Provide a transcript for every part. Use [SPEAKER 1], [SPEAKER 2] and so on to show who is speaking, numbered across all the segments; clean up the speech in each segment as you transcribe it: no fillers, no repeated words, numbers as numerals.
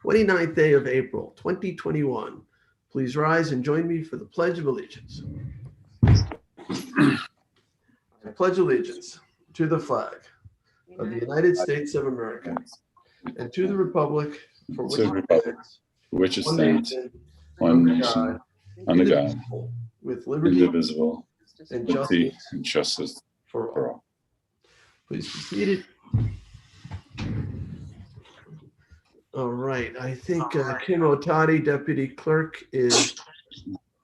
[SPEAKER 1] 29th day of April, 2021. Please rise and join me for the Pledge of Allegiance. I pledge allegiance to the flag of the United States of America and to the republic for which it stands, one nation, under God, with liberty, indivisible, and justice for all. Please be seated. All right, I think Kim Otadi, Deputy Clerk, is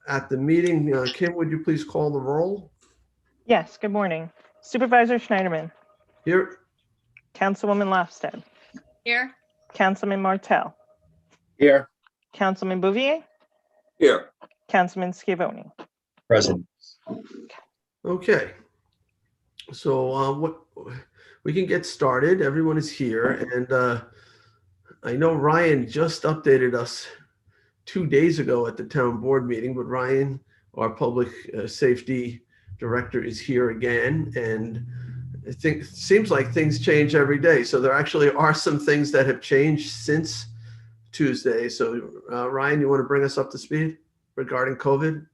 [SPEAKER 1] at the meeting. Kim, would you please call the roll?
[SPEAKER 2] Yes, good morning. Supervisor Schneiderman.
[SPEAKER 1] Here.
[SPEAKER 2] Councilwoman Lofstad.
[SPEAKER 3] Here.
[SPEAKER 2] Councilman Martell.
[SPEAKER 4] Here.
[SPEAKER 2] Councilman Bouvier.
[SPEAKER 4] Here.
[SPEAKER 2] Councilman Schiavone.
[SPEAKER 4] Present.
[SPEAKER 1] Okay. So what we can get started. Everyone is here, and I know Ryan just updated us 2 days ago at the town board meeting, but Ryan, our public safety director, is here again, and I think it seems like things change every day. So there actually are some things that have changed since Tuesday. So Ryan, you want to bring us up to speed regarding COVID?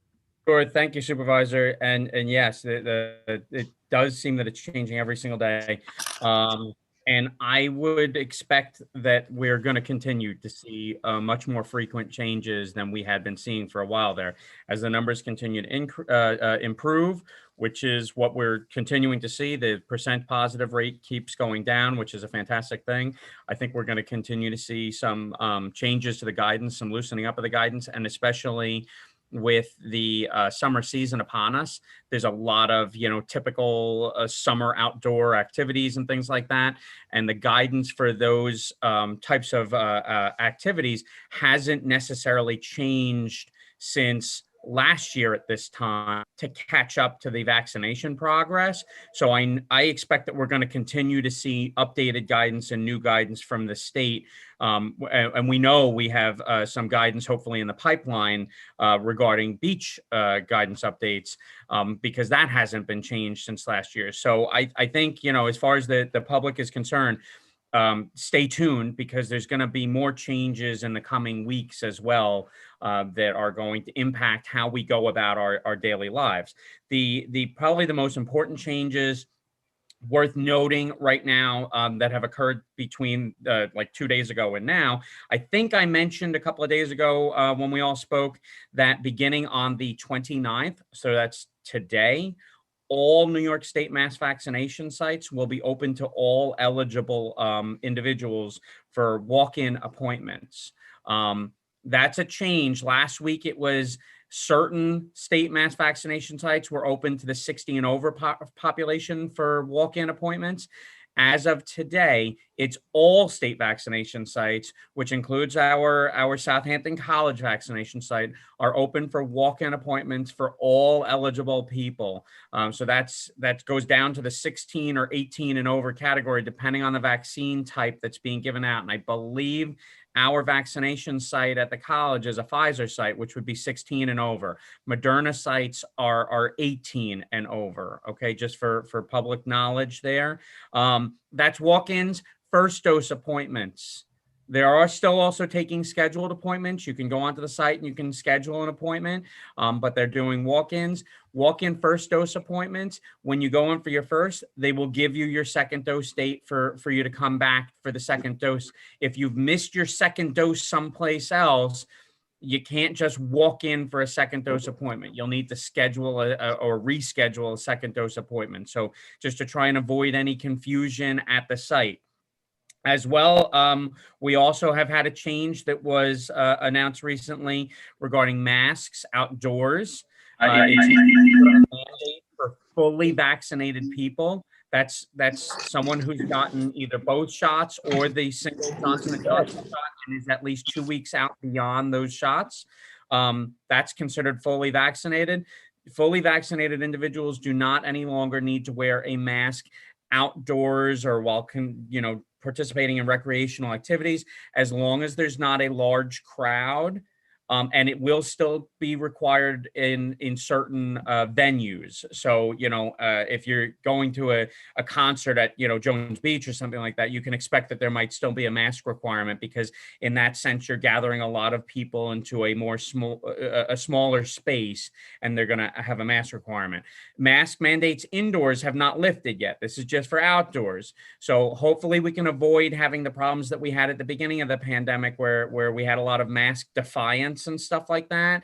[SPEAKER 5] Sure. Thank you, Supervisor. And yes, it does seem that it's changing every single day. And I would expect that we're going to continue to see much more frequent changes than we had been seeing for a while there, as the numbers continue to improve, which is what we're continuing to see. The percent positive rate keeps going down, which is a fantastic thing. I think we're going to continue to see some changes to the guidance, some loosening up of the guidance, and especially with the summer season upon us, there's a lot of, typical summer outdoor activities and things like that. And the guidance for those types of activities hasn't necessarily changed since last year at this time to catch up to the vaccination progress. So I expect that we're going to continue to see updated guidance and new guidance from the state. And we know we have some guidance hopefully in the pipeline regarding beach guidance updates because that hasn't been changed since last year. So I think, as far as the public is concerned, stay tuned because there's going to be more changes in the coming weeks as well that are going to impact how we go about our daily lives. The probably the most important changes worth noting right now that have occurred between like 2 days ago and now. I think I mentioned a couple of days ago when we all spoke that beginning on the 29th, so that's today, all New York State mass vaccination sites will be open to all eligible individuals for walk-in appointments. That's a change. Last week, it was certain state mass vaccination sites were open to the 60 and over population for walk-in appointments. As of today, it's all state vaccination sites, which includes our Southampton College vaccination site, are open for walk-in appointments for all eligible people. So that goes down to the 16 or 18 and over category, depending on the vaccine type that's being given out. And I believe our vaccination site at the college is a Pfizer site, which would be 16 and over. Moderna sites are 18 and over, okay, just for public knowledge there. That's walk-ins, first dose appointments. There are still also taking scheduled appointments. You can go onto the site and you can schedule an appointment, but they're doing walk-ins. Walk-in first dose appointments. When you go in for your first, they will give you your second dose date for you to come back for the second dose. If you've missed your second dose someplace else, you can't just walk in for a second dose appointment. You'll need to schedule or reschedule a second dose appointment. So just to try and avoid any confusion at the site. As well, we also have had a change that was announced recently regarding masks outdoors. It's a mandate for fully vaccinated people. That's someone who's gotten either both shots or the single Johnson & Johnson shot and is at least 2 weeks out beyond those shots. That's considered fully vaccinated. Fully vaccinated individuals do not any longer need to wear a mask outdoors or while participating in recreational activities, as long as there's not a large crowd And it will still be required in certain venues. So, if you're going to a concert at, Jones Beach or something like that, you can expect that there might still be a mask requirement, because in that sense, you're gathering a lot of people into a smaller space, and they're going to have a mask requirement. Mask mandates indoors have not lifted yet. This is just for outdoors. So hopefully we can avoid having the problems that we had at the beginning of the pandemic, where we had a lot of mask defiance and stuff like that.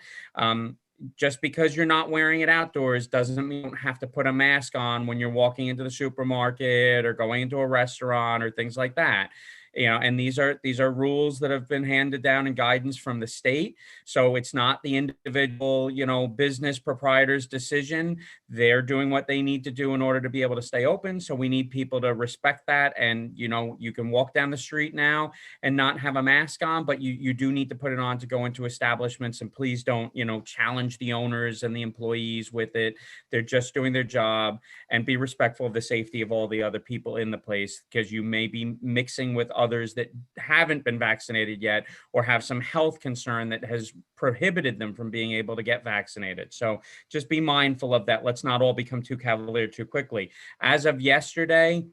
[SPEAKER 5] Just because you're not wearing it outdoors doesn't mean you don't have to put a mask on when you're walking into the supermarket or going into a restaurant or things like that. And these are rules that have been handed down in guidance from the state. So it's not the individual, business proprietor's decision. They're doing what they need to do in order to be able to stay open. So we need people to respect that. And, you can walk down the street now and not have a mask on, but you do need to put it on to go into establishments. And please don't, challenge the owners and the employees with it. They're just doing their job, and be respectful of the safety of all the other people in the place, because you may be mixing with others that haven't been vaccinated yet, or have some health concern that has prohibited them from being able to get vaccinated. So just be mindful of that. Let's not all become too cavalier too quickly. As of yesterday,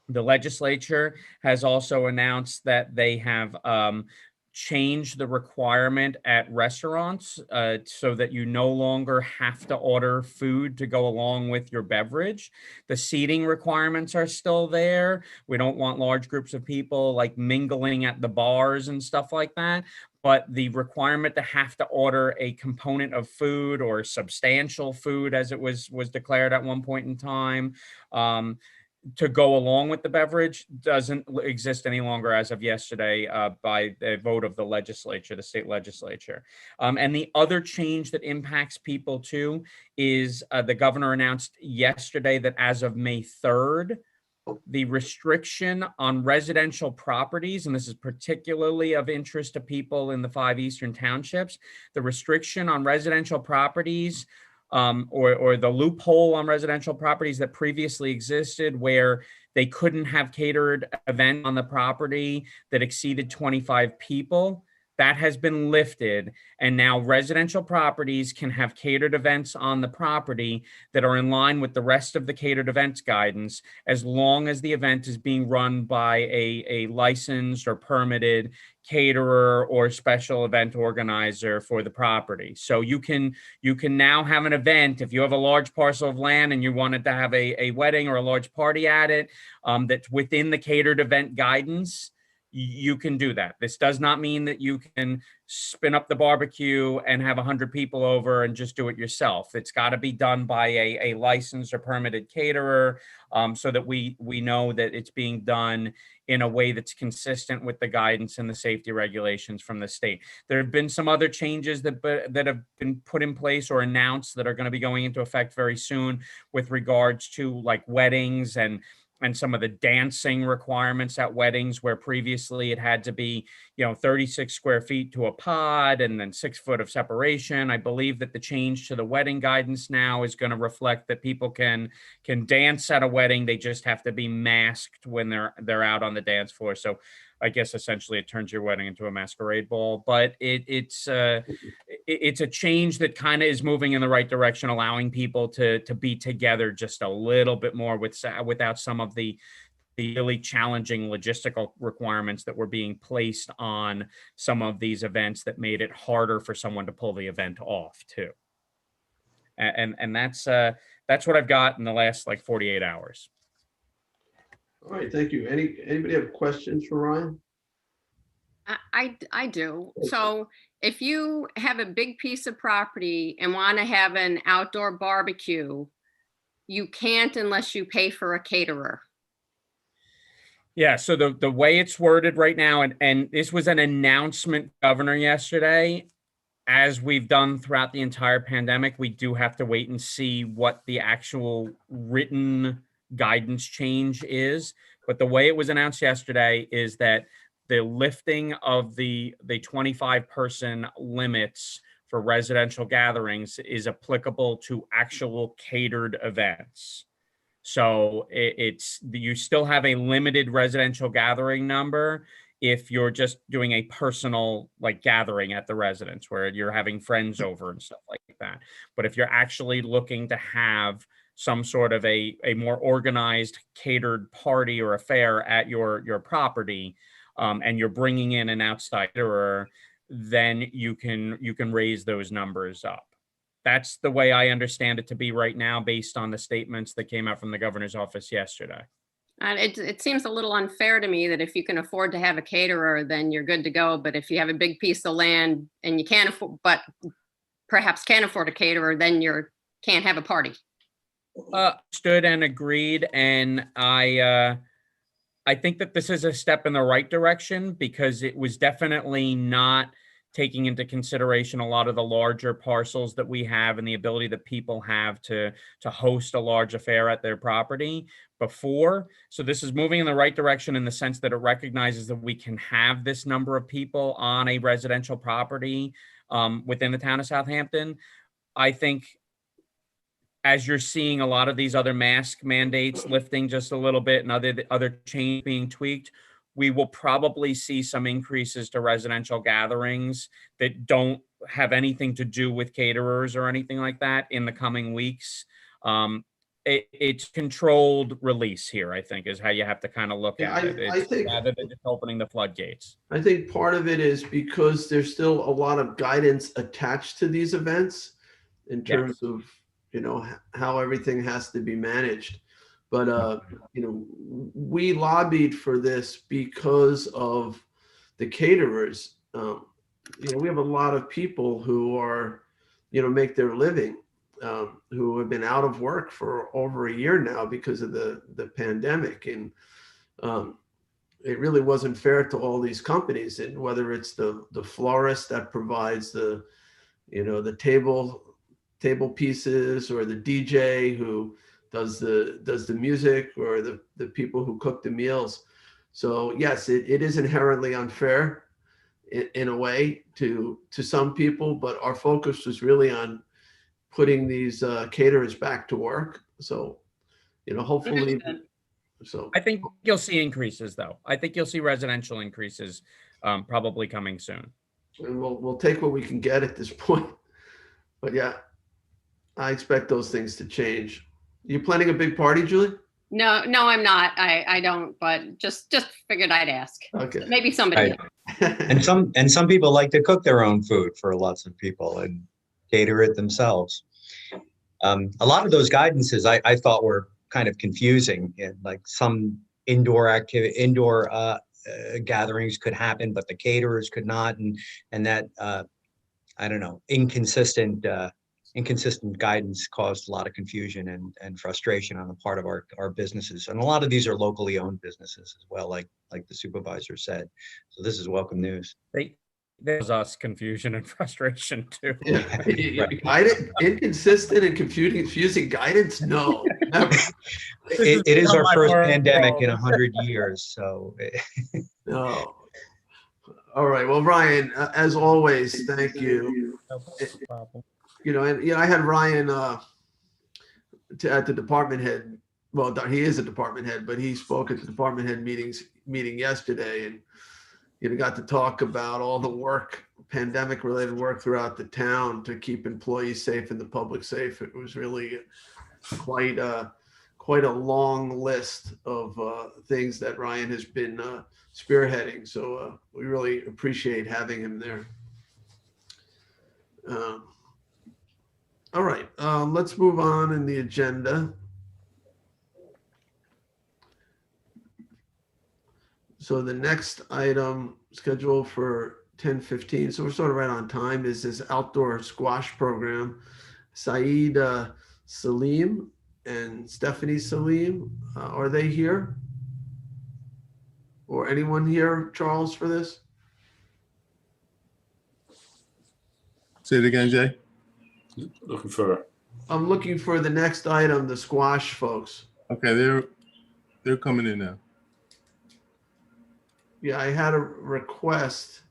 [SPEAKER 5] the legislature has also announced that they have changed the requirement at restaurants so that you no longer have to order food to go along with your beverage. The seating requirements are still there. We don't want large groups of people like mingling at the bars and stuff like that. But the requirement to have to order a component of food, or substantial food, as it was declared at one point in time, to go along with the beverage, doesn't exist any longer as of yesterday by the vote of the legislature, the state legislature. And the other change that impacts people too is the governor announced yesterday that as of May 3rd, the restriction on residential properties, and this is particularly of interest to people in the 5 eastern townships, the restriction on residential properties, or the loophole on residential properties that previously existed, where they couldn't have catered event on the property that exceeded 25 people. That has been lifted, and now residential properties can have catered events on the property that are in line with the rest of the catered events guidance, as long as the event is being run by a licensed or permitted caterer or special event organizer for the property. So you can now have an event if you have a large parcel of land and you wanted to have a wedding or a large party at it, that's within the catered event guidance. You can do that. This does not mean that you can spin up the barbecue and have 100 people over and just do it yourself. It's got to be done by a licensed or permitted caterer, so that we know that it's being done in a way that's consistent with the guidance and the safety regulations from the state. There have been some other changes that have been put in place or announced that are going to be going into effect very soon, with regards to like weddings and some of the dancing requirements at weddings, where previously it had to be, 36 square feet to a pod and then 6 foot of separation. I believe that the change to the wedding guidance now is going to reflect that people can dance at a wedding. They just have to be masked when they're out on the dance floor. So I guess essentially it turns your wedding into a masquerade ball, but it's a change that kind of is moving in the right direction, allowing people to be together just a little bit more without some of the really challenging logistical requirements that were being placed on some of these events that made it harder for someone to pull the event off too. And that's what I've got in the last 48 hours.
[SPEAKER 1] All right, thank you. Anybody have questions for Ryan?
[SPEAKER 3] I do. So if you have a big piece of property and want to have an outdoor barbecue, you can't unless you pay for a caterer.
[SPEAKER 5] Yeah, so the way it's worded right now, and this was an announcement, Governor, yesterday, as we've done throughout the entire pandemic, we do have to wait and see what the actual written guidance change is. But the way it was announced yesterday is that the lifting of the 25-person limits for residential gatherings is applicable to actual catered events. So you still have a limited residential gathering number. if you're just doing a personal like gathering at the residence where you're having friends over and stuff like that. But if you're actually looking to have some sort of a more organized catered party or affair at your property, and you're bringing in an outsider, then you can raise those numbers up. That's the way I understand it to be right now, based on the statements that came out from the governor's office yesterday.
[SPEAKER 3] And it seems a little unfair to me that if you can afford to have a caterer, then you're good to go. But if you have a big piece of land and you can't afford, but perhaps can't afford a caterer, then can't have a party.
[SPEAKER 5] Stood and agreed, and I think that this is a step in the right direction, because it was definitely not taking into consideration a lot of the larger parcels that we have and the ability that people have to host a large affair at their property before. So this is moving in the right direction in the sense that it recognizes that we can have this number of people on a residential property within the town of Southampton. I think as you're seeing a lot of these other mask mandates lifting just a little bit and other changes being tweaked, we will probably see some increases to residential gatherings that don't have anything to do with caterers or anything like that in the coming weeks. It's controlled release here, I think, is how you have to kind of look at it.
[SPEAKER 1] I think,
[SPEAKER 5] rather than just opening the floodgates.
[SPEAKER 1] I think part of it is because there's still a lot of guidance attached to these events in terms of, how everything has to be managed. But, we lobbied for this because of the caterers. We have a lot of people who are, make their living, who have been out of work for over a year now because of the pandemic. And it really wasn't fair to all these companies, and whether it's the florist that provides the table pieces, or the DJ who does the music, or the people who cook the meals. So yes, it is inherently unfair in a way to some people, but our focus was really on putting these caterers back to work. So, hopefully, so
[SPEAKER 5] I think you'll see increases, though. I think you'll see residential increases probably coming soon.
[SPEAKER 1] and we'll take what we can get at this point. But yeah, I expect those things to change. You planning a big party, Julie?
[SPEAKER 3] No, I'm not. I don't, but just figured I'd ask.
[SPEAKER 1] Okay.
[SPEAKER 3] Maybe somebody.
[SPEAKER 4] And some people like to cook their own food for lots of people and cater it themselves. A lot of those guidances I thought were kind of confusing. Like some indoor gatherings could happen, but the caterers could not, and that I don't know, inconsistent guidance caused a lot of confusion and frustration on the part of our businesses. And a lot of these are locally owned businesses as well, like the supervisor said. So this is welcome news.
[SPEAKER 5] There's us confusion and frustration too.
[SPEAKER 1] Yeah. Inconsistent and confusing guidance? No, never.
[SPEAKER 4] It is our first pandemic in 100 years. So
[SPEAKER 1] No. All right. Well, Ryan, as always, thank you.
[SPEAKER 5] No problem.
[SPEAKER 1] I had Ryan at the department head. Well, he is a department head, but he spoke at the department head meeting yesterday, and got to talk about all the work, pandemic-related work throughout the town to keep employees safe and the public safe. It was really quite a long list of things that Ryan has been spearheading. So we really appreciate having him there. All right, let's move on in the agenda. So the next item scheduled for 10:15, so we're sort of right on time, is this outdoor squash program. Saeed Salim and Stephanie Salim, are they here? Or anyone here, Charles, for this?
[SPEAKER 6] Say it again, Jay.
[SPEAKER 1] I'm looking for the next item, the squash folks.
[SPEAKER 6] Okay, they're coming in now.
[SPEAKER 1] Yeah, I had a request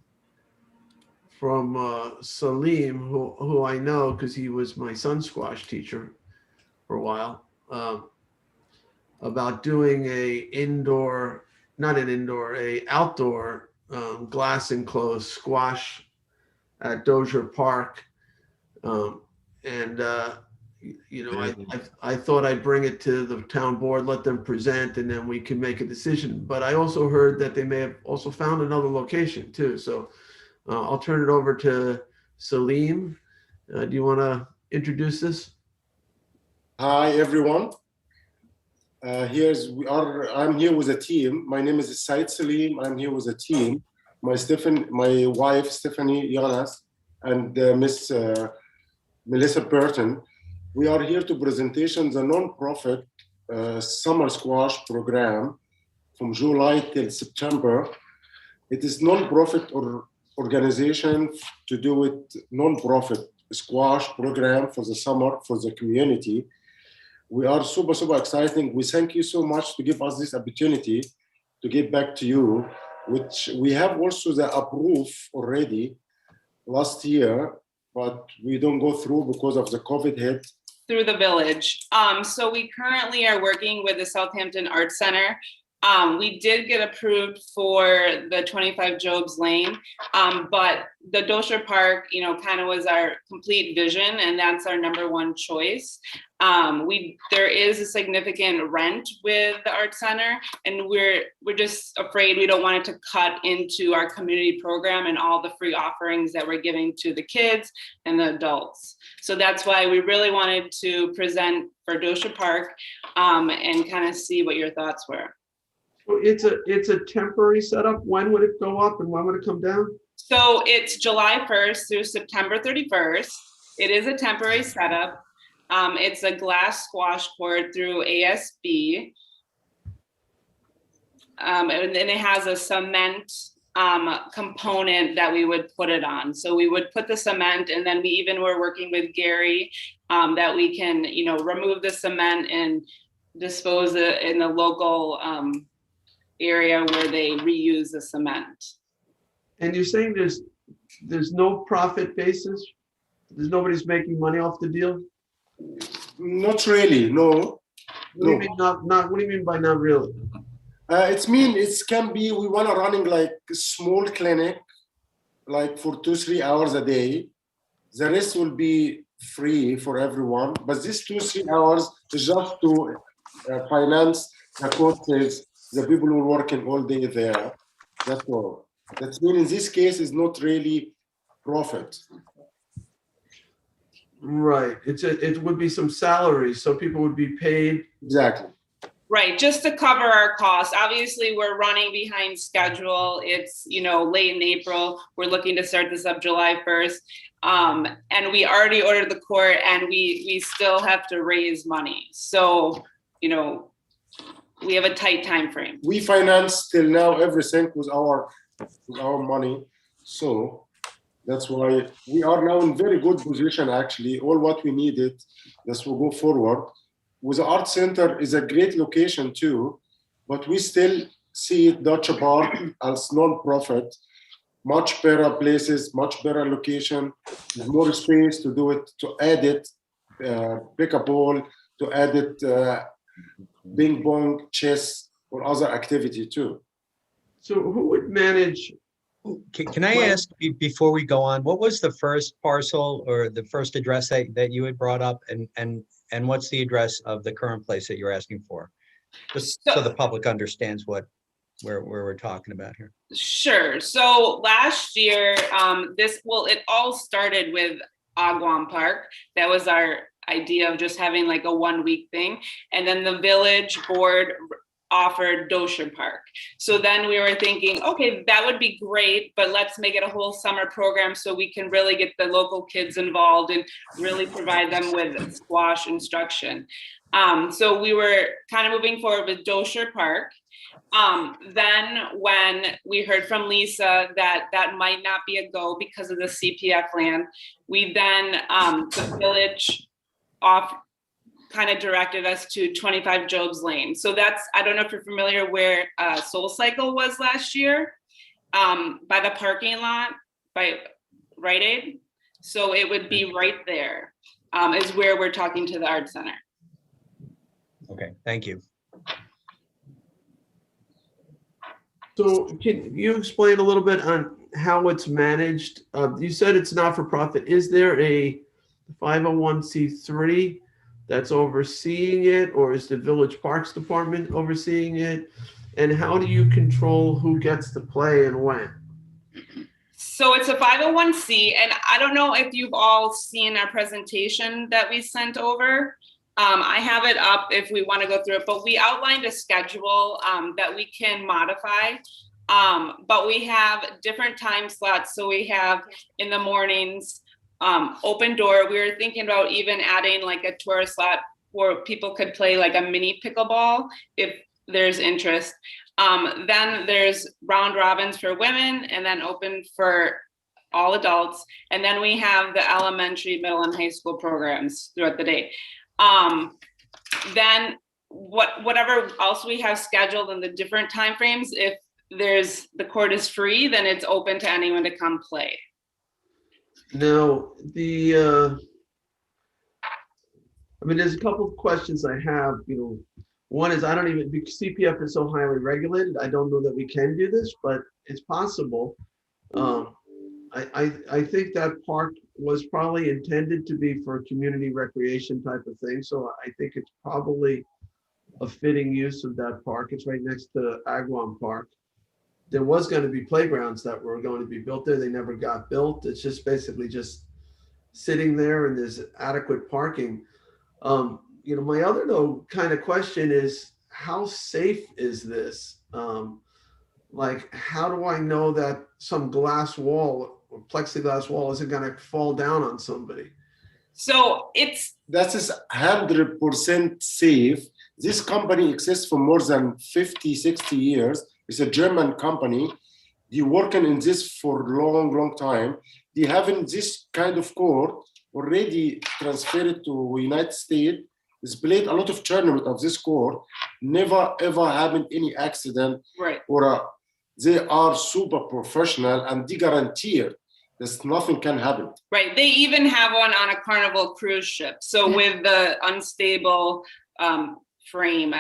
[SPEAKER 1] from Salim, who I know because he was my son's squash teacher for a while, about doing a outdoor glass enclosed squash at Dozier Park. And, you know, I thought I'd bring it to the town board, let them present, and then we can make a decision. But I also heard that they may have also found another location too. So I'll turn it over to Salim. Do you want to introduce this?
[SPEAKER 7] Hi, everyone. I'm here with a team. My name is Said Salim. I'm here with a team. My wife, Stephanie Jonas, and Miss Melissa Burton. We are here to presentation the non-profit summer squash program from July till September. It is non-profit organization to do with non-profit squash program for the summer for the community. We are super exciting. We thank you so much to give us this opportunity to give back to you, which we have also the approve already last year, but we don't go through because of the COVID hit.
[SPEAKER 8] Through the village. So we currently are working with the Southampton Arts Center. We did get approved for the 25 Jobs Lane, but the Dozier Park, you know, kind of was our complete vision, and that's our #1 choice. There is a significant rent with the Arts Center, and we're just afraid we don't want it to cut into our community program and all the free offerings that we're giving to the kids and the adults. So that's why we really wanted to present for Dozier Park and kind of see what your thoughts were.
[SPEAKER 1] It's a temporary setup. When would it go up and when would it come down?
[SPEAKER 8] So it's July 1st through September 31st. It is a temporary setup. It's a glass squash court through ASB. And then it has a cement component that we would put it on. So we would put the cement, and then we even were working with Gary that we can, you know, remove the cement and dispose it in the local area where they reuse the cement.
[SPEAKER 1] And you're saying there's no profit basis? There's nobody's making money off the deal?
[SPEAKER 7] Not really, no.
[SPEAKER 1] What do you mean not? What do you mean by not really?
[SPEAKER 7] It can be, we want to running like a small clinic, like for 2-3 hours a day. The rest will be free for everyone. But this 2-3 hours is just to finance the courses, the people who are working all day there. That's all. That means in this case is not really profit.
[SPEAKER 1] Right. It would be some salaries, so people would be paid.
[SPEAKER 7] Exactly.
[SPEAKER 8] Right, just to cover our costs. Obviously, we're running behind schedule. It's, you know, late in April. We're looking to start this up July 1st. And we already ordered the court, and we still have to raise money. So, you know, we have a tight time frame.
[SPEAKER 7] We finance till now everything with our money. So that's why we are now in very good position, actually. All what we needed, this will go forward. With the art center is a great location too, but we still see Dozier Park as non-profit, much better places, much better location, with more space to do it, to add it, pick a ball, to add it, ping pong, chess, or other activity too.
[SPEAKER 1] So who would manage?
[SPEAKER 4] Can I ask before we go on, what was the first parcel or the first address that you had brought up, and what's the address of the current place that you're asking for? Just so the public understands where we're talking about here.
[SPEAKER 8] Sure. So last year, it all started with Agawam Park. That was our idea of just having like a 1-week thing. And then the village board offered Dozier Park. So then we were thinking, okay, that would be great, but let's make it a whole summer program so we can really get the local kids involved and really provide them with squash instruction. So we were kind of moving forward with Dozier Park. Then when we heard from Lisa that might not be a go because of the CPF land, we then, the village kind of directed us to 25 Jobs Lane. So that's, I don't know if you're familiar where Soul Cycle was last year, by the parking lot, by Rite Aid. So it would be right there, is where we're talking to the Art Center.
[SPEAKER 4] Okay, thank you.
[SPEAKER 1] So can you explain a little bit on how it's managed? You said it's not for profit. Is there a 501c3 that's overseeing it, or is the Village Parks Department overseeing it? And how do you control who gets to play and when?
[SPEAKER 8] So it's a 501c, and I don't know if you've all seen our presentation that we sent over. I have it up if we want to go through it, but we outlined a schedule that we can modify. But we have different time slots. So we have in the mornings, open door. We were thinking about even adding like a tourist slot where people could play like a mini pickleball if there's interest. Then there's round robins for women and then open for all adults. And then we have the elementary, middle, and high school programs throughout the day. Then whatever else we have scheduled in the different timeframes, if the court is free, then it's open to anyone to come play.
[SPEAKER 1] Now, there's a couple of questions I have. One is because CPF is so highly regulated, I don't know that we can do this, but it's possible. I think that park was probably intended to be for a community recreation type of thing. So I think it's probably a fitting use of that park. It's right next to Agawam Park. There was going to be playgrounds that were going to be built there. They never got built. It's just basically just sitting there, and there's adequate parking. My other kind of question is, how safe is this? How do I know that some glass wall or plexiglass wall isn't going to fall down on somebody?
[SPEAKER 8] So
[SPEAKER 7] that is 100% safe. This company exists for more than 50, 60 years. It's a German company. They're working in this for a long, long time. They having this kind of court already transferred to United States. It's played a lot of tournament of this court. Never ever happened any accident.
[SPEAKER 8] right.
[SPEAKER 7] They are super professional and they guarantee that nothing can happen.
[SPEAKER 8] Right. They even have one on a Carnival cruise ship. So with the unstable frame,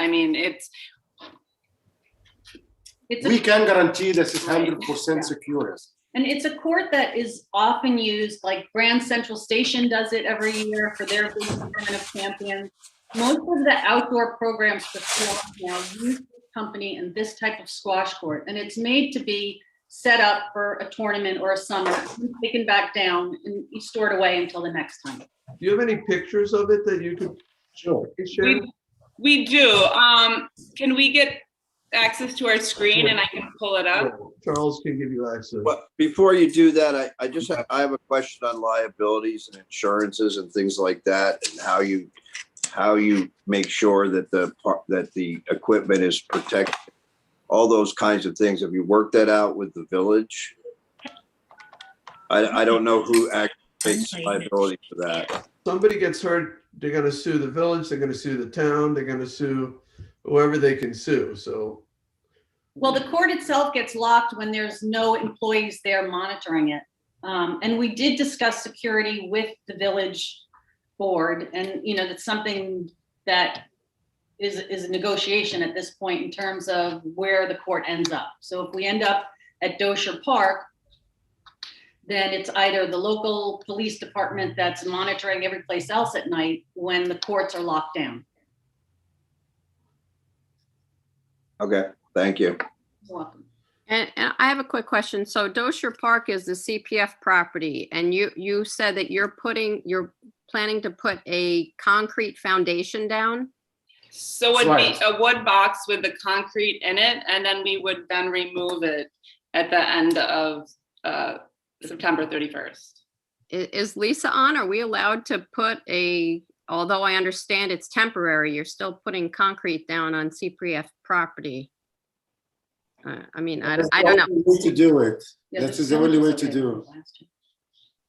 [SPEAKER 7] We can guarantee that it's 100% secure.
[SPEAKER 9] And it's a court that is often used, like Grand Central Station does it every year for their big tournament of champions. Most of the outdoor programs for squash now use this company and this type of squash court. And it's made to be set up for a tournament or a summer, taken back down and stored away until the next time.
[SPEAKER 1] Do you have any pictures of it that you could share?
[SPEAKER 8] We do. Can we get access to our screen and I can pull it up?
[SPEAKER 1] Charles can give you access.
[SPEAKER 10] Well, before you do that, I have a question on liabilities and insurances and things like that, and how you make sure that the equipment is protected, all those kinds of things. Have you worked that out with the village? I don't know who actually takes liability for that.
[SPEAKER 1] Somebody gets hurt, they're going to sue the village, they're going to sue the town, they're going to sue whoever they can sue. So,
[SPEAKER 9] well, the court itself gets locked when there's no employees there monitoring it. And we did discuss security with the village board, and that's something that is a negotiation at this point in terms of where the court ends up. So if we end up at Dosher Park, then it's either the local police department that's monitoring every place else at night when the courts are locked down.
[SPEAKER 10] Okay, thank you.
[SPEAKER 9] You're welcome.
[SPEAKER 3] And I have a quick question. So Dosher Park is the CPF property, and you said that you're planning to put a concrete foundation down?
[SPEAKER 8] So it'd be a wood box with the concrete in it, and then we would then remove it at the end of September 31st.
[SPEAKER 3] Is Lisa on? Are we allowed to put although I understand it's temporary, you're still putting concrete down on CPF property? I don't know.
[SPEAKER 7] That's the only way to do it.
[SPEAKER 9] Yeah,
[SPEAKER 7] That is the only way to do it.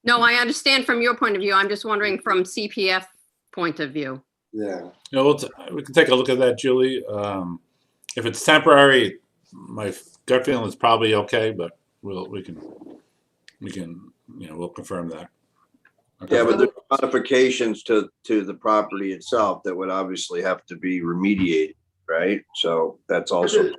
[SPEAKER 3] No, I understand from your point of view. I'm just wondering from CPF point of view.
[SPEAKER 7] Yeah.
[SPEAKER 11] We can take a look at that, Julie. If it's temporary, my gut feeling is probably okay, but we'll confirm that. Okay.
[SPEAKER 10] Yeah, but there's modifications to the property itself that would obviously have to be remediated, right? So that's also.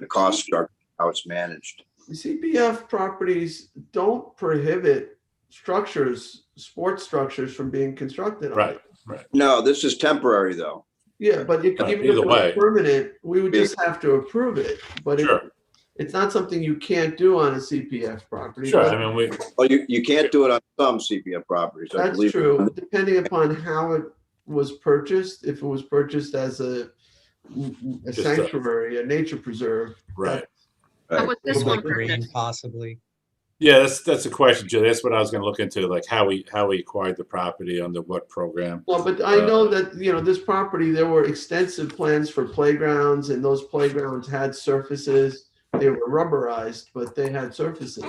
[SPEAKER 10] the cost structure, how it's managed.
[SPEAKER 1] CPF properties don't prohibit structures, sports structures from being constructed on
[SPEAKER 11] Right,
[SPEAKER 1] it.
[SPEAKER 11] right.
[SPEAKER 10] No, this is temporary though.
[SPEAKER 1] Yeah, but even if
[SPEAKER 11] Either
[SPEAKER 1] it
[SPEAKER 11] way.
[SPEAKER 1] was permanent, we would just have to approve it. But
[SPEAKER 11] Sure,
[SPEAKER 1] it's not something you can't do on a CPF property.
[SPEAKER 11] sure.
[SPEAKER 1] But
[SPEAKER 11] I mean,
[SPEAKER 10] Well, you can't do it on some CPF properties, I
[SPEAKER 1] that's
[SPEAKER 10] believe.
[SPEAKER 1] true, depending upon how it was purchased. If it was purchased as a
[SPEAKER 11] Just a-
[SPEAKER 1] sanctuary, a nature preserve.
[SPEAKER 11] right.
[SPEAKER 3] How was this one
[SPEAKER 4] Green
[SPEAKER 3] purchased?
[SPEAKER 4] possibly.
[SPEAKER 11] Yeah, that's a question, Julie. That's what I was gonna look into, like how we acquired the property, under what program.
[SPEAKER 1] Well, but I know that, this property, there were extensive plans for playgrounds, and those playgrounds had surfaces. They were rubberized, but they had surfaces.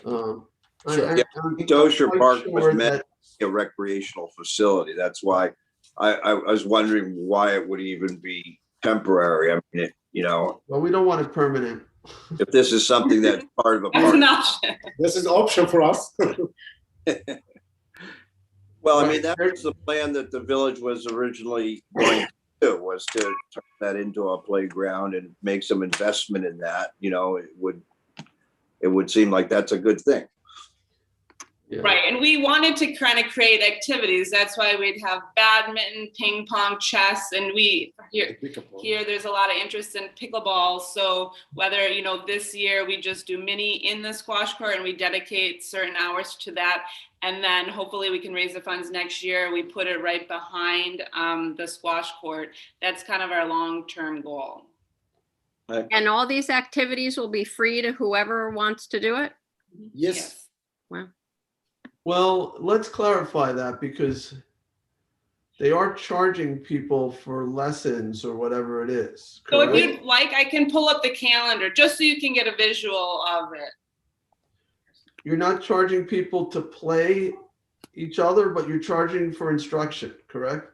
[SPEAKER 11] Sure.
[SPEAKER 1] I'm
[SPEAKER 10] Dosher
[SPEAKER 1] quite
[SPEAKER 10] Park
[SPEAKER 1] sure
[SPEAKER 10] was meant
[SPEAKER 1] that-
[SPEAKER 10] to be a recreational facility. That's why I was wondering why it would even be temporary. I mean,
[SPEAKER 1] Well, we don't want it permanent.
[SPEAKER 10] if this is something that's part of a
[SPEAKER 8] That's
[SPEAKER 10] park.
[SPEAKER 8] an option.
[SPEAKER 7] This is option for us.
[SPEAKER 10] Well, I mean, that was the plan that the village was originally going to do, was to turn that into a playground and make some investment in that. It would seem like that's a good thing.
[SPEAKER 1] Yeah.
[SPEAKER 8] Right, and we wanted to kind of create activities. That's why we'd have badminton, ping pong, chess, and here there's a lot of interest in pickleball. So whether, this year we just do mini in the squash court and we dedicate certain hours to that. And then hopefully we can raise the funds next year. We put it right behind the squash court. That's kind of our long-term goal.
[SPEAKER 3] And all these activities will be free to whoever wants to do it?
[SPEAKER 7] Yes.
[SPEAKER 3] Wow.
[SPEAKER 1] Well, let's clarify that, because they are charging people for lessons or whatever it is.
[SPEAKER 8] So if
[SPEAKER 1] correct?
[SPEAKER 8] you'd like, I can pull up the calendar just so you can get a visual of it.
[SPEAKER 1] You're not charging people to play each other, but you're charging for instruction, correct?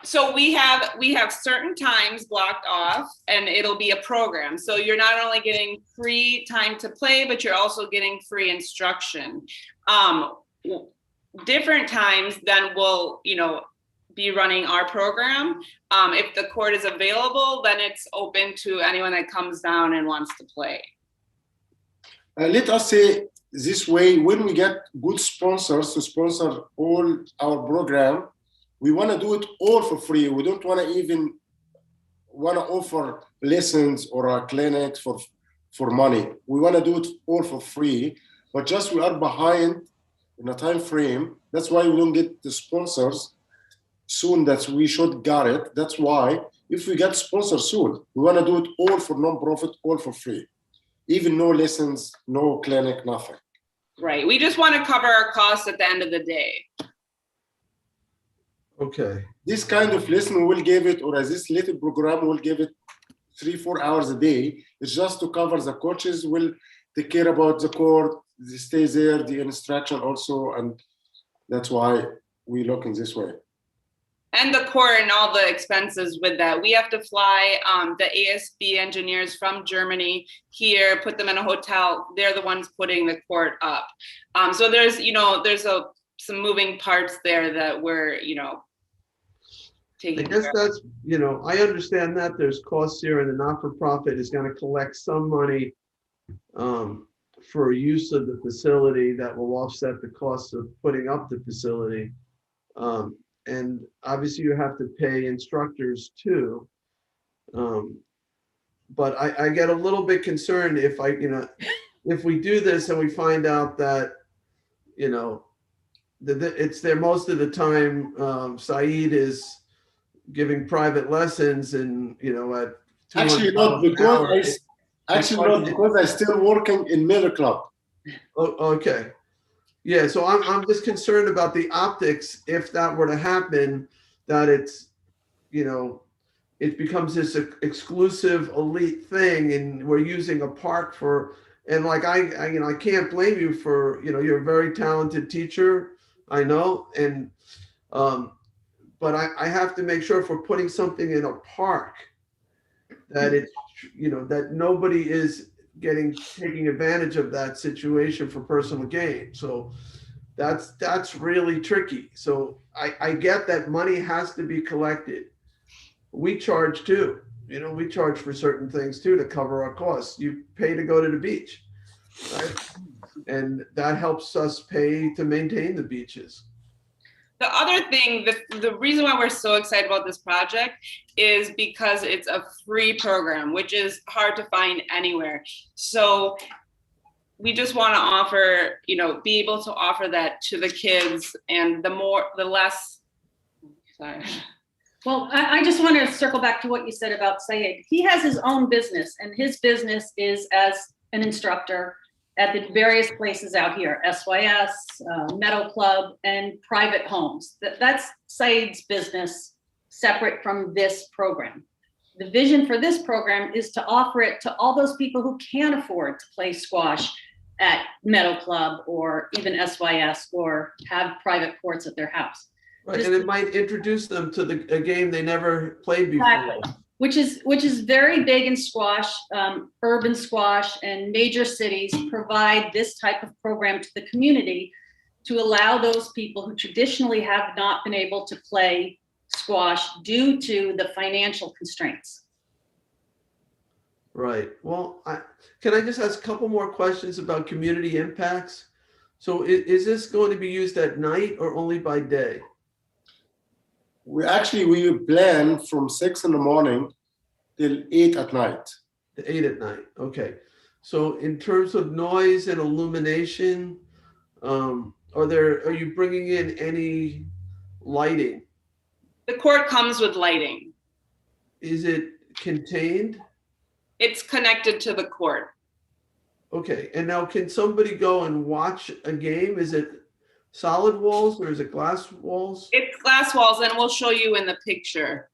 [SPEAKER 8] So we have certain times blocked off and it'll be a program. So you're not only getting free time to play, but you're also getting free instruction. Different times then we'll, be running our program. If the court is available, then it's open to anyone that comes down and wants to play.
[SPEAKER 7] Let us say this way, when we get good sponsors to sponsor all our program, we want to do it all for free. We don't want to even offer lessons or a clinic for money. We want to do it all for free, but just we are behind in a time frame. That's why we don't get the sponsors soon that we should get it. That's why if we get sponsors soon, we want to do it all for non-profit, all for free. Even no lessons, no clinic, nothing.
[SPEAKER 8] Right. We just want to cover our costs at the end of the day.
[SPEAKER 1] Okay.
[SPEAKER 7] This kind of lesson will give it, or this little program will give it 3-4 hours a day. It's just to cover the coaches will take care about the court, they stay there, the instruction also, and that's why we look in this way.
[SPEAKER 8] And the court and all the expenses with that. We have to fly the ASB engineers from Germany here, put them in a hotel. They're the ones putting the court up. So there's some moving parts there that we're, taking
[SPEAKER 1] I guess
[SPEAKER 8] care of.
[SPEAKER 1] that's, I understand that there's costs here, and the not-for-profit is going to collect some money for use of the facility that will offset the cost of putting up the facility. And obviously you have to pay instructors too. But I get a little bit concerned if if we do this and we find out that, it's there most of the time, Saeed is giving private lessons and, at
[SPEAKER 7] Actually not, because I'm still working in Miller Club.
[SPEAKER 1] Oh, okay. Yeah, so I'm just concerned about the optics if that were to happen, that it's, it becomes this exclusive elite thing, and we're using a park for, and like I can't blame you for, you're a very talented teacher, I know, and but I have to make sure if we're putting something in a park that it's, that nobody is taking advantage of that situation for personal gain. So that's really tricky. So I get that money has to be collected. We charge too, you know, we charge for certain things too to cover our costs. You pay to go to the beach, right? And that helps us pay to maintain the beaches.
[SPEAKER 8] The other thing, the reason why we're so excited about this project is because it's a free program, which is hard to find anywhere. So we just want to offer, you know, be able to offer that to the kids, and the less, sorry.
[SPEAKER 9] Well, I just want to circle back to what you said about Syed. He has his own business, and his business is as an instructor at the various places out here, SYS, Meadow Club, and private homes. That's Syed's business, separate from this program. The vision for this program is to offer it to all those people who can't afford to play squash at Meadow Club or even SYS, or have private courts at their house.
[SPEAKER 1] Right, and it might introduce them to a game they never played before.
[SPEAKER 9] Exactly. Which is very big in squash. Urban squash and major cities provide this type of program to the community to allow those people who traditionally have not been able to play squash due to the financial constraints.
[SPEAKER 1] Right. Well, can I just ask a couple more questions about community impacts? So is this going to be used at night or only by day?
[SPEAKER 7] We plan from 6 in the morning till 8 at night.
[SPEAKER 1] The 8 at night. Okay. So in terms of noise and illumination, are you bringing in any lighting?
[SPEAKER 8] The court comes with lighting.
[SPEAKER 1] Is it contained?
[SPEAKER 8] It's connected to the court.
[SPEAKER 1] Okay. And now can somebody go and watch a game? Is it solid walls or is it glass walls?
[SPEAKER 8] It's glass walls, and we'll show you in the picture.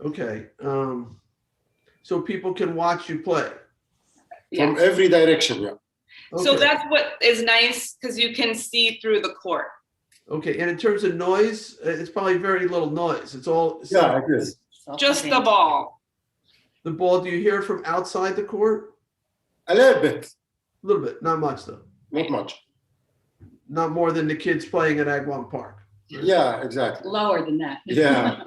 [SPEAKER 1] Okay. So people can watch you play.
[SPEAKER 7] From every direction, yeah.
[SPEAKER 8] So
[SPEAKER 1] Okay.
[SPEAKER 8] that's what is nice, because you can see through the court.
[SPEAKER 1] Okay. And in terms of noise, it's probably very little noise. It's all.
[SPEAKER 7] Yeah, it is.
[SPEAKER 8] Just the ball.
[SPEAKER 1] The ball, do you hear from outside the court?
[SPEAKER 7] A little bit,
[SPEAKER 1] A little bit, not much though.
[SPEAKER 7] not much.
[SPEAKER 1] Not more than the kids playing at Agawam Park.
[SPEAKER 7] Yeah, exactly.
[SPEAKER 9] Lower than that.
[SPEAKER 7] Yeah.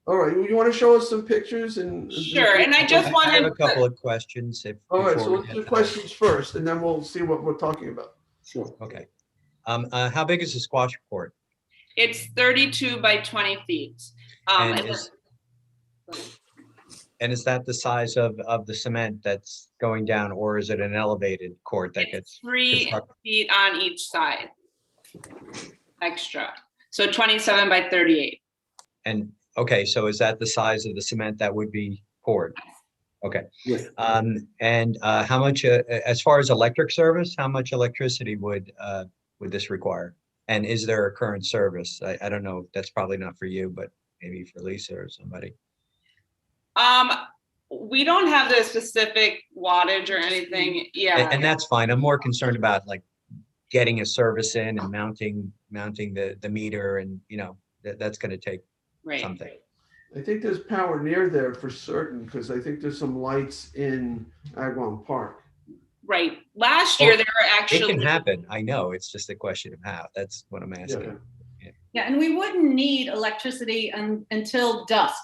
[SPEAKER 1] All right, you want to show us some pictures and?
[SPEAKER 8] Sure, and I just
[SPEAKER 4] I have a
[SPEAKER 8] wanted
[SPEAKER 4] couple of questions.
[SPEAKER 1] All right,
[SPEAKER 4] before
[SPEAKER 1] so
[SPEAKER 4] we
[SPEAKER 1] let's
[SPEAKER 4] get
[SPEAKER 1] do
[SPEAKER 4] to that.
[SPEAKER 1] questions first, and then we'll see what we're talking about.
[SPEAKER 7] Sure.
[SPEAKER 4] Okay. How big is the squash court?
[SPEAKER 8] it's 32 by 20 feet.
[SPEAKER 4] And
[SPEAKER 8] And
[SPEAKER 4] is- And is that the size of the cement that's going down, or is it an elevated court that
[SPEAKER 8] it's
[SPEAKER 4] gets?
[SPEAKER 8] 3
[SPEAKER 4] constructed?
[SPEAKER 8] feet on each side. Extra. So 27 by 38.
[SPEAKER 4] And, okay, so is that the size of the cement that would be poured? Okay.
[SPEAKER 7] Yes.
[SPEAKER 4] And how much, as far as electric service, how much electricity would this require? And is there a current service? I don't know, that's probably not for you, but maybe for Lisa or somebody.
[SPEAKER 8] We don't have the specific wattage or anything. Yeah.
[SPEAKER 4] And that's fine. I'm more concerned about like getting a service in and mounting the meter, and that's going to take
[SPEAKER 8] Right.
[SPEAKER 4] something.
[SPEAKER 1] I think there's power near there for certain, because I think there's some lights in Agawam Park.
[SPEAKER 8] Right. Last year,
[SPEAKER 4] Oh,
[SPEAKER 8] there were
[SPEAKER 4] It
[SPEAKER 8] actually.
[SPEAKER 4] can happen. I know. It's just a question of how. That's what I'm asking.
[SPEAKER 9] Yeah, and we wouldn't need electricity until dusk,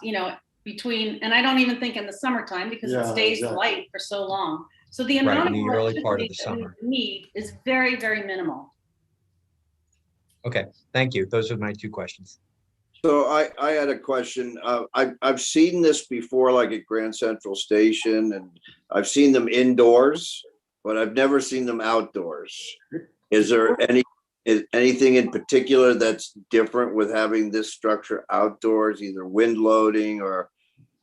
[SPEAKER 9] between, and I don't even think in the summertime, because it
[SPEAKER 7] Yeah,
[SPEAKER 9] stays
[SPEAKER 7] exactly.
[SPEAKER 9] light for so long. So the
[SPEAKER 4] Right,
[SPEAKER 9] amount
[SPEAKER 4] in
[SPEAKER 9] of
[SPEAKER 4] the early part of the
[SPEAKER 9] electricity that
[SPEAKER 4] summer.
[SPEAKER 9] we need is very, very minimal.
[SPEAKER 4] Okay, thank you. Those are my two questions.
[SPEAKER 10] So I had a question. I've seen this before, like at Grand Central Station, and I've seen them indoors, but I've never seen them outdoors. Is there anything in particular that's different with having this structure outdoors, either wind loading or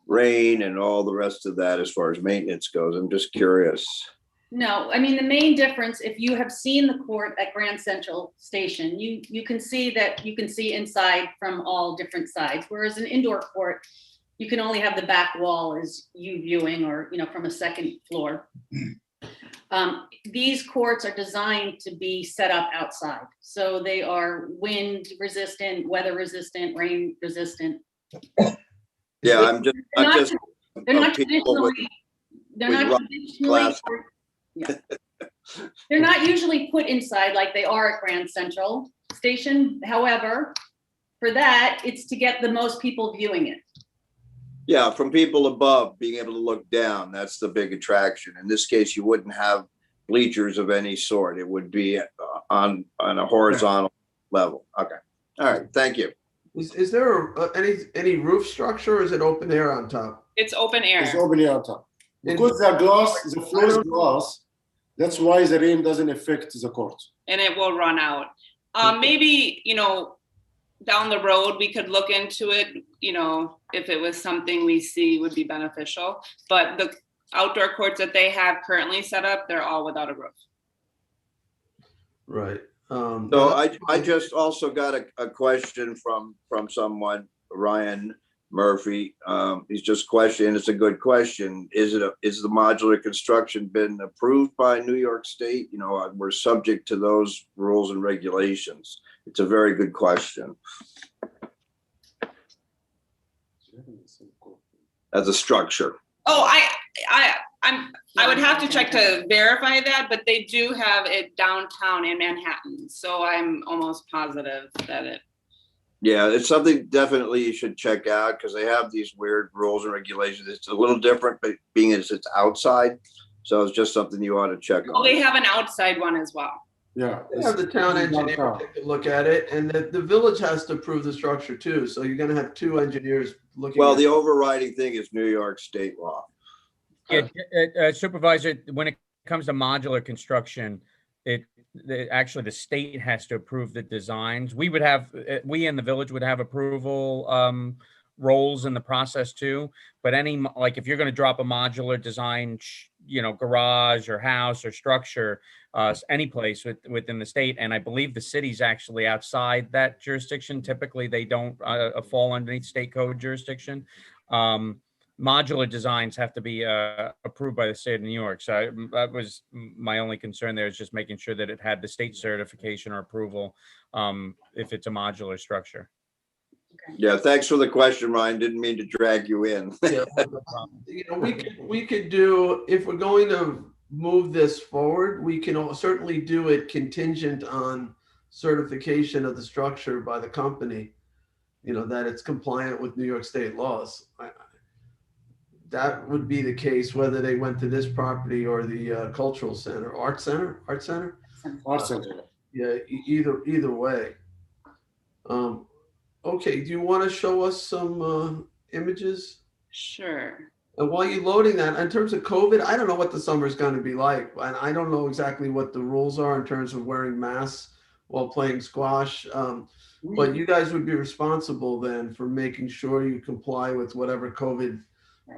[SPEAKER 10] rain and all the rest of that as far as maintenance goes? I'm just curious.
[SPEAKER 9] No, I mean, the main difference, if you have seen the court at Grand Central Station, you can see that you can see inside from all different sides, whereas an indoor court, you can only have the back wall as you viewing, or, from a second floor. These courts are designed to be set up outside. So they are wind resistant, weather resistant, rain resistant.
[SPEAKER 10] Yeah, I'm just
[SPEAKER 9] They're not
[SPEAKER 10] people with-
[SPEAKER 9] traditionally, they're
[SPEAKER 10] with
[SPEAKER 9] not
[SPEAKER 10] rough
[SPEAKER 9] traditionally,
[SPEAKER 10] glass.
[SPEAKER 9] yeah. They're not usually put inside like they are at Grand Central Station. However, for that, it's to get the most people viewing it.
[SPEAKER 10] Yeah, from people above, being able to look down, that's the big attraction. In this case, you wouldn't have bleachers of any sort. It would be on a horizontal level. Okay. All right. Thank you.
[SPEAKER 1] Is there any roof structure, or is it open air on top?
[SPEAKER 8] It's open air.
[SPEAKER 7] It's open air on top. Because the glass, the floor is glass, that's why the rain doesn't affect the court.
[SPEAKER 8] And it will run out. Maybe, down the road, we could look into it, if it was something we see would be beneficial. But the outdoor courts that they have currently set up, they're all without a roof.
[SPEAKER 1] Right.
[SPEAKER 10] So I just also got a question from someone, Ryan Murphy. He's just questioning, it's a good question. Is the modular construction been approved by New York State? We're subject to those rules and regulations. It's a very good question. As a structure.
[SPEAKER 8] Oh, I would have to check to verify that, but they do have it downtown in Manhattan. So I'm almost positive that it.
[SPEAKER 10] Yeah, it's something definitely you should check out because they have these weird rules and regulations. It's a little different, but being as it's outside. So it's just something you ought to check on.
[SPEAKER 8] Oh, they have an outside one as well.
[SPEAKER 7] Yeah.
[SPEAKER 1] They have the town engineer take a look at it, and the village has to approve the structure too. So you're going to have two engineers looking.
[SPEAKER 10] Well,
[SPEAKER 1] at
[SPEAKER 10] the overriding thing is New York state law.
[SPEAKER 5] Yeah, Supervisor, when it comes to modular construction, actually the state has to approve the designs. We in the village would have approval roles in the process too. But if you're going to drop a modular design, garage or house or structure, any place within the state, and I believe the city's actually outside that jurisdiction. Typically, they don't fall underneath state code jurisdiction. Modular designs have to be approved by the state of New York. So that was my only concern there, is just making sure that it had the state certification or approval if it's a modular structure.
[SPEAKER 10] Yeah, thanks for the question, Ryan. Didn't mean to drag you in.
[SPEAKER 1] Yeah, we could do, if we're going to move this forward, we can certainly do it contingent on certification of the structure by the company, that it's compliant with New York state laws. That would be the case whether they went to this property or the cultural center, art center. Yeah, either way. Okay, do you want to show us some images?
[SPEAKER 8] Sure.
[SPEAKER 1] And while you're loading that, in terms of COVID, I don't know what the summer is going to be like, and I don't know exactly what the rules are in terms of wearing masks while playing squash. But you guys would be responsible then for making sure you comply with whatever COVID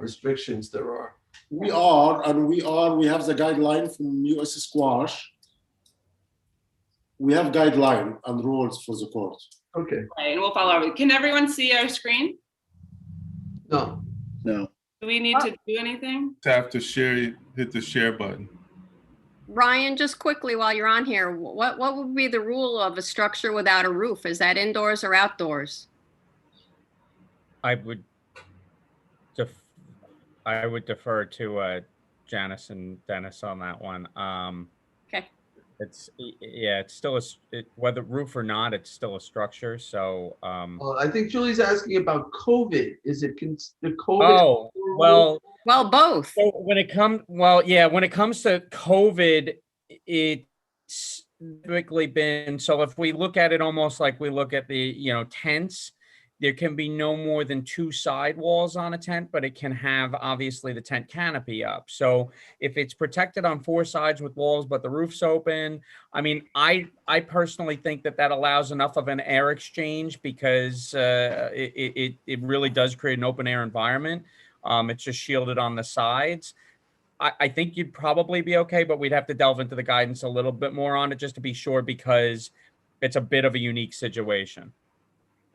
[SPEAKER 1] restrictions there are.
[SPEAKER 7] We have the guideline from US Squash. We have guideline and rules for the court.
[SPEAKER 1] Okay.
[SPEAKER 8] Right, and we'll follow up. Can everyone see our screen?
[SPEAKER 1] No.
[SPEAKER 10] No.
[SPEAKER 8] Do we need to do anything?
[SPEAKER 6] Tap to share, hit the share button.
[SPEAKER 3] Ryan, just quickly while you're on here, what would be the rule of a structure without a roof? Is that indoors or outdoors?
[SPEAKER 5] I would defer to Janice and Dennis on that one.
[SPEAKER 3] Okay.
[SPEAKER 5] It's still whether roof or not, it's still a structure. So
[SPEAKER 1] I think Julie's asking about COVID. Is it the COVID?
[SPEAKER 5] Oh, well,
[SPEAKER 3] both.
[SPEAKER 5] So when it comes to COVID, it's typically been, so if we look at it almost like we look at the tents, there can be no more than 2 side walls on a tent, but it can have obviously the tent canopy up. So if it's protected on 4 sides with walls, but the roof's open, I mean, I personally think that allows enough of an air exchange because it really does create an open air environment. It's just shielded on the sides. I think you'd probably be okay, but we'd have to delve into the guidance a little bit more on it just to be sure, because it's a bit of a unique situation.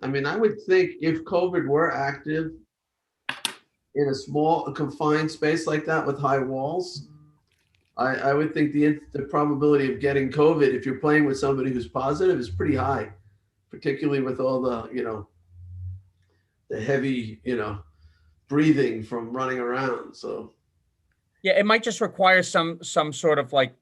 [SPEAKER 1] I mean, I would think if COVID were active in a small confined space like that with high walls, I would think the probability of getting COVID, if you're playing with somebody who's positive, is pretty high, particularly with all the, the heavy, breathing from running around. So.
[SPEAKER 5] Yeah, it might just require some sort of like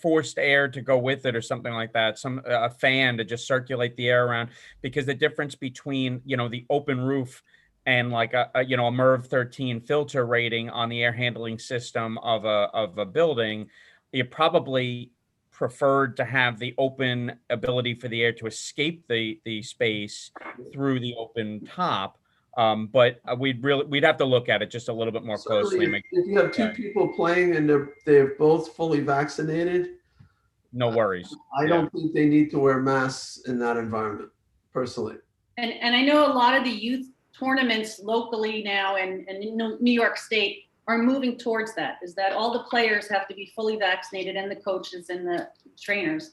[SPEAKER 5] forced air to go with it or something like that, a fan to just circulate the air around, because the difference between the open roof and like a MERV 13 filter rating on the air handling system of a building, you probably preferred to have the open ability for the air to escape the space through the open top. But we'd have to look at it just a little bit more closely.
[SPEAKER 1] Certainly, if you have two people playing and they're both fully vaccinated,
[SPEAKER 5] No worries.
[SPEAKER 1] I don't think they need to wear masks in that environment, personally.
[SPEAKER 9] And I know a lot of the youth tournaments locally now and in New York State are moving towards that, is that all the players have to be fully vaccinated, and the coaches and the trainers,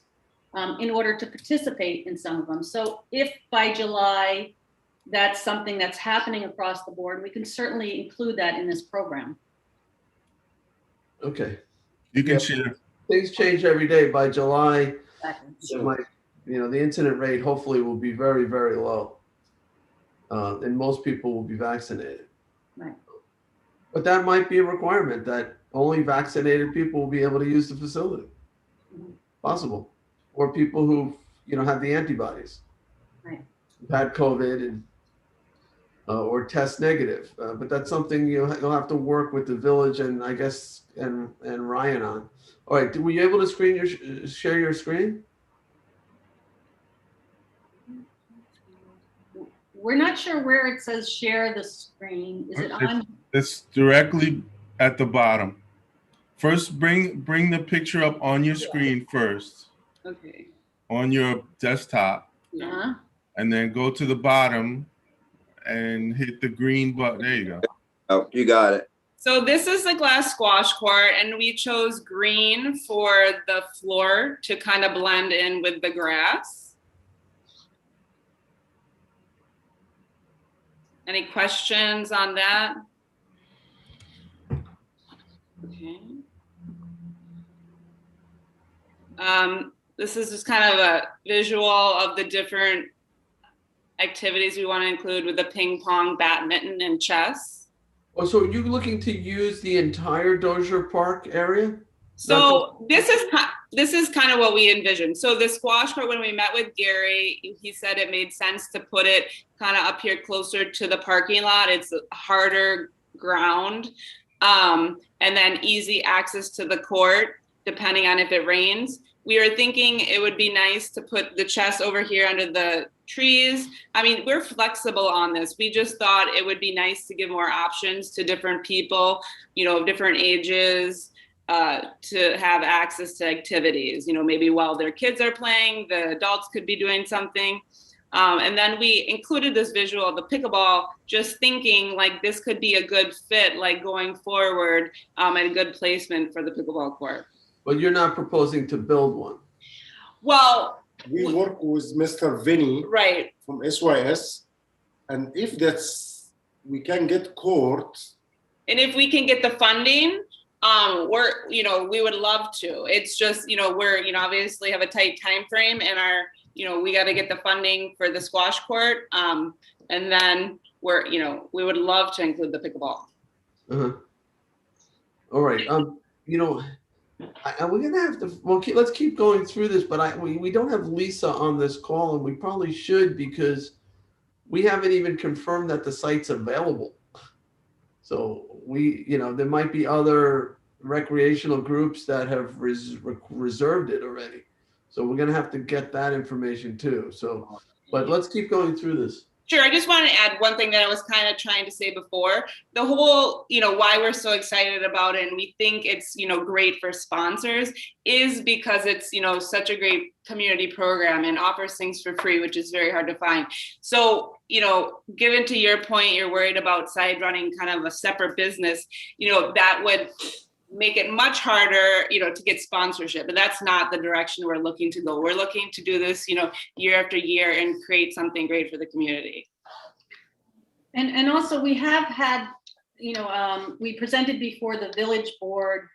[SPEAKER 9] in order to participate in some of them. So if by July, that's something that's happening across the board, we can certainly include that in this program.
[SPEAKER 1] Okay.
[SPEAKER 6] You can share.
[SPEAKER 1] Things change every day. By July,
[SPEAKER 9] Exactly.
[SPEAKER 1] the incident rate hopefully will be very, very low. And most people will be vaccinated.
[SPEAKER 9] Right.
[SPEAKER 1] But that might be a requirement that only vaccinated people will be able to use the facility. Possible. Or people who, have the antibodies.
[SPEAKER 9] Right.
[SPEAKER 1] Who've had COVID and or test negative. But that's something you'll have to work with the village and I guess and Ryan on. All right, were you able to share your screen?
[SPEAKER 9] We're not sure where it says share the screen. Is it on?
[SPEAKER 6] It's directly at the bottom. First, bring the picture up on your screen first,
[SPEAKER 8] Okay.
[SPEAKER 6] on your desktop,
[SPEAKER 9] Uh-huh.
[SPEAKER 6] and then go to the bottom and hit the green button. There you go.
[SPEAKER 10] Oh, you got it.
[SPEAKER 8] So this is the glass squash court, and we chose green for the floor to kind of blend in with the grass. Any questions on that? Okay. This is just kind of a visual of the different activities we want to include with the ping pong, badminton, and chess.
[SPEAKER 1] Oh, so are you looking to use the entire Dozier Park area?
[SPEAKER 8] So this is kind of what we envisioned. So the squash court, when we met with Gary, he said it made sense to put it kind of up here closer to the parking lot. It's harder ground, and then easy access to the court, depending on if it rains. We were thinking it would be nice to put the chess over here under the trees. I mean, we're flexible on this. We just thought it would be nice to give more options to different people, of different ages, to have access to activities, maybe while their kids are playing, the adults could be doing something. And then we included this visual of the pickleball, just thinking like this could be a good fit, like going forward, and a good placement for the pickleball court.
[SPEAKER 1] But you're not proposing to build one.
[SPEAKER 8] Well,
[SPEAKER 7] We work with Mr. Vinny
[SPEAKER 8] right.
[SPEAKER 7] from SYS, and if we can get court.
[SPEAKER 8] And if we can get the funding, we would love to. It's just, we're, obviously have a tight time frame, and we got to get the funding for the squash court. And then we would love to include the pickleball.
[SPEAKER 1] Uh-huh. All right. We're gonna have to. Well, let's keep going through this. But we don't have Lisa on this call, and we probably should, because we haven't even confirmed that the site's available. So there might be other recreational groups that have reserved it already. So we're gonna have to get that information too. So, but let's keep going through this.
[SPEAKER 8] Sure. I just want to add one thing that I was kind of trying to say before. The whole, why we're so excited about it, and we think it's, great for sponsors, is because it's, such a great community program and offers things for free, which is very hard to find. So, given to your point, you're worried about side running kind of a separate business, that would make it much harder, to get sponsorship. But that's not the direction we're looking to go. We're looking to do this, year after year and create something great for the community.
[SPEAKER 9] And also we have had, we presented before the village board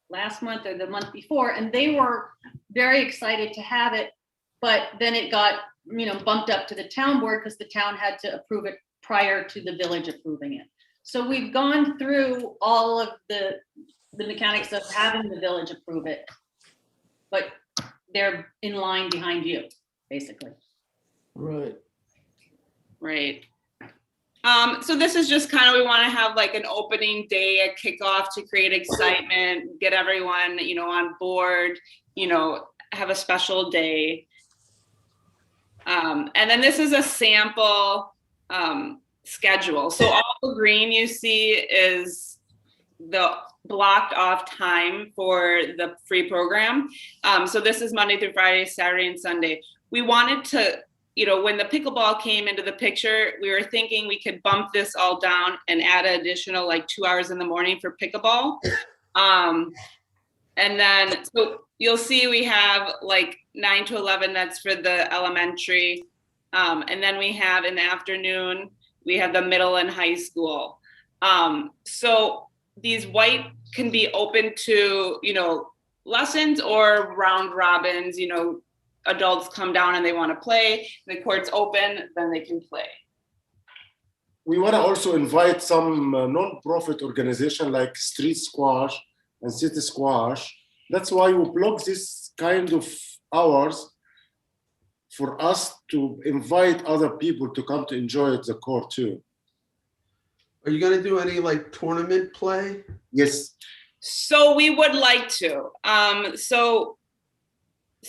[SPEAKER 9] last month or the month before, and they were very excited to have it. But then it got, bumped up to the town board because the town had to approve it prior to the village approving it. So we've gone through all of the mechanics of having the village approve it, but they're in line behind you, basically.
[SPEAKER 1] Right.
[SPEAKER 8] Right. So this is just kind of, we want to have like an opening day, a kickoff to create excitement, get everyone, on board, have a special day. And then this is a sample schedule. So all the green you see is the blocked off time for the free program. So this is Monday through Friday, Saturday and Sunday. We wanted to, when the pickleball came into the picture, we were thinking we could bump this all down and add an additional like 2 hours in the morning for pickleball. And then, so you'll see we have like 9 to 11, that's for the elementary. And then we have in the afternoon, we have the middle and high school. So these white can be open to, lessons or round robins, adults come down and they want to play, the court's open, then they can play.
[SPEAKER 7] We want to also invite some non-profit organization like Street Squash and City Squash. That's why we block this kind of hours for us to invite other people to come to enjoy the court too.
[SPEAKER 1] Are you gonna do any like tournament play?
[SPEAKER 7] Yes.
[SPEAKER 8] So we would like to. So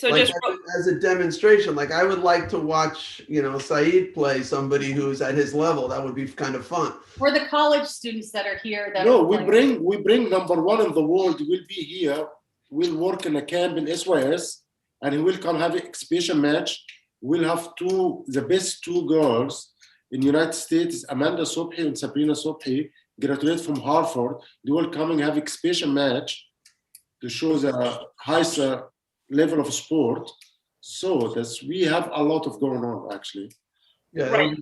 [SPEAKER 1] Like
[SPEAKER 8] just
[SPEAKER 1] as a demonstration, like I would like to watch, Saeed play somebody who's at his level. That would be kind of fun.
[SPEAKER 9] For the college students that are here.
[SPEAKER 7] No, we bring number one in the world. Will be here. We'll work in a camp in SYS, and he will come have an exhibition match. We'll have the best two girls in the United States, Amanda Sobhi and Sabrina Sobhi, graduate from Harvard. They will come and have exhibition match to show the highest level of sport. So we have a lot of going on actually.
[SPEAKER 1] Yeah.
[SPEAKER 8] Right.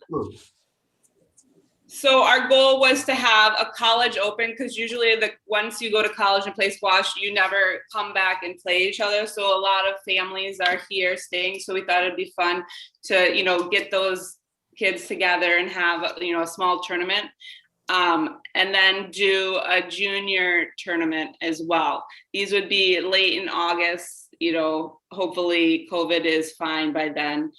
[SPEAKER 8] So our goal was to have a college open, because usually once you go to college and play squash, you never come back and play each other. So a lot of families are here staying. So we thought it'd be fun to, get those kids together and have, a small tournament. And then do a junior tournament as well. These would be late in August, hopefully COVID is fine by then.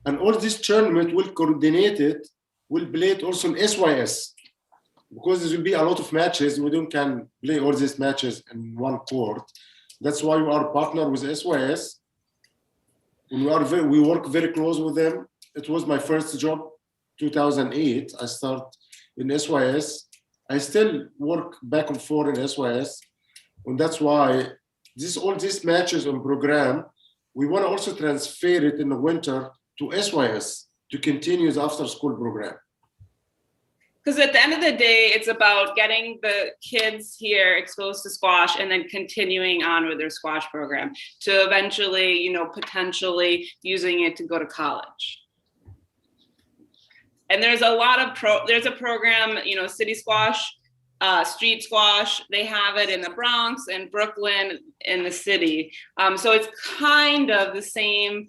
[SPEAKER 7] And all this tournament will coordinate it. We'll play it also in SYS, because there will be a lot of matches. We can play all these matches in one court. That's why we are partner with SYS. We work very close with them. It was my first job, 2008. I started in SYS. I still work back and forth in SYS. And that's why all these matches on program, we want to also transfer it in the winter to SYS to continue the after school program.
[SPEAKER 8] Because at the end of the day, it's about getting the kids here exposed to squash and then continuing on with their squash program to eventually, potentially using it to go to college. And there's a lot of there's a program, City Squash, Street Squash. They have it in the Bronx and Brooklyn in the city. So it's kind of the same,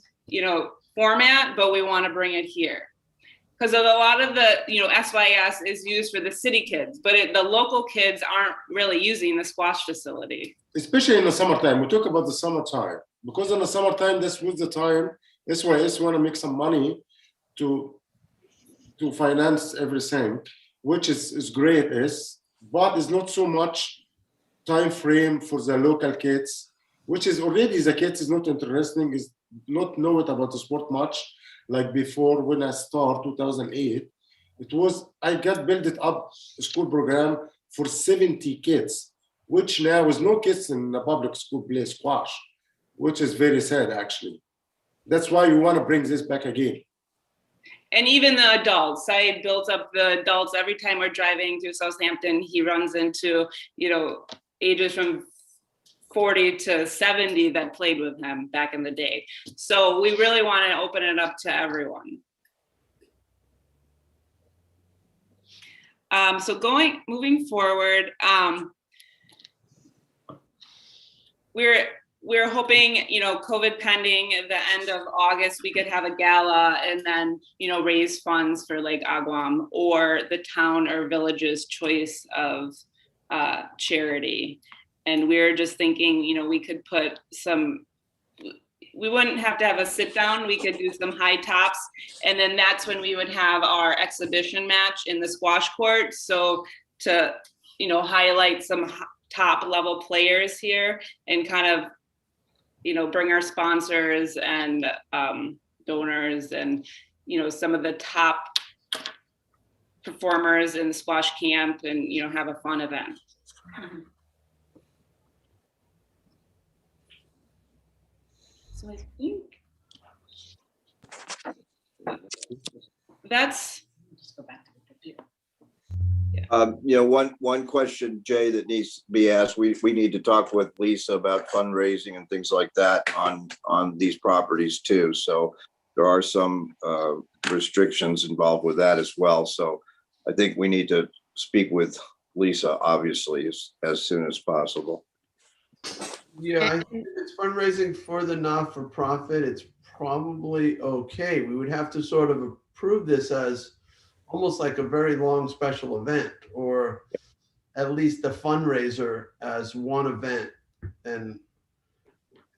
[SPEAKER 8] format, but we want to bring it here. Because a lot of the, SYS is used for the city kids, but the local kids aren't really using the squash facility.
[SPEAKER 7] Especially in the summertime. We talk about the summertime. Because in the summertime, this was the time SYS want to make some money to finance everything, which is great, but it's not so much time frame for the local kids, which is already the kids is not interesting, is not know it about the sport much. Like before, when I started 2008, I got built it up a school program for 70 kids, which now is no kids in the public school play squash, which is very sad actually. That's why we want to bring this back again.
[SPEAKER 8] And even the adults, I built up the adults every time we're driving through Southampton. He runs into, ages from 40 to 70 that played with him back in the day. So we really want to open it up to everyone. Moving forward, we're hoping, COVID pending, at the end of August, we could have a gala and then, raise funds for Lake Agawam or the town or village's choice of charity. And we're just thinking, we could put some we wouldn't have to have a sit down. We could do some high tops. And then that's when we would have our exhibition match in the squash court. So to, you know, highlight some top level players here and kind of, you know, bring our sponsors and donors and, you know, some of the top performers in the squash camp and, you know, have a fun event. So I think that's, just go back to the computer.
[SPEAKER 10] You know, one question, Jay, that needs to be asked, we need to talk with Lisa about fundraising and things like that on these properties too. So there are some restrictions involved with that as well. So I think we need to speak with Lisa, obviously, as soon as possible.
[SPEAKER 1] Yeah, I think if it's fundraising for the not-for-profit, it's probably okay. We would have to sort of approve this as almost like a very long special event, or at least the fundraiser as one event, and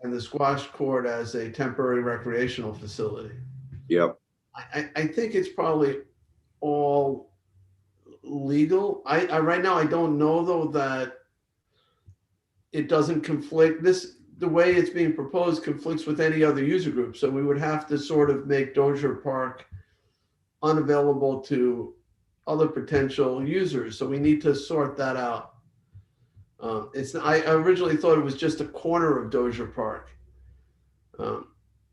[SPEAKER 1] the squash court as a temporary recreational facility.
[SPEAKER 10] Yep.
[SPEAKER 1] I think it's probably all legal. I right now I don't know though that it doesn't conflict. The way it's being proposed conflicts with any other user group. So we would have to sort of make Dozier Park unavailable to other potential users. So we need to sort that out. I originally thought it was just a corner of Dozier Park.
[SPEAKER 8] Well,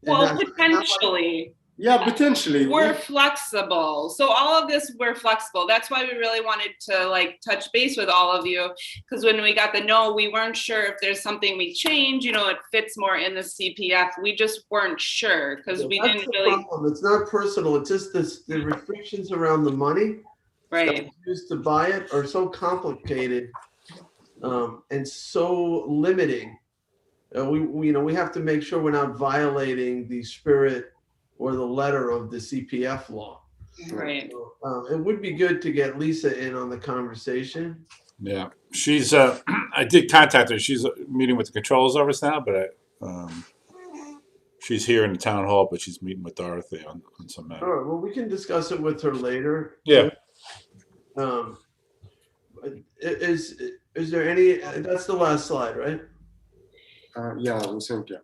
[SPEAKER 8] potentially.
[SPEAKER 7] Yeah, potentially.
[SPEAKER 8] We're flexible. So all of this, we're flexible. That's why we really wanted to like touch base with all of you. Because when we got the no, we weren't sure if there's something we change, you know, it fits more in the CPF. We just weren't sure because we didn't really.
[SPEAKER 1] Problem. It's not personal. It's just the restrictions around the money
[SPEAKER 8] right
[SPEAKER 1] used to buy it are so complicated and so limiting. We have to make sure we're not violating the spirit or the letter of the CPF law.
[SPEAKER 8] Right.
[SPEAKER 1] So, it would be good to get Lisa in on the conversation.
[SPEAKER 11] Yeah, she's. I did contact her. She's meeting with the controls office now, but she's here in the town hall. But she's meeting with Dorothy on some matter.
[SPEAKER 1] All right. Well, we can discuss it with her later.
[SPEAKER 11] Yeah.
[SPEAKER 1] Is there any? That's the last slide, right?
[SPEAKER 7] Yeah, we think, yeah.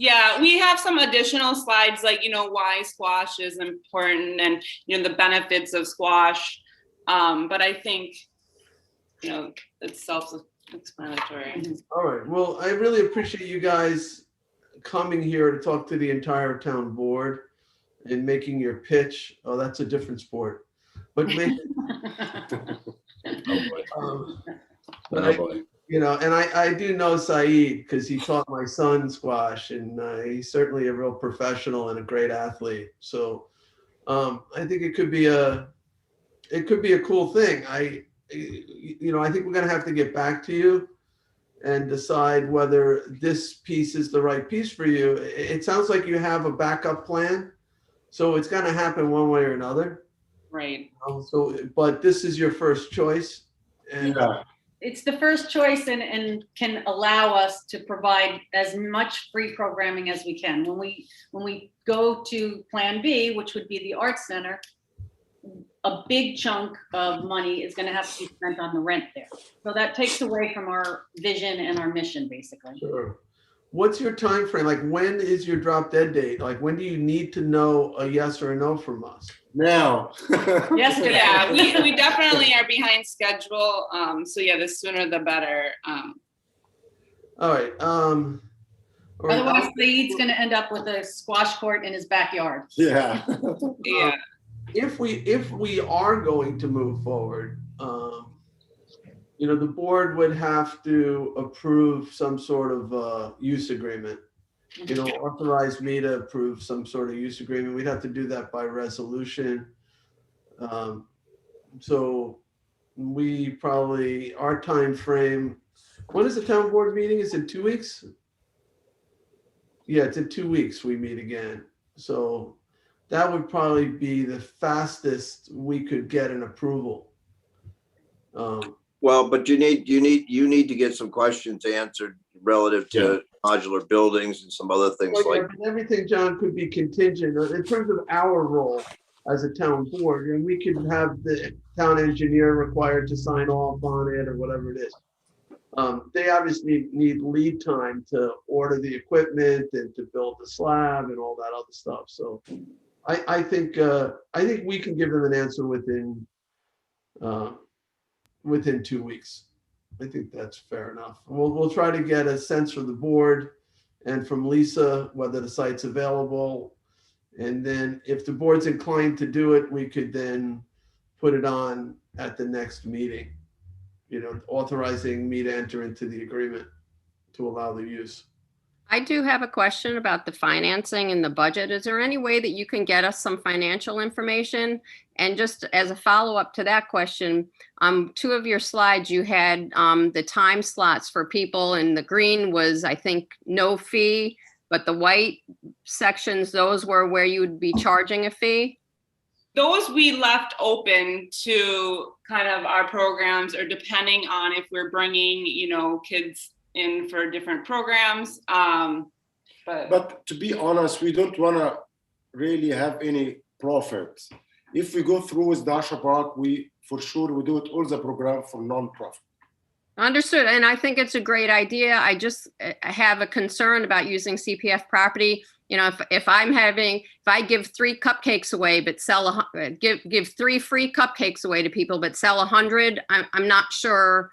[SPEAKER 8] Yeah, we have some additional slides like, you know, why squash is important and, you know, the benefits of squash. But I think, you know, it's self-explanatory.
[SPEAKER 1] All right. Well, I really appreciate you guys coming here to talk to the entire town board and making your pitch. Oh, that's a different sport. But and I do know Saeed because he taught my son squash, and he's certainly a real professional and a great athlete. So I think it could be a cool thing. I think we're gonna have to get back to you and decide whether this piece is the right piece for you. It sounds like you have a backup plan, so it's gonna happen one way or another.
[SPEAKER 8] Right.
[SPEAKER 1] But this is your first choice. And
[SPEAKER 7] Yeah.
[SPEAKER 9] It's the first choice and can allow us to provide as much free programming as we can. When we go to Plan B, which would be the Arts Center, a big chunk of money is going to have to be spent on the rent there. So that takes away from our vision and our mission, basically.
[SPEAKER 1] Sure. What's your time frame? Like, when is your drop dead date? Like, when do you need to know a yes or a no from us?
[SPEAKER 7] Now.
[SPEAKER 9] Yesterday.
[SPEAKER 8] Yeah, we definitely are behind schedule. So yeah, the sooner the better.
[SPEAKER 1] All right.
[SPEAKER 9] Otherwise, Saeed's going to end up with a squash court in his backyard.
[SPEAKER 7] Yeah.
[SPEAKER 8] Yeah.
[SPEAKER 1] If we are going to move forward, the board would have to approve some sort of use agreement. Authorize me to approve some sort of use agreement. We'd have to do that by resolution. So we probably, our time frame, when is the town board meeting? Is it 2 weeks? Yeah, it's in 2 weeks we meet again. So that would probably be the fastest we could get an approval.
[SPEAKER 10] Well, but you need to get some questions answered relative to modular buildings and some other things
[SPEAKER 1] Well, yeah,
[SPEAKER 10] like.
[SPEAKER 1] but everything, John, could be contingent in terms of our role as a town board, and we could have the town engineer required to sign off on it or whatever it is. They obviously need lead time to order the equipment and to build the slab and all that other stuff. So I think we can give them an answer within 2 weeks. I think that's fair enough. We'll try to get a sense from the board and from Lisa whether the site's available. And then if the board's inclined to do it, we could then put it on at the next meeting, authorizing me to enter into the agreement to allow the use.
[SPEAKER 3] I do have a question about the financing and the budget. Is there any way that you can get us some financial information? And just as a follow-up to that question, 2 of your slides, you had the time slots for people, and the green was, I think, no fee, but the white sections, those were where you would be charging a fee?
[SPEAKER 8] Those we left open to kind of our programs, or depending on if we're bringing, kids in for different programs.
[SPEAKER 7] But to be honest, we don't want to really have any profit. If we go through with Dasha Park, we do it all the program for non-profit.
[SPEAKER 3] Understood. And I think it's a great idea. I just have a concern about using CPF property. If I give 3 cupcakes away, but give 3 free cupcakes away to people, but sell 100, I'm not sure.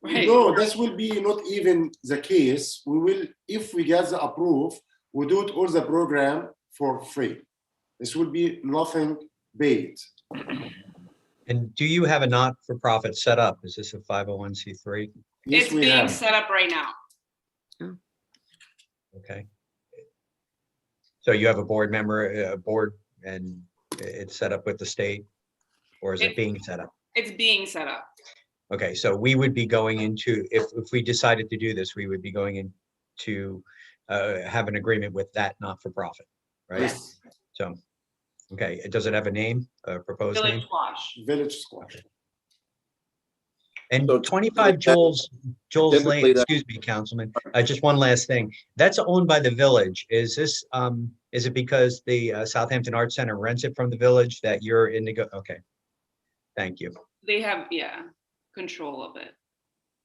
[SPEAKER 8] Right.
[SPEAKER 7] No, this will be not even the case. We will, if we get the approve, we do it all the program for free. This will be nothing paid.
[SPEAKER 4] And do you have a not-for-profit set up? Is this a 501c3?
[SPEAKER 7] Yes,
[SPEAKER 8] It's
[SPEAKER 7] we
[SPEAKER 8] being
[SPEAKER 7] have.
[SPEAKER 8] set up right now.
[SPEAKER 4] Okay. So you have a board member, and it's set up with the state, or is it being set up?
[SPEAKER 8] It's being set up.
[SPEAKER 4] Okay, so we would be going into, if we decided to do this, we would be going into have an agreement with that not-for-profit, right?
[SPEAKER 7] Yes.
[SPEAKER 4] So, okay, does it have a name, a proposed
[SPEAKER 8] Village
[SPEAKER 4] name?
[SPEAKER 8] Squash.
[SPEAKER 7] Village Squash.
[SPEAKER 4] And
[SPEAKER 10] So
[SPEAKER 4] 25 Joel's Lane,
[SPEAKER 10] typically that-
[SPEAKER 4] excuse me, Councilman, just one last thing. That's owned by the village. Is this, is it because the Southampton Arts Center rents it from the village that you're in okay, thank you.
[SPEAKER 8] They have, control of it.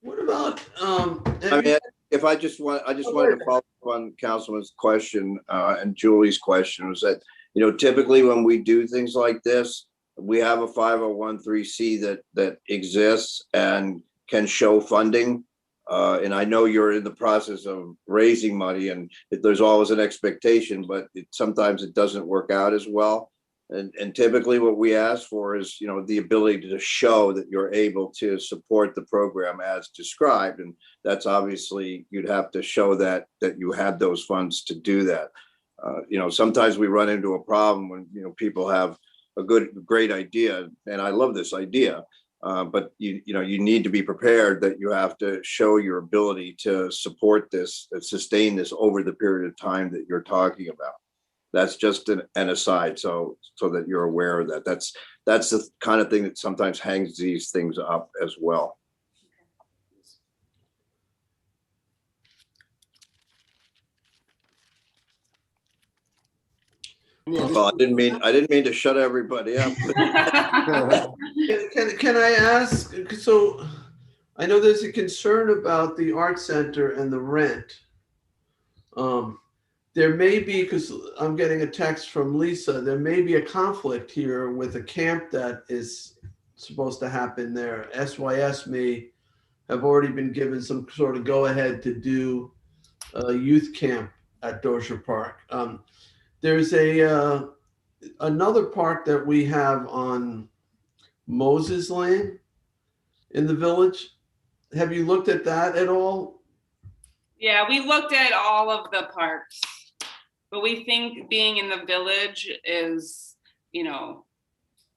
[SPEAKER 1] What about,
[SPEAKER 10] I mean, if I just wanted to follow up on Councilman's question and Julie's question, was that, typically when we do things like this, we have a 501(c)(3) that exists and can show funding. And I know you're in the process of raising money, and there's always an expectation, but sometimes it doesn't work out as well. And typically what we ask for is, the ability to show that you're able to support the program as described. And that's obviously, you'd have to show that you had those funds to do that. Sometimes we run into a problem when, people have a great idea, and I love this idea, but you need to be prepared that you have to show your ability to support this and sustain this over the period of time that you're talking about. That's just an aside, so that you're aware of that. That's the kind of thing that sometimes hangs these things up as well. Well, I didn't mean to shut everybody up.
[SPEAKER 1] can I ask, so I know there's a concern about the art center and the rent. There may be, because I'm getting a text from Lisa, there may be a conflict here with a camp that is supposed to happen there. SYS may have already been given some sort of go-ahead to do a youth camp at Dozier Park. There's another park that we have on Moses Lane in the village. Have you looked at that at all?
[SPEAKER 8] Yeah, we looked at all of the parks, but we think being in the village is,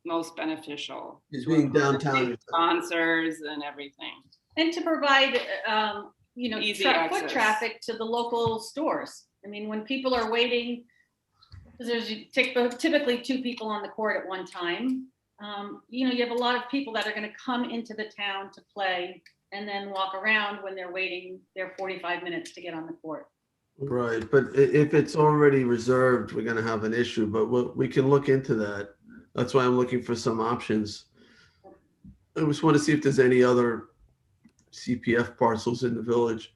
[SPEAKER 8] most beneficial.
[SPEAKER 1] Is being downtown.
[SPEAKER 8] Sponsors and everything.
[SPEAKER 9] And to provide,
[SPEAKER 8] Easy
[SPEAKER 9] foot
[SPEAKER 8] access.
[SPEAKER 9] traffic to the local stores. I mean, when people are waiting, because there's typically 2 people on the court at one time. You have a lot of people that are going to come into the town to play and then walk around when they're waiting their 45 minutes to get on the court.
[SPEAKER 1] Right, but if it's already reserved, we're gonna have an issue, but we can look into that. That's why I'm looking for some options. I just want to see if there's any other CPF parcels in the village.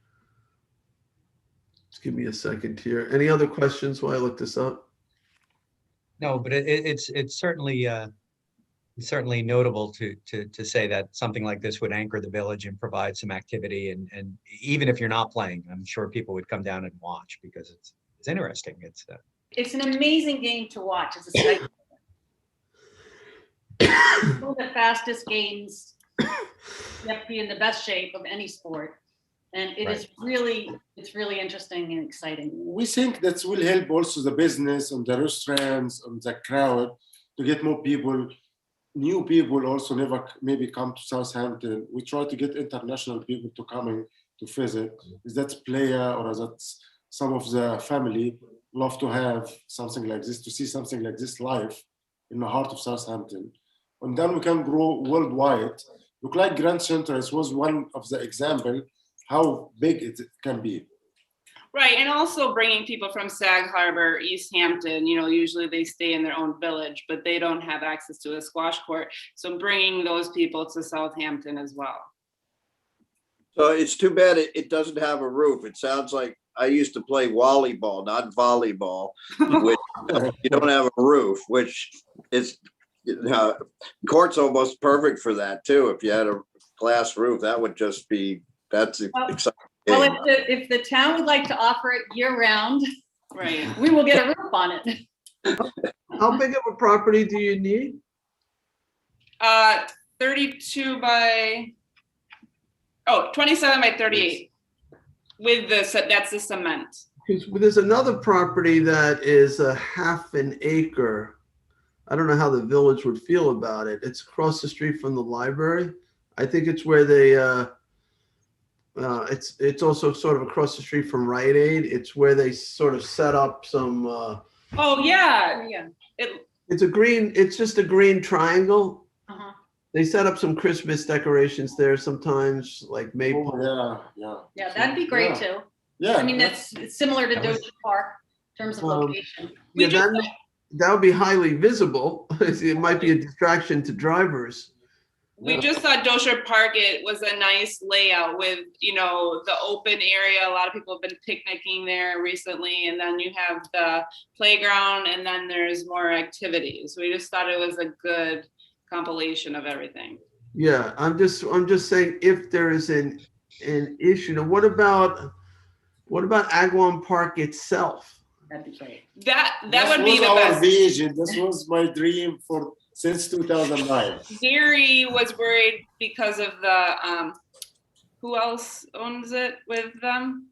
[SPEAKER 1] Just give me a second here. Any other questions while I look this up?
[SPEAKER 4] No, but it's certainly notable to say that something like this would anchor the village and provide some activity. And even if you're not playing, I'm sure people would come down and watch because it's interesting.
[SPEAKER 9] It's an amazing game to watch. It's a one of the fastest games. You have to be in the best shape of any sport. And it's really interesting and exciting.
[SPEAKER 7] We think that will help also the business and the restaurants and the crowd to get more people. New people also never maybe come to Southampton. We try to get international people to coming to visit. Is that player or is that some of the family love to have something like this, to see something like this live in the heart of Southampton. And then we can grow worldwide. Look like Grand Central was one of the example how big it can be.
[SPEAKER 8] Right, and also bringing people from Sag Harbor, East Hampton, usually they stay in their own village, but they don't have access to a squash court. So bringing those people to Southampton as well.
[SPEAKER 10] So it's too bad it doesn't have a roof. It sounds like I used to play volleyball, not volleyball, which you don't have a roof, which is, court's almost perfect for that too. If you had a glass roof, that would just be, that's exciting.
[SPEAKER 9] Well, if the town would like to offer it year round,
[SPEAKER 8] right,
[SPEAKER 9] we will get a roof on it.
[SPEAKER 1] How big of a property do you need?
[SPEAKER 8] 27 by 38 with that's the cement.
[SPEAKER 1] Because there's another property that is a half an acre. I don't know how the village would feel about it. It's across the street from the library. I think it's where they, it's also sort of across the street from Rite Aid. It's where they sort of set up some.
[SPEAKER 8] Oh yeah.
[SPEAKER 1] It's just a green triangle.
[SPEAKER 9] Uh-huh.
[SPEAKER 1] They set up some Christmas decorations there sometimes, like maple.
[SPEAKER 7] Oh,
[SPEAKER 9] Yeah, that'd be great too.
[SPEAKER 7] Yeah.
[SPEAKER 9] I mean, it's similar to Doja Park in terms of location.
[SPEAKER 1] That would be highly visible. It might be a distraction to drivers.
[SPEAKER 8] We just thought Dozier Park, it was a nice layout with, the open area. A lot of people have been picnicking there recently. And then you have the playground and then there's more activities. We just thought it was a good compilation of everything.
[SPEAKER 1] Yeah, I'm just saying if there is an issue. Now, what about Agawam Park itself?
[SPEAKER 9] That'd be great.
[SPEAKER 8] That would be the
[SPEAKER 7] our
[SPEAKER 8] best.
[SPEAKER 7] vision. This was my dream since 2009.
[SPEAKER 8] Gary was worried because of the who else owns it with them?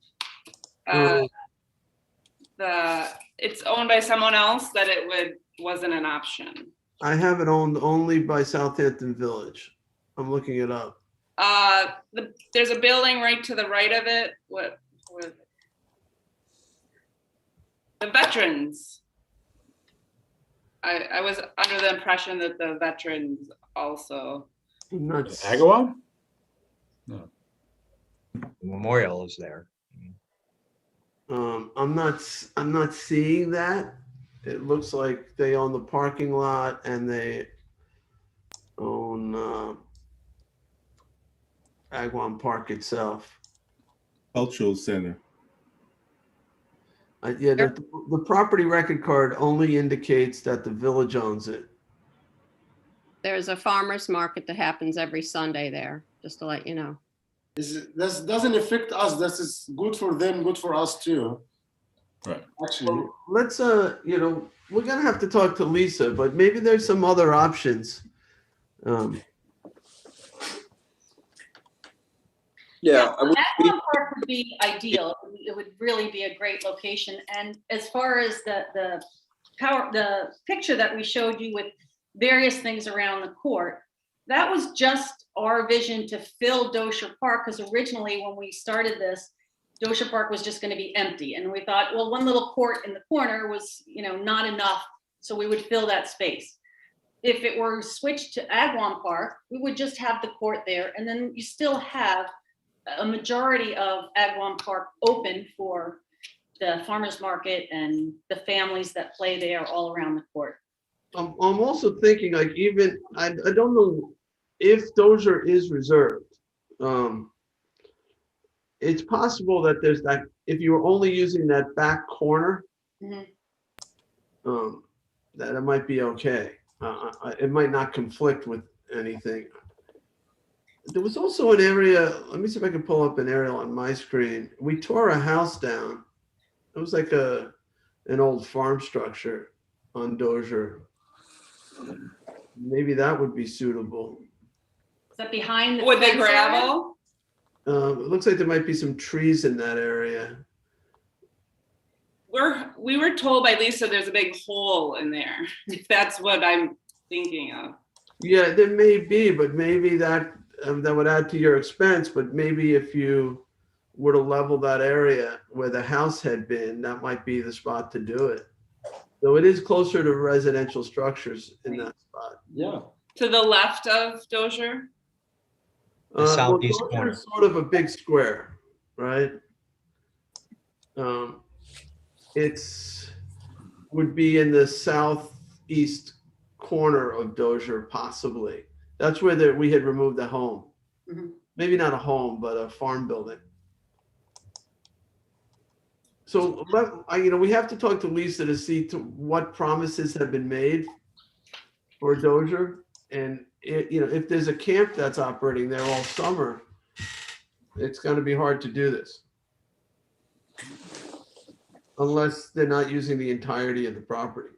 [SPEAKER 8] It's owned by someone else, that it wasn't an option.
[SPEAKER 1] I have it owned only by Southampton Village. I'm looking it up.
[SPEAKER 8] There's a building right to the right of it. What the veterans. I was under the impression that the veterans also.
[SPEAKER 11] Agawam?
[SPEAKER 4] The memorial is there.
[SPEAKER 1] I'm not seeing that. It looks like they own the parking lot and they own Agawam Park itself.
[SPEAKER 6] Cultural Center.
[SPEAKER 1] Yeah, the property record card only indicates that the village owns it.
[SPEAKER 3] There's a farmer's market that happens every Sunday there, just to let you know.
[SPEAKER 7] This doesn't affect us. This is good for them, good for us too.
[SPEAKER 11] Right.
[SPEAKER 7] Actually,
[SPEAKER 1] Well, let's we're gonna have to talk to Lisa, but maybe there's some other options.
[SPEAKER 10] Yeah,
[SPEAKER 9] Agawam Park would be ideal. It would really be a great location. And as far as the picture that we showed you with various things around the court, that was just our vision to fill Dozier Park, because originally when we started this, Dozier Park was just going to be empty. And we thought, well, one little court in the corner was, not enough. So we would fill that space. if it were switched to Agawam Park, we would just have the court there, and then you still have a majority of Agawam Park open for the farmers market and the families that play there all around the court.
[SPEAKER 1] I'm also thinking, like, even, I don't know if Dozier is reserved. It's possible that there's that, if you were only using that back corner,
[SPEAKER 9] Mhm.
[SPEAKER 1] that it might be okay. It might not conflict with anything. There was also an area, let me see if I can pull up an aerial on my screen. We tore a house down. It was like an old farm structure on Dozier. Maybe that would be suitable.
[SPEAKER 9] Is that behind the
[SPEAKER 8] With the
[SPEAKER 9] fence area?
[SPEAKER 8] gravel?
[SPEAKER 1] It looks like there might be some trees in that area.
[SPEAKER 8] We were told by Lisa there's a big hole in there, if that's what I'm thinking of.
[SPEAKER 1] Yeah, there may be, but maybe that would add to your expense. But maybe if you were to level that area where the house had been, that might be the spot to do it. So it is closer to residential structures in that spot.
[SPEAKER 7] Yeah.
[SPEAKER 8] To the left of Dozier?
[SPEAKER 4] The southeast
[SPEAKER 1] Dozier
[SPEAKER 4] corner.
[SPEAKER 1] is sort of a big square, right? It's would be in the southeast corner of Dozier, possibly. That's where we had removed the home.
[SPEAKER 9] Mhm.
[SPEAKER 1] Maybe not a home, but a farm building. So, we have to talk to Lisa to see what promises have been made for Dozier. And, if there's a camp that's operating there all summer, it's going to be hard to do this. Unless they're not using the entirety of the property.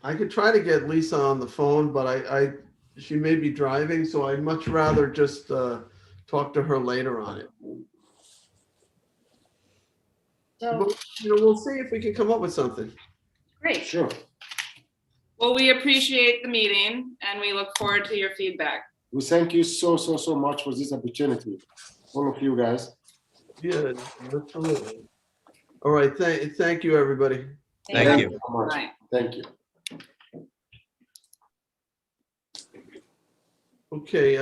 [SPEAKER 1] I could try to get Lisa on the phone, but she may be driving, so I'd much rather just talk to her later on it.
[SPEAKER 9] So,
[SPEAKER 1] But, we'll see if we can come up with something.
[SPEAKER 9] great.
[SPEAKER 7] Sure.
[SPEAKER 8] Well, we appreciate the meeting and we look forward to your feedback.
[SPEAKER 7] We thank you so much for this opportunity, all of you guys.
[SPEAKER 1] Yeah, absolutely. All right, thank you, everybody.
[SPEAKER 4] Thank you.
[SPEAKER 7] So much.
[SPEAKER 8] Right.
[SPEAKER 7] Thank you.
[SPEAKER 1] Okay,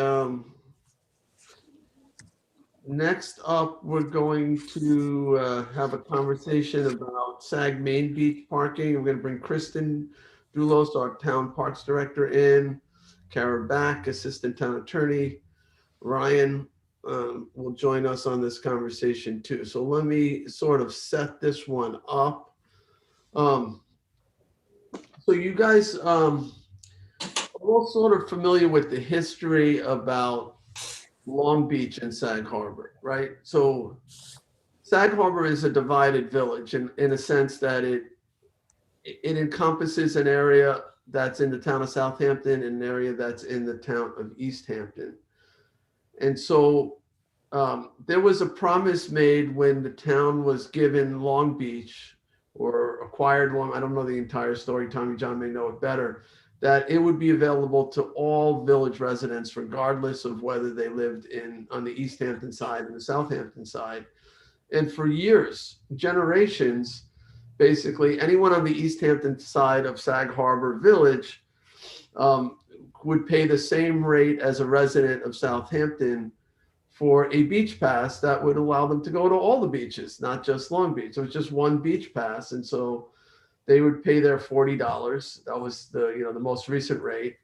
[SPEAKER 1] next up, we're going to have a conversation about Sag Main Beach parking. We're going to bring Kristen Doulos, our town parks director, in. Kara Back, assistant town attorney. Ryan will join us on this conversation too. So let me sort of set this one up. So you guys are all sort of familiar with the history about Long Beach and Sag Harbor, right? So Sag Harbor is a divided village in a sense that it encompasses an area that's in the town of Southampton and an area that's in the town of East Hampton. And so there was a promise made when the town was given Long Beach or acquired I don't know the entire story, Tommy John may know it better, that it would be available to all village residents, regardless of whether they lived on the East Hampton side and the Southampton side. And for years, generations, basically anyone on the East Hampton side of Sag Harbor Village would pay the same rate as a resident of Southampton for a beach pass that would allow them to go to all the beaches, not just Long Beach. So it's just one beach pass. And so they would pay their $40. That was the most recent rate.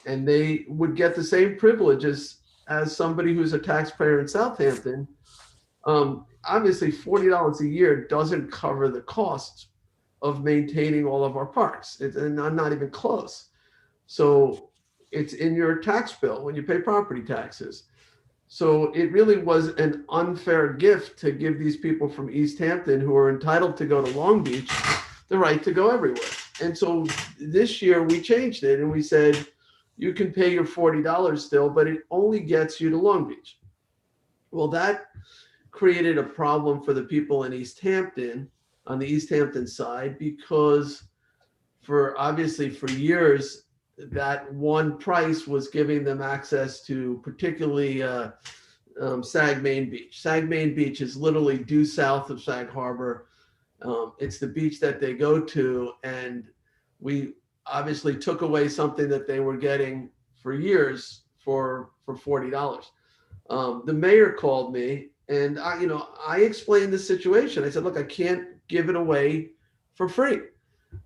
[SPEAKER 1] And they would get the same privileges as somebody who's a taxpayer in Southampton. Obviously, $40 a year doesn't cover the costs of maintaining all of our parks. And not even close. So it's in your tax bill when you pay property taxes. So it really was an unfair gift to give these people from East Hampton who are entitled to go to Long Beach the right to go everywhere. And so this year we changed it and we said, you can pay your $40 still, but it only gets you to Long Beach. Well, that created a problem for the people in East Hampton, on the East Hampton side, because obviously for years, that one price was giving them access to particularly Sag Main Beach. Sag Main Beach is literally due south of Sag Harbor. It's the beach that they go to, and we obviously took away something that they were getting for years for $40. The mayor called me, and I explained the situation. I said, look, I can't give it away for free.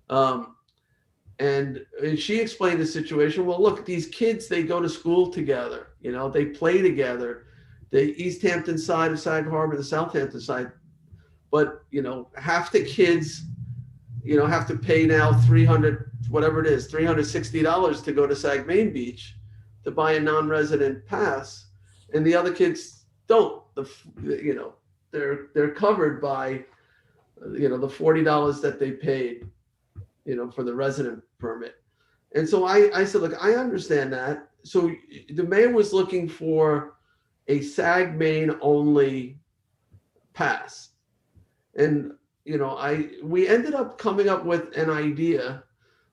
[SPEAKER 1] And she explained the situation. Well, look, these kids, they go to school together, they play together, the East Hampton side of Sag Harbor, the Southampton side. But, half the kids, have to pay now $360 to go to Sag Main Beach to buy a non-resident pass. And the other kids don't. They're covered by, the $40 that they paid, for the resident permit. And so I said, look, I understand that. So the mayor was looking for a Sag Main only pass. And, we ended up coming up with an idea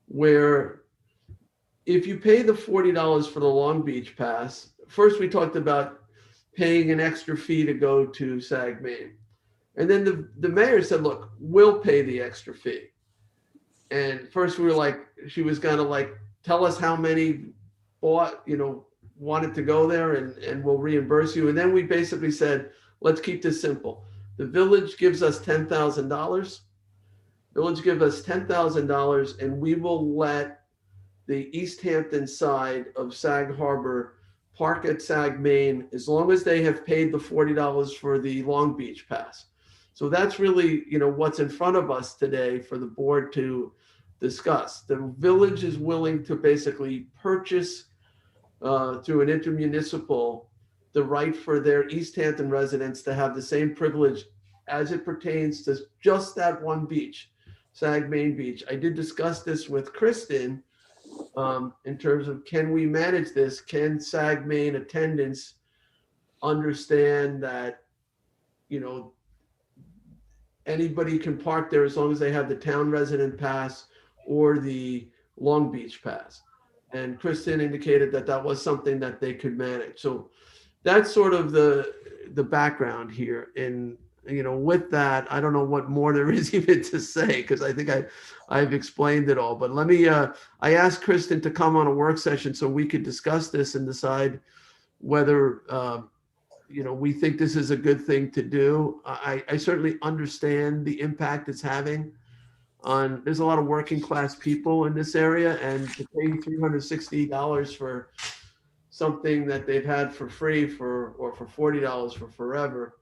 [SPEAKER 1] where if you pay the $40 for the Long Beach pass, first we talked about paying an extra fee to go to Sag Main. And then the mayor said, look, we'll pay the extra fee. And first we were like, she was going to like, tell us how many wanted to go there and we'll reimburse you. And then we basically said, let's keep this simple. The village gives us $10,000. Village gives us $10,000 and we will let the East Hampton side of Sag Harbor park at Sag Main as long as they have paid the $40 for the Long Beach pass. So that's really, what's in front of us today for the board to discuss. The village is willing to basically purchase through an intermunicipal the right for their East Hampton residents to have the same privilege as it pertains to just that one beach, Sag Main Beach. I did discuss this with Kristen in terms of, can we manage this? Can Sag Main attendants understand that, anybody can park there as long as they have the town resident pass or the Long Beach pass? And Kristen indicated that that was something that they could manage. So that's sort of the background here. And, with that, I don't know what more there is even to say, because I think I've explained it all. But let me, I asked Kristen to come on a work session so we could discuss this and decide whether, we think this is a good thing to do. I certainly understand the impact it's having on, there's a lot of working class people in this area, and to pay $360 for something that they've had for free or for $40 for forever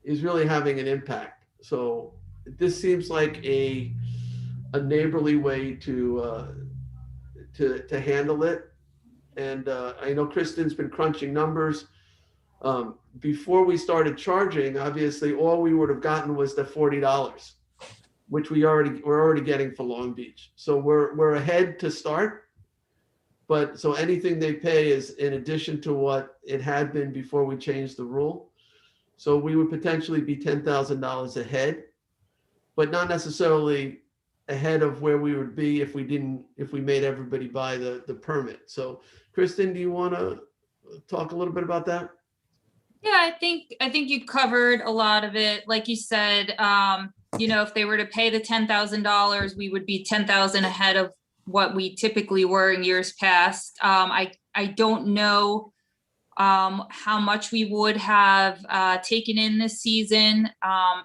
[SPEAKER 1] is really having an impact. So this seems like a neighborly way to handle it. And I know Kristen's been crunching numbers. Before we started charging, obviously all we would have gotten was the $40, which we're already getting for Long Beach. So we're ahead to start. But so anything they pay is in addition to what it had been before we changed the rule. So we would potentially be $10,000 ahead, but not necessarily ahead of where we would be if we made everybody buy the permit. So Kristen, do you want to talk a little bit about that?
[SPEAKER 12] Yeah, I think you covered a lot of it. Like you said, if they were to pay the $10,000, we would be 10,000 ahead of what we typically were in years past. I don't know how much we would have taken in this season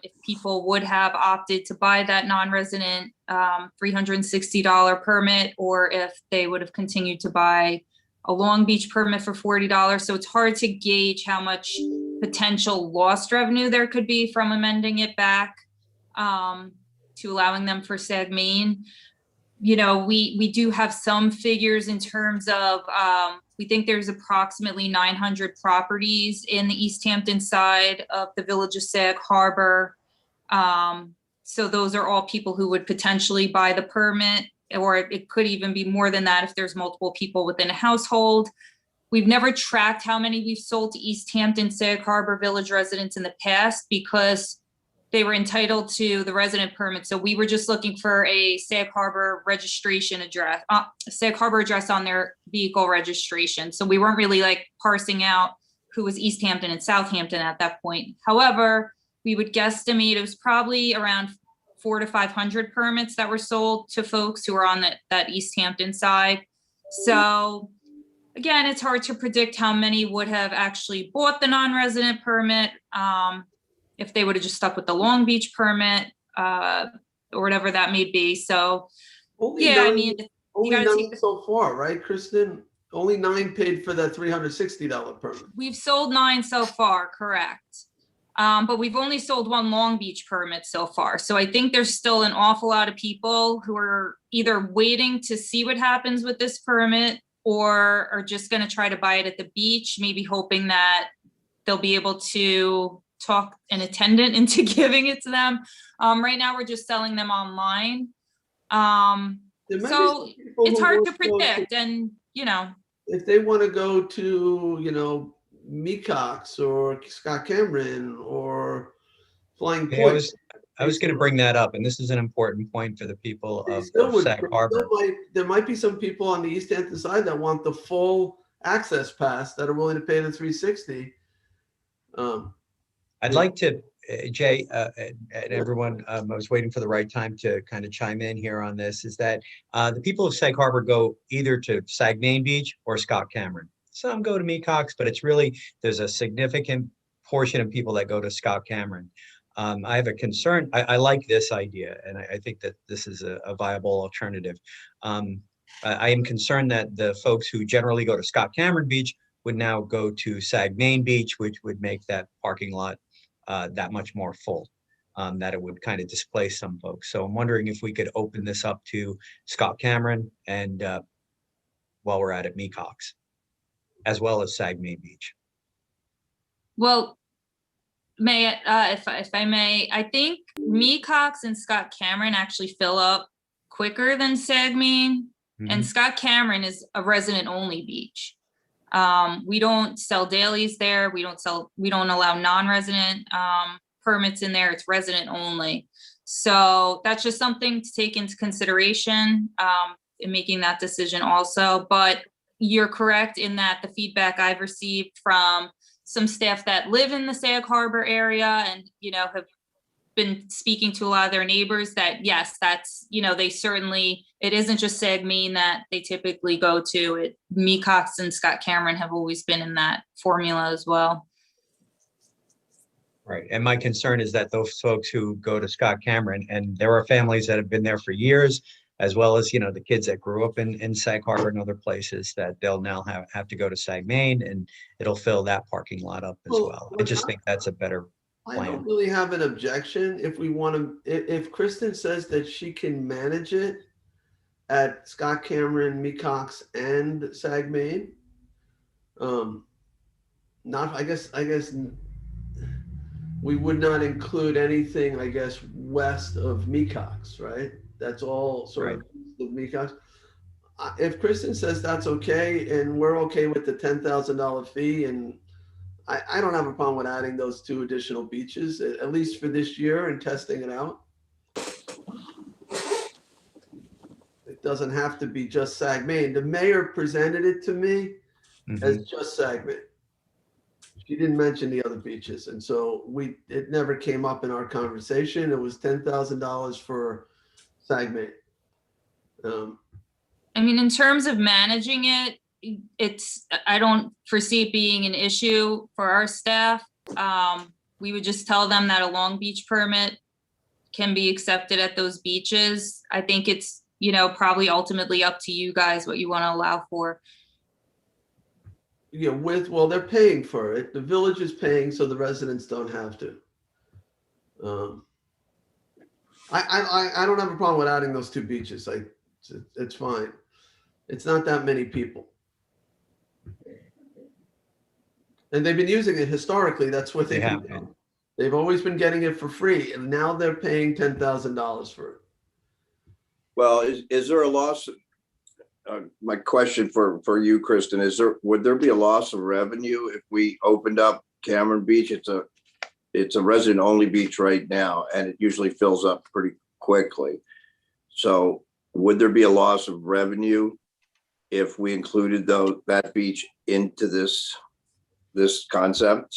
[SPEAKER 12] if people would have opted to buy that non-resident $360 permit, or if they would have continued to buy a Long Beach permit for $40. So it's hard to gauge how much potential lost revenue there could be from amending it back to allowing them for Sag Main. We do have some figures in terms of, we think there's approximately 900 properties in the East Hampton side of the village of Sag Harbor. So those are all people who would potentially buy the permit, or it could even be more than that if there's multiple people within a household. We've never tracked how many we've sold to East Hampton Sag Harbor village residents in the past because they were entitled to the resident permit. So we were just looking for a Sag Harbor registration address, Sag Harbor address on their vehicle registration. So we weren't really like parsing out who was East Hampton and Southampton at that point. However, we would guesstimate it was probably around 400 to 500 permits that were sold to folks who are on that East Hampton side. So again, it's hard to predict how many would have actually bought the non-resident permit, if they would have just stuck with the Long Beach permit, or whatever that may be. So
[SPEAKER 1] Only
[SPEAKER 12] yeah, I
[SPEAKER 1] nine-
[SPEAKER 12] mean,
[SPEAKER 1] only
[SPEAKER 12] gotta
[SPEAKER 1] 9
[SPEAKER 12] take
[SPEAKER 1] so far, right, Kristen? Only 9 paid for that $360 permit.
[SPEAKER 12] we've sold 9 so far, correct. But we've only sold 1 Long Beach permit so far. So I think there's still an awful lot of people who are either waiting to see what happens with this permit or are just gonna try to buy it at the beach, maybe hoping that they'll be able to talk an attendant into giving it to them. Right now, we're just selling them online.
[SPEAKER 1] There might be
[SPEAKER 12] So
[SPEAKER 1] some people
[SPEAKER 12] it's
[SPEAKER 1] who
[SPEAKER 12] hard
[SPEAKER 1] want
[SPEAKER 12] to
[SPEAKER 1] go
[SPEAKER 12] predict, and
[SPEAKER 1] if they want to go to, Mecox or Scott Cameron or Flying
[SPEAKER 4] Okay,
[SPEAKER 1] Point.
[SPEAKER 4] I was going to bring that up, and this is an important point for the people
[SPEAKER 1] They
[SPEAKER 4] of
[SPEAKER 1] still would-
[SPEAKER 4] Sag Harbor.
[SPEAKER 1] there might be some people on the East Hampton side that want the full access pass that are willing to pay the $360.
[SPEAKER 4] I'd like to, Jay, and everyone, I was waiting for the right time to kind of chime in here on this, is that the people of Sag Harbor go either to Sag Main Beach or Scott Cameron. Some go to Mecox, but it's really, there's a significant portion of people that go to Scott Cameron. I have a concern. I like this idea, and I think that this is a viable alternative. I am concerned that the folks who generally go to Scott Cameron Beach would now go to Sag Main Beach, which would make that parking lot that much more full, that it would kind of displace some folks. So I'm wondering if we could open this up to Scott Cameron and while we're at it, Mecox, as well as Sag Main Beach.
[SPEAKER 12] well, if I may, I think Mecox and Scott Cameron actually fill up quicker than Sag Main, and Scott Cameron is a resident only beach. We don't sell dailies there. We don't allow non-resident permits in there. It's resident only. So that's just something to take into consideration in making that decision also. But you're correct in that the feedback I've received from some staff that live in the Sag Harbor area and, have been speaking to a lot of their neighbors that, yes, that's, they certainly, it isn't just Sag Main that they typically go to. It, Mecox and Scott Cameron have always been in that formula as well.
[SPEAKER 4] Right. And my concern is that those folks who go to Scott Cameron, and there are families that have been there for years, as well as, the kids that grew up in Sag Harbor and other places, that they'll now have to go to Sag Main, and it'll fill that parking lot up as well. I just think that's a better
[SPEAKER 1] I
[SPEAKER 4] plan.
[SPEAKER 1] don't really have an objection if we want to, if Kristen says that she can manage it at Scott Cameron, Mecox, and Sag Main. I guess we would not include anything, I guess, west of Mecox, right? That's all sort of east of Mecox. If Kristen says that's okay, and we're okay with the $10,000 fee, and I don't have a problem with adding those 2 additional beaches, at least for this year, and testing it out. It doesn't have to be just Sag Main. The mayor presented it to me as just Sag Main. She didn't mention the other beaches, and so it never came up in our conversation. It was $10,000 for Sag Main.
[SPEAKER 12] I mean, in terms of managing it, I don't foresee it being an issue for our staff. We would just tell them that a Long Beach permit can be accepted at those beaches. I think it's, probably ultimately up to you guys what you want to allow for.
[SPEAKER 1] Yeah, well, they're paying for it. The village is paying, so the residents don't have to. I don't have a problem with adding those 2 beaches. It's fine. It's not that many people. And they've been using it historically. That's what they've been doing. They've always been getting it for free, and now they're paying $10,000 for it.
[SPEAKER 10] Well, is there a loss? My question for you, Kristen, would there be a loss of revenue if we opened up Cameron Beach? It's a resident only beach right now, and it usually fills up pretty quickly. So would there be a loss of revenue if we included that beach into this concept?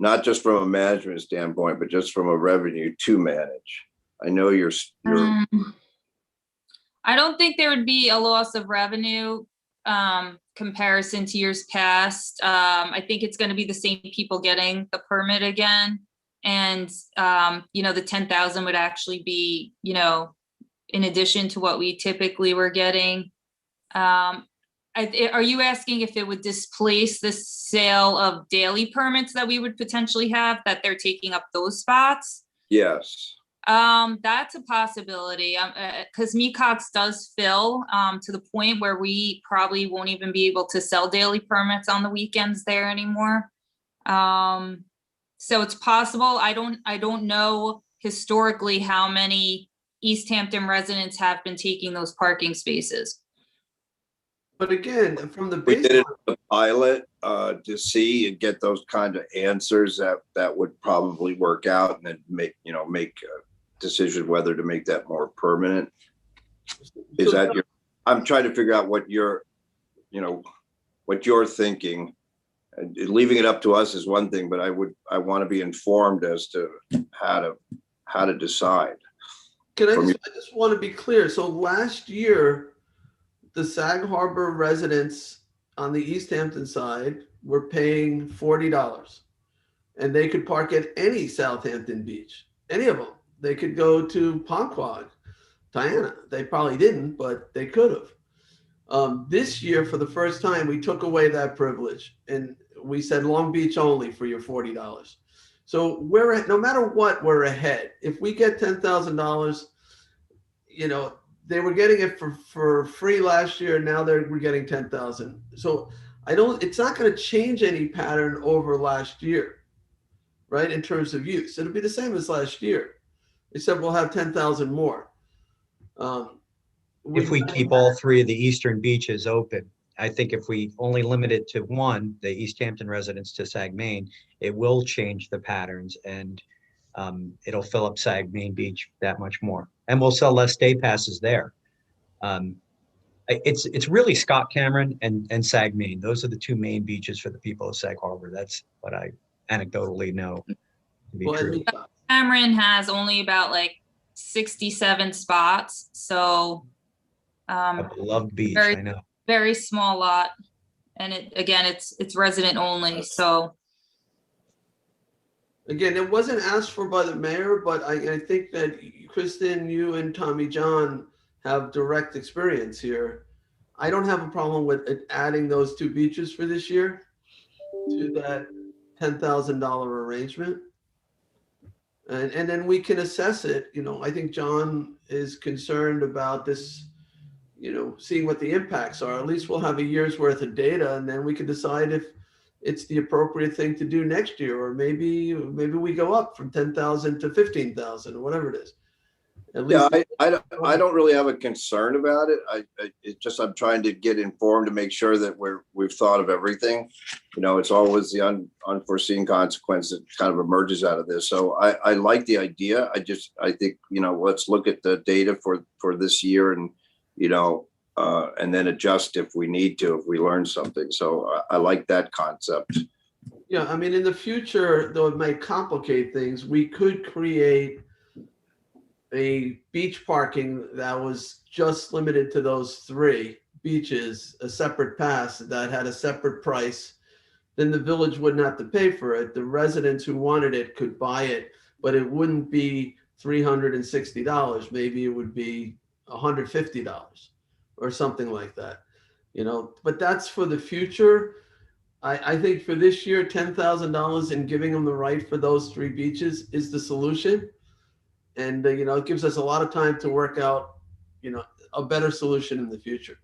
[SPEAKER 10] not just from a management standpoint, but just from a revenue to manage? I know you're
[SPEAKER 12] I don't think there would be a loss of revenue comparison to years past. I think it's going to be the same people getting the permit again. And, the 10,000 would actually be, in addition to what we typically were getting. Are you asking if it would displace the sale of daily permits that we would potentially have, that they're taking up those spots?
[SPEAKER 10] Yes.
[SPEAKER 12] That's a possibility, because Mecox does fill to the point where we probably won't even be able to sell daily permits on the weekends there anymore. So it's possible. I don't know historically how many East Hampton residents have been taking those parking spaces.
[SPEAKER 1] But again, from the
[SPEAKER 10] We did it
[SPEAKER 1] baseline,
[SPEAKER 10] as a pilot to see and get those kind of answers that would probably work out, and then make a decision whether to make that more permanent. Is that your? I'm trying to figure out what you're thinking. And leaving it up to us is one thing, but I want to be informed as to how to decide.
[SPEAKER 1] I just want to be clear. So last year, the Sag Harbor residents on the East Hampton side were paying $40, and they could park at any Southampton beach, any of them. They could go to Ponquag, Diana. They probably didn't, but they could have. This year, for the first time, we took away that privilege, and we said Long Beach only for your $40. So no matter what, we're ahead. If we get $10,000, they were getting it for free last year. Now we're getting 10,000. So it's not going to change any pattern over last year, right? In terms of use, it'll be the same as last year, except we'll have 10,000 more.
[SPEAKER 4] If we keep all three of the eastern beaches open, I think if we only limit it to one, the East Hampton residents to Sag Main, it will change the patterns, and it'll fill up Sag Main Beach that much more. And we'll sell less day passes there. It's really Scott Cameron and Sag Main. Those are the two main beaches for the people of Sag Harbor. That's what I anecdotally know to be true.
[SPEAKER 12] Cameron has only about 67 spots. So
[SPEAKER 4] A beloved beach,
[SPEAKER 12] very,
[SPEAKER 4] I know.
[SPEAKER 12] very small lot. And it's resident only. So
[SPEAKER 1] again, it wasn't asked for by the mayor, but I think that Kristen, you and Tommy John have direct experience here. I don't have a problem with adding those two beaches for this year to that $10,000 arrangement. And then we can assess it. I think John is concerned about this, seeing what the impacts are. At least we'll have a year's worth of data, and then we can decide if it's the appropriate thing to do next year, or maybe we go up from 10,000 to 15,000 or whatever it is.
[SPEAKER 10] I don't really have a concern about it. It's just I'm trying to get informed to make sure that we've thought of everything. It's always the unforeseen consequence that kind of emerges out of this. So I like the idea. I think let's look at the data for this year, and and then adjust if we need to, if we learn something. So I like that concept.
[SPEAKER 1] Yeah, I mean, in the future, though it may complicate things, we could create a beach parking that was just limited to those three beaches, a separate pass that had a separate price. Then the village wouldn't have to pay for it. The residents who wanted it could buy it, but it wouldn't be $360. Maybe it would be $150 or something like that, but that's for the future. I think for this year, $10,000 and giving them the right for those three beaches is the solution. And, it gives us a lot of time to work out, a better solution in the future.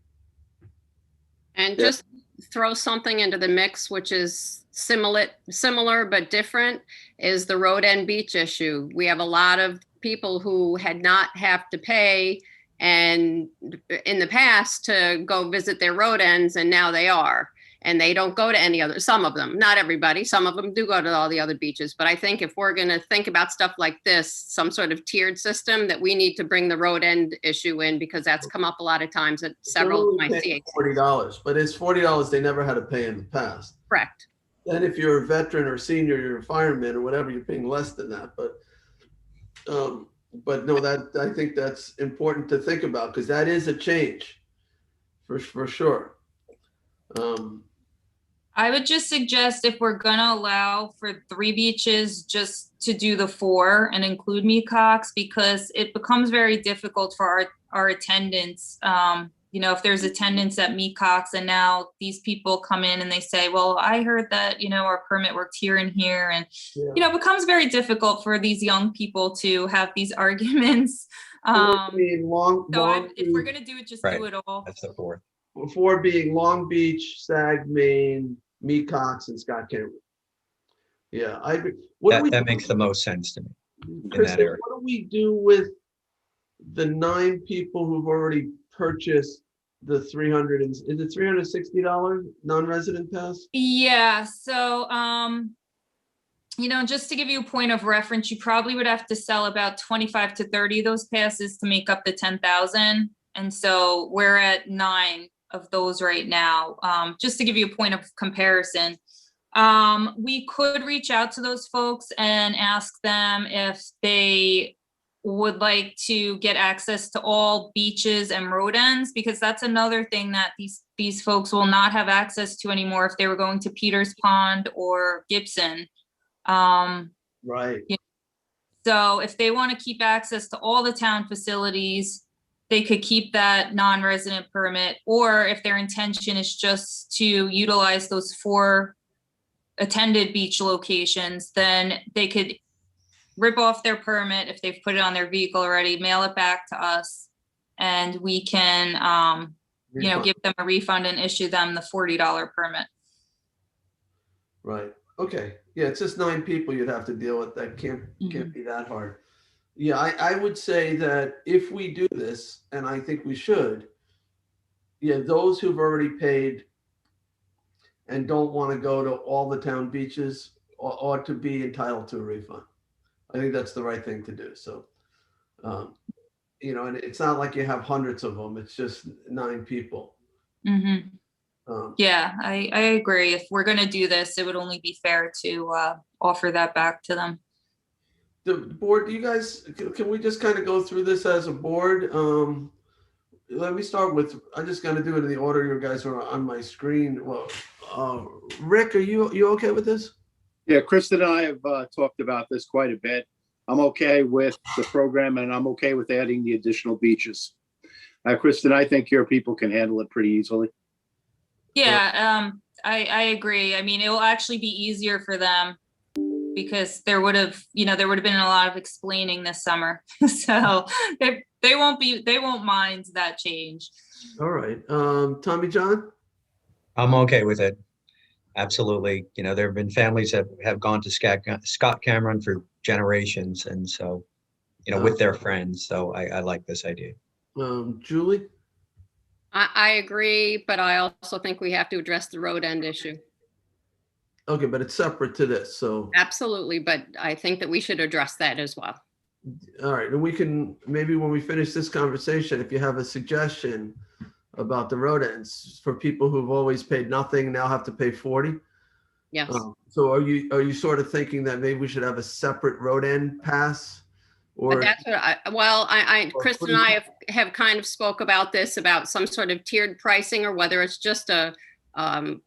[SPEAKER 3] And just throw something into the mix, which is similar but different, is the road end beach issue. We have a lot of people who had not have to pay and in the past to go visit their road ends, and now they are. And they don't go to any other, some of them, not everybody, some of them do go to all the other beaches. But I think if we're going to think about stuff like this, some sort of tiered system, that we need to bring the road end issue in, because that's come up a lot of times at several of my CAs.
[SPEAKER 1] $40, but it's $40 they never had to pay in the past.
[SPEAKER 3] Correct.
[SPEAKER 1] Then if you're a veteran or senior, you're a fireman or whatever, you're paying less than that. But no, that I think that's important to think about because that is a change for sure.
[SPEAKER 12] I would just suggest if we're gonna allow for 3 beaches, just to do the 4 and include Mecox because it becomes very difficult for our attendants. You know, if there's attendance at Mecox and now these people come in and they say, well, I heard that, you know, our permit worked here and here. And, you know, it becomes very difficult for these young people to have these arguments. So if we're gonna do it, just do it all.
[SPEAKER 4] That's the 4th.
[SPEAKER 1] 4 being Long Beach, Sag, Maine, Mecox, and Scott Cameron. Yeah, I agree.
[SPEAKER 4] That makes the most sense to me in
[SPEAKER 1] Kristen,
[SPEAKER 4] that area.
[SPEAKER 1] what do we do with the 9 people who've already purchased the is it $360 non-resident pass?
[SPEAKER 12] Yeah, so you know, just to give you a point of reference, you probably would have to sell about 25 to 30 of those passes to make up the 10,000. And so we're at 9 of those right now. Just to give you a point of comparison, we could reach out to those folks and ask them if they would like to get access to all beaches and road ends, because that's another thing that these folks will not have access to anymore if they were going to Peters Pond or Gibson.
[SPEAKER 1] Right.
[SPEAKER 12] So if they want to keep access to all the town facilities, they could keep that non-resident permit, or if their intention is just to utilize those 4 attended beach locations, then they could rip off their permit if they've put it on their vehicle already, mail it back to us, and we can, you know, give them a refund and issue them the $40 permit.
[SPEAKER 1] Right. Okay. Yeah, it's just 9 people you'd have to deal with. That can't be that hard. Yeah, I would say that if we do this, and I think we should, yeah, those who've already paid and don't want to go to all the town beaches ought to be entitled to a refund. I think that's the right thing to do. So, you know, and it's not like you have hundreds of them. It's just 9 people.
[SPEAKER 12] Yeah, I agree. If we're going to do this, it would only be fair to offer that back to them.
[SPEAKER 1] The board, do you guys, can we just kind of go through this as a board? Let me start with, I'm just going to do it in the order you guys are on my screen. Well, Rick, are you okay with this?
[SPEAKER 13] Yeah, Kristen and I have talked about this quite a bit. I'm okay with the program and I'm okay with adding the additional beaches. Kristen, I think your people can handle it pretty easily.
[SPEAKER 12] Yeah, I agree. I mean, it will actually be easier for them because there would have been a lot of explaining this summer. So they won't mind that change.
[SPEAKER 1] All right. Tommy John?
[SPEAKER 4] I'm okay with it. Absolutely. You know, there have been families that have gone to Scott Cameron for generations. And so, you know, with their friends. So I like this idea.
[SPEAKER 1] Julie?
[SPEAKER 3] I agree, but I also think we have to address the road end issue.
[SPEAKER 1] Okay, but it's separate to this, so.
[SPEAKER 3] Absolutely, but I think that we should address that as well.
[SPEAKER 1] All right, and we can, maybe when we finish this conversation, if you have a suggestion about the road ends for people who've always paid nothing, now have to pay 40.
[SPEAKER 3] Yes.
[SPEAKER 1] So are you sort of thinking that maybe we should have a separate road end pass? Or
[SPEAKER 3] But that's what Kristen and I have kind of spoke about this, about some sort of tiered pricing, or whether it's just I'm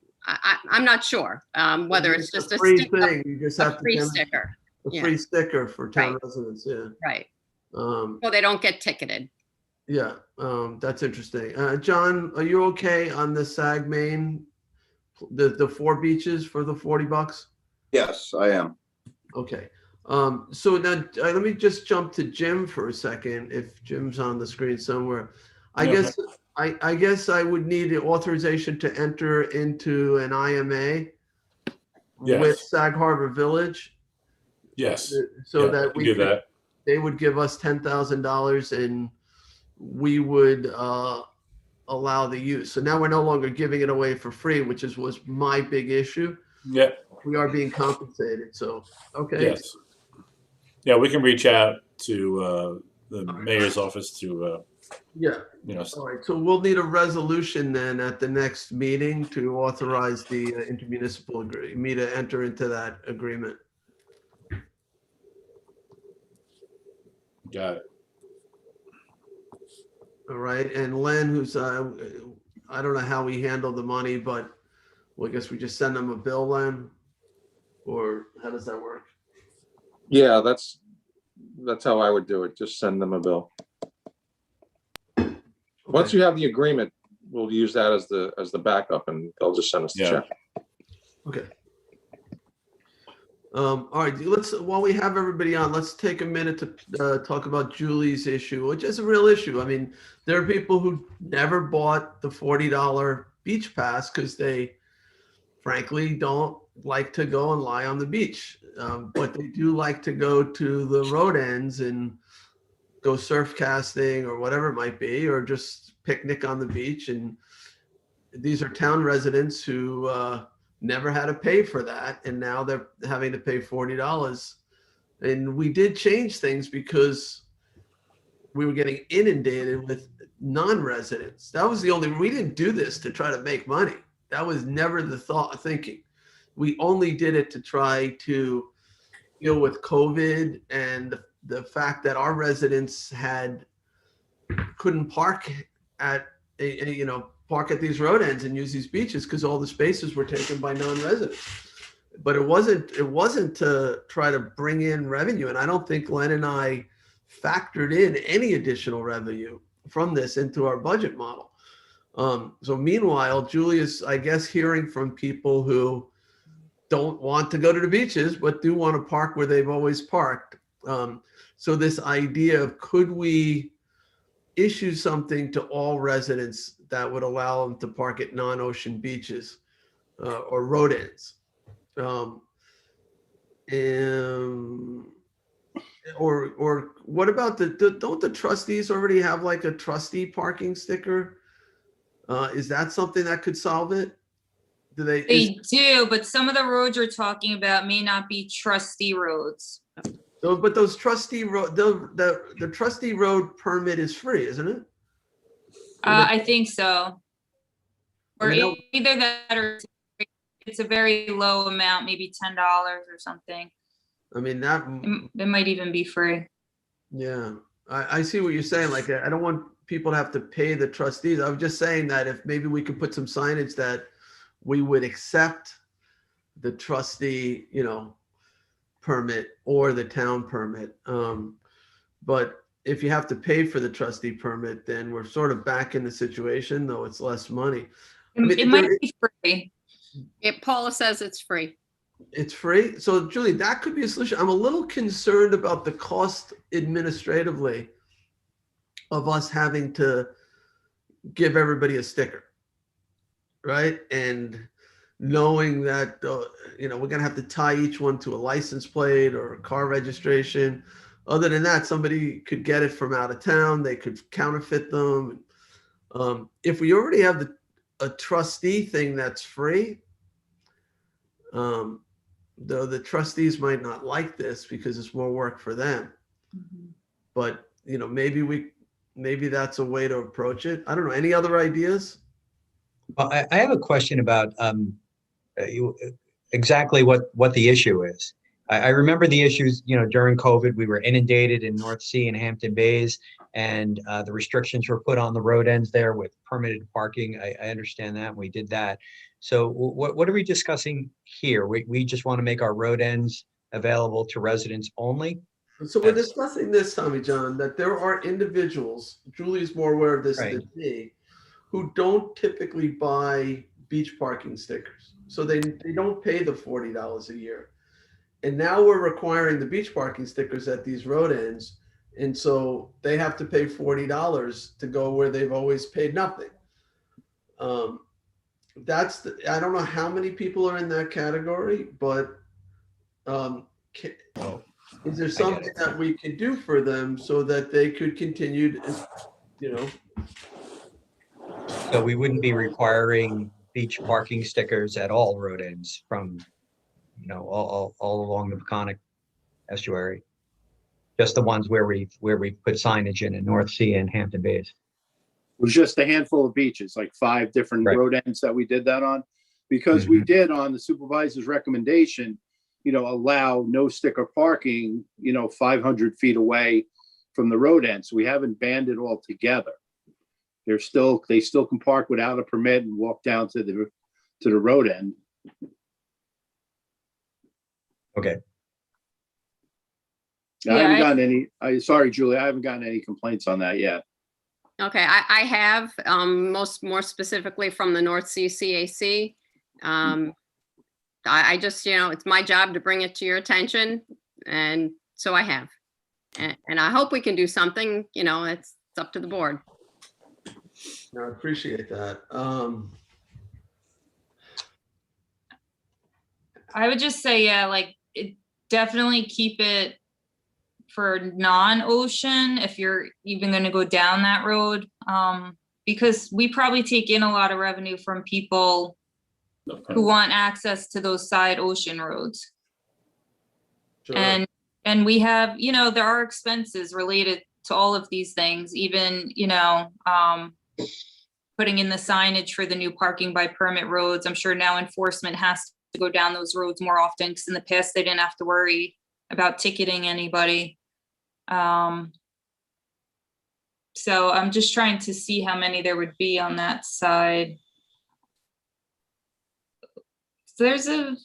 [SPEAKER 3] not sure whether it's just a
[SPEAKER 1] free
[SPEAKER 3] sticker,
[SPEAKER 1] thing. You just have
[SPEAKER 3] free
[SPEAKER 1] to
[SPEAKER 3] sticker.
[SPEAKER 1] a free sticker for town
[SPEAKER 3] Right.
[SPEAKER 1] residents. Yeah.
[SPEAKER 3] Right. So they don't get ticketed.
[SPEAKER 1] Yeah. That's interesting. John, are you okay on the Sag Main, the 4 beaches for the $40?
[SPEAKER 10] Yes, I am.
[SPEAKER 1] Okay. So now let me just jump to Jim for a second. If Jim's on the screen somewhere, I guess I would need an authorization to enter into an IMA with Sag Harbor Village.
[SPEAKER 11] Yes.
[SPEAKER 1] So that
[SPEAKER 11] we do that.
[SPEAKER 1] They would give us $10,000 and we would allow the use. So now we're no longer giving it away for free, which was my big issue.
[SPEAKER 11] Yeah.
[SPEAKER 1] We are being compensated. So, okay.
[SPEAKER 11] Yes. Yeah, we can reach out to the mayor's office to
[SPEAKER 1] Yeah.
[SPEAKER 11] you know,
[SPEAKER 1] All right. So we'll need a resolution then at the next meeting to authorize the intermunicipal me to enter into that agreement.
[SPEAKER 11] got it.
[SPEAKER 1] All right. And Len, who's, I don't know how we handle the money, but well, I guess we just send them a bill, Len? Or how does that work?
[SPEAKER 14] Yeah, that's how I would do it. Just send them a bill. Once
[SPEAKER 1] Okay.
[SPEAKER 14] you have the agreement, we'll use that as the backup, and they'll just send us the
[SPEAKER 11] Yeah.
[SPEAKER 14] check.
[SPEAKER 1] Okay. All right, let's, while we have everybody on, let's take a minute to talk about Julie's issue, which is a real issue. I mean, there are people who never bought the $40 beach pass because they frankly don't like to go and lie on the beach. But they do like to go to the road ends and go surf casting or whatever it might be, or just picnic on the beach. And these are town residents who never had to pay for that, and now they're having to pay $40. And we did change things because we were getting inundated with non-residents. That was the only, we didn't do this to try to make money. That was never the thinking. We only did it to try to deal with COVID and the fact that our residents couldn't park at park at these road ends and use these beaches because all the spaces were taken by non-residents. But it wasn't to try to bring in revenue. And I don't think Len and I factored in any additional revenue from this into our budget model. So meanwhile, Julie is, I guess, hearing from people who don't want to go to the beaches, but do want to park where they've always parked. So this idea of, could we issue something to all residents that would allow them to park at non-ocean beaches or road ends? Or what about don't the trustees already have like a trustee parking sticker? Is that something that could solve it?
[SPEAKER 12] They do, but some of the roads you're talking about may not be trustee roads.
[SPEAKER 1] But those trustee road, the trustee road permit is free, isn't it?
[SPEAKER 12] I think so. Or
[SPEAKER 1] I mean,
[SPEAKER 12] either that or it's a very low amount, maybe $10 or something.
[SPEAKER 1] I mean,
[SPEAKER 12] It might even be free.
[SPEAKER 1] yeah, I see what you're saying. Like, I don't want people to have to pay the trustees. I was just saying that if maybe we could put some signage that we would accept the trustee, permit or the town permit. But if you have to pay for the trustee permit, then we're sort of back in the situation, though it's less money. I mean,
[SPEAKER 12] It might be free.
[SPEAKER 3] Paula says it's free.
[SPEAKER 1] It's free. So Julie, that could be a solution. I'm a little concerned about the cost administratively of us having to give everybody a sticker, right? And knowing that, we're going to have to tie each one to a license plate or a car registration. Other than that, somebody could get it from out of town. They could counterfeit them. If we already have a trustee thing that's free, though the trustees might not like this because it's more work for them.
[SPEAKER 12] Mm-hmm.
[SPEAKER 1] But, maybe that's a way to approach it. I don't know. Any other ideas?
[SPEAKER 4] Well, I have a question about exactly what the issue is. I remember the issues, during COVID, we were inundated in North Sea and Hampton Bays, and the restrictions were put on the road ends there with permitted parking. I understand that, and we did that. So what are we discussing here? We just want to make our road ends available to residents only?
[SPEAKER 1] So we're discussing this, Tommy John, that there are individuals, Julie's more aware of this than me, who don't typically buy beach parking stickers. So they don't pay the $40 a year. And now we're requiring the beach parking stickers at these road ends. And so they have to pay $40 to go where they've always paid nothing. I don't know how many people are in that category, but is there something that we could do for them so that they could continue to,
[SPEAKER 4] So we wouldn't be requiring beach parking stickers at all road ends from, all along the Peconic estuary. Just the ones where we put signage in North Sea and Hampton Bays.
[SPEAKER 13] It was just a handful of beaches, like 5 different
[SPEAKER 4] Right.
[SPEAKER 13] road ends that we did that on. Because we did, on the supervisor's recommendation, allow no sticker parking, 500 feet away from the road end. So we haven't banned it altogether. They still can park without a permit and walk down to the road end.
[SPEAKER 4] Okay.
[SPEAKER 13] I haven't gotten any, sorry, Julie, I haven't gotten any complaints on that yet.
[SPEAKER 3] Okay, I have, more specifically from the North Sea CAC. I just, it's my job to bring it to your attention, and so I have. And I hope we can do something, it's up to the board.
[SPEAKER 1] No, I appreciate that.
[SPEAKER 12] I would just say, definitely keep it for non-ocean if you're even going to go down that road, because we probably take in a lot of revenue from people who want access to those side ocean roads.
[SPEAKER 1] Sure.
[SPEAKER 12] And we have, there are expenses related to all of these things, even, putting in the signage for the new parking by permit roads. I'm sure now enforcement has to go down those roads more often, because in the past they didn't have to worry about ticketing anybody. So I'm just trying to see how many there would be on that side. So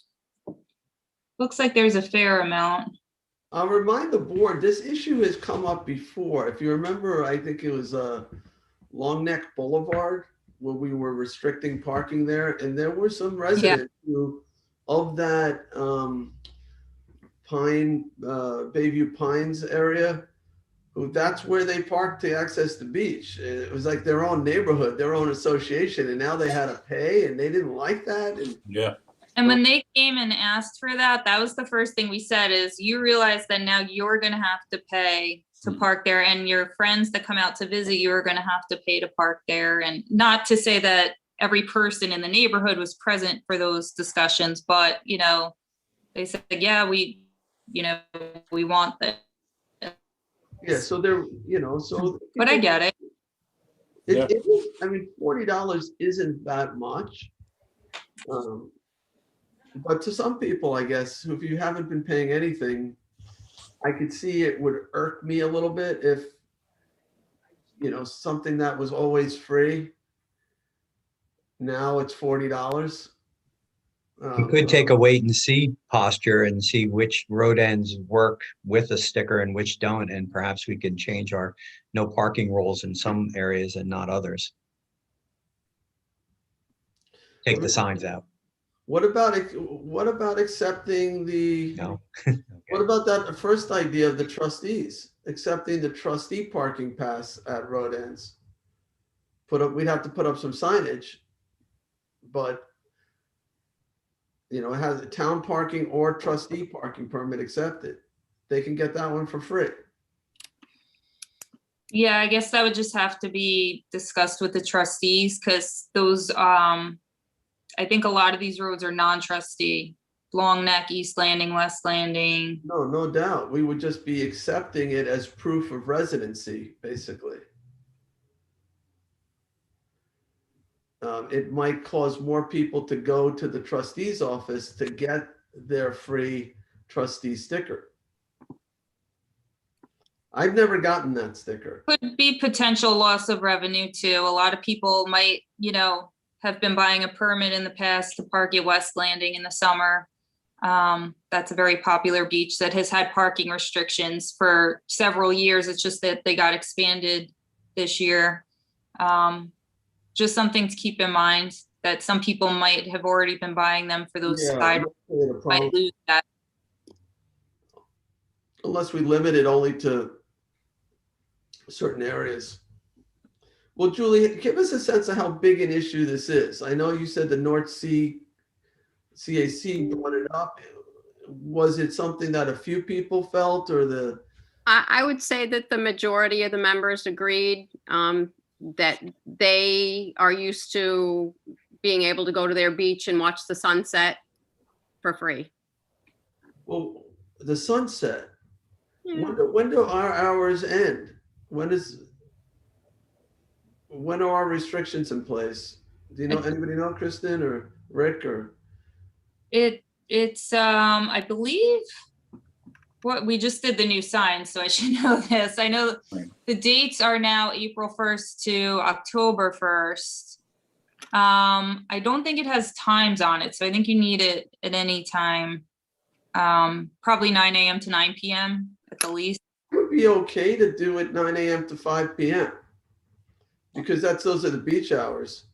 [SPEAKER 12] looks like there's a fair amount.
[SPEAKER 1] I'll remind the board, this issue has come up before. If you remember, I think it was Long Neck Boulevard where we were restricting parking there, and there were some residents who, of that Bayview Pines area, who that's where they parked to access the beach. It was like their own neighborhood, their own association, and now they had to pay, and they didn't like that. And
[SPEAKER 11] Yeah.
[SPEAKER 12] And when they came and asked for that, that was the first thing we said is, you realize that now you're going to have to pay to park there, and your friends that come out to visit you are going to have to pay to park there. And not to say that every person in the neighborhood was present for those discussions, but, they said, yeah, we want that.
[SPEAKER 1] yeah, so they're, so.
[SPEAKER 12] But I get it.
[SPEAKER 1] It is, I mean, $40 isn't that much. But to some people, I guess, if you haven't been paying anything, I could see it would irk me a little bit if, something that was always free, now it's $40.
[SPEAKER 4] You could take a wait and see posture and see which road ends work with a sticker and which don't, and perhaps we can change our no parking rules in some areas and not others. Take the signs out.
[SPEAKER 1] What about accepting the?
[SPEAKER 4] No.
[SPEAKER 1] Okay. What about that first idea of the trustees accepting the trustee parking pass at road ends? We'd have to put up some signage, but it has a town parking or trustee parking permit accepted. They can get that one for free.
[SPEAKER 12] Yeah, I guess that would just have to be discussed with the trustees, because those, I think a lot of these roads are non-trustee. Long Neck, East Landing, West Landing.
[SPEAKER 1] No doubt. We would just be accepting it as proof of residency, basically. It might cause more people to go to the trustee's office to get their free trustee sticker. I've never gotten that sticker.
[SPEAKER 12] Could be potential loss of revenue too. A lot of people might, have been buying a permit in the past to park at West Landing in the summer. That's a very popular beach that has had parking restrictions for several years. It's just that they got expanded this year. Just something to keep in mind, that some people might have already been buying them for those side roads, might lose that.
[SPEAKER 1] Unless we limit it only to certain areas. Well, Julie, give us a sense of how big an issue this is. I know you said the North Sea CAC brought it up. Was it something that a few people felt, or the?
[SPEAKER 3] I would say that the majority of the members agreed that they are used to being able to go to their beach and watch the sunset for free.
[SPEAKER 1] Well, the sunset, When do our hours end? When are our restrictions in place? Do you know, anybody know, Kristen or Rick or?
[SPEAKER 12] It's I believe what we just did the new sign, so I should know this. I know the dates are now April 1st to October 1st. I don't think it has times on it, so I think you need it at any time. Probably 9 a.m. to 9 p.m. at the least.
[SPEAKER 1] It would be okay to do it 9 a.m. to 5 p.m. because those are the beach hours,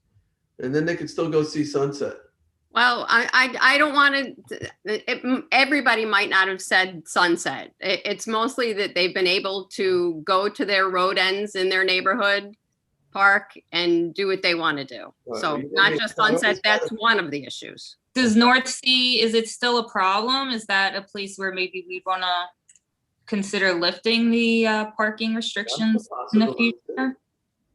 [SPEAKER 1] and then they could still go see sunset.
[SPEAKER 3] Well, I don't want to, everybody might not have said sunset. It's mostly that they've been able to go to their road ends in their neighborhood, park, and do what they want to do. So not just sunset, that's one of the issues.
[SPEAKER 12] Does North Sea, is it still a problem? Is that a place where maybe we want to consider lifting the parking restrictions in the future?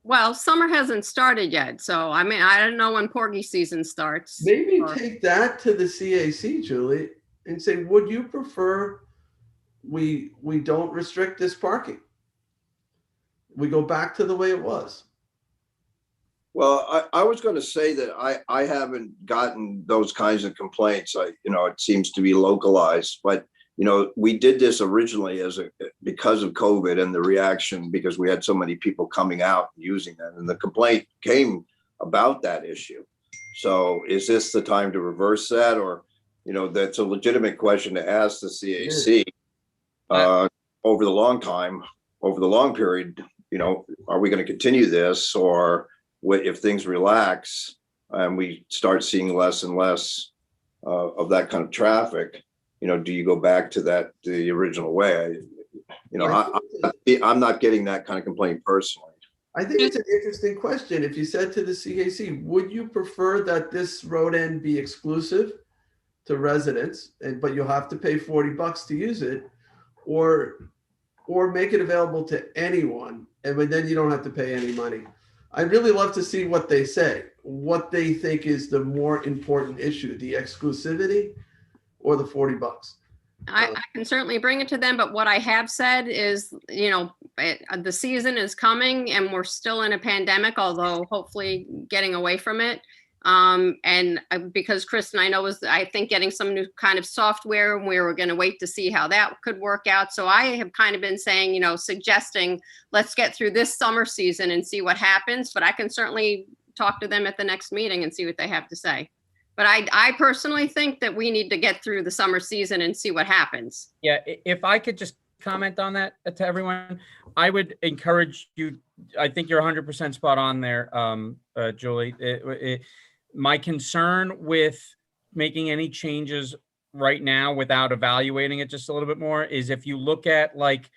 [SPEAKER 3] Well, summer hasn't started yet, so I mean, I don't know when porgy season starts.
[SPEAKER 1] Maybe take that to the CAC, Julie, and say, would you prefer we don't restrict this parking? We go back to the way it was.
[SPEAKER 10] Well, I was going to say that I haven't gotten those kinds of complaints. It seems to be localized, but we did this originally because of COVID and the reaction, because we had so many people coming out and using that, and the complaint came about that issue. So is this the time to reverse that? Or, that's a legitimate question to ask the CAC over the long period, are we going to continue this, or if things relax and we start seeing less and less of that kind of traffic? Do you go back to the original way? I'm not getting that kind of complaint personally.
[SPEAKER 1] I think it's an interesting question. If you said to the CAC, would you prefer that this road end be exclusive to residents, but you'll have to pay $40 to use it, or make it available to anyone, but then you don't have to pay any money? I'd really love to see what they say, what they think is the more important issue, the exclusivity or the $40.
[SPEAKER 3] I can certainly bring it to them, but what I have said is, the season is coming and we're still in a pandemic, although hopefully getting away from it. And because Kristen, I know, was, I think, getting some new kind of software, and we were going to wait to see how that could work out. So I have kind of been saying, suggesting let's get through this summer season and see what happens. But I can certainly talk to them at the next meeting and see what they have to say. But I personally think that we need to get through the summer season and see what happens.
[SPEAKER 5] Yeah, if I could just comment on that to everyone, I would encourage you. I think you're 100% spot on there, Julie. My concern with making any changes right now without evaluating it just a little bit more is if you look at like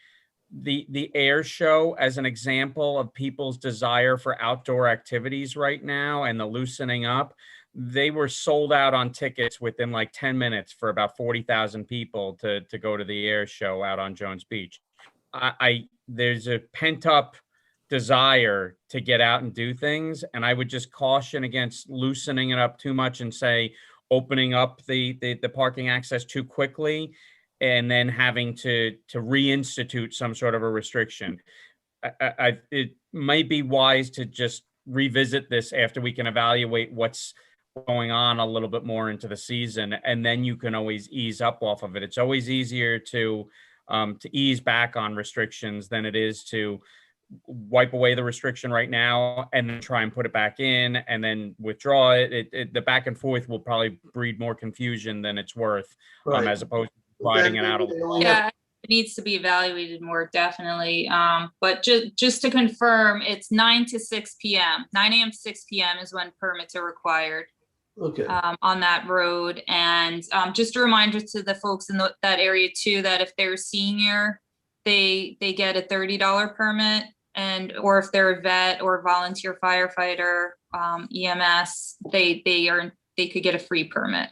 [SPEAKER 5] the air show as an example of people's desire for outdoor activities right now and the loosening up. They were sold out on tickets within like 10 minutes for about 40,000 people to go to the air show out on Jones Beach. There's a pent up desire to get out and do things. And I would just caution against loosening it up too much and say, opening up the parking access too quickly and then having to reinstitute some sort of a restriction. It might be wise to just revisit this after we can evaluate what's going on a little bit more into the season, and then you can always ease up off of it. It's always easier to ease back on restrictions than it is to wipe away the restriction right now and then try and put it back in and then withdraw it. The back and forth will probably breed more confusion than it's worth, as opposed to riding it out a little.
[SPEAKER 12] Yeah, it needs to be evaluated more, definitely. But just to confirm, it's 9 to 6 p.m. 9 a.m. to 6 p.m. is when permits are required.
[SPEAKER 1] Okay.
[SPEAKER 12] On that road. And just a reminder to the folks in that area too, that if they're a senior, they get a $30 permit, or if they're a vet or volunteer firefighter, EMS, they could get a free permit.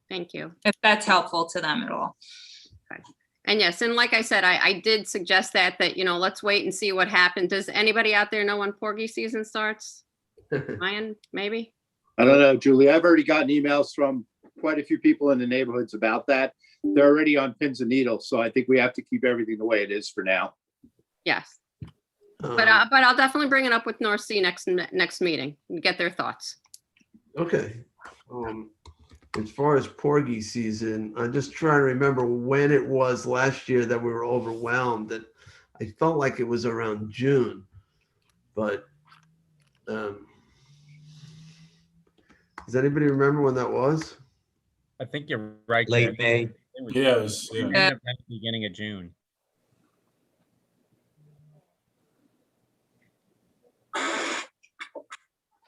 [SPEAKER 3] Thank you.
[SPEAKER 12] If that's helpful to them at all.
[SPEAKER 3] Okay. And yes, and like I said, I did suggest that let's wait and see what happens. Does anybody out there know when porgy season starts? Ryan, maybe?
[SPEAKER 13] I don't know, Julie. I've already gotten emails from quite a few people in the neighborhoods about that. They're already on pins and needles, so I think we have to keep everything the way it is for now.
[SPEAKER 3] Yes. But I'll definitely bring it up with North Sea next meeting and get their thoughts.
[SPEAKER 1] Okay. As far as porgy season, I'm just trying to remember when it was last year that we were overwhelmed. That I felt like it was around June, but does anybody remember when that was?
[SPEAKER 5] I think you're right.
[SPEAKER 4] Late May.
[SPEAKER 11] Yes, yeah.
[SPEAKER 5] At the beginning of June.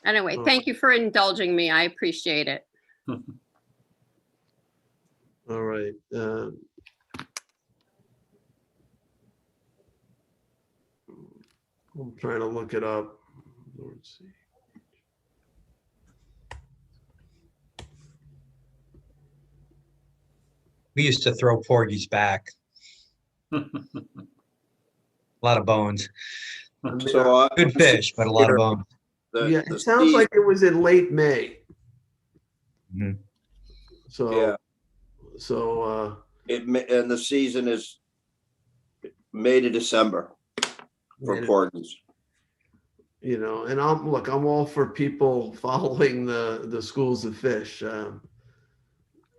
[SPEAKER 3] Anyway, thank you for indulging me. I appreciate it.
[SPEAKER 1] All right. I'm trying to look it up. Let's see.
[SPEAKER 4] We used to throw porgies back. A lot of bones.
[SPEAKER 10] So
[SPEAKER 4] Good fish, but a lot of bones.
[SPEAKER 1] Yeah, it sounds like it was in late May.
[SPEAKER 4] Mhm.
[SPEAKER 1] So,
[SPEAKER 10] and the season is May to December for porgies.
[SPEAKER 1] you know, and I'm all for people following the schools of fish.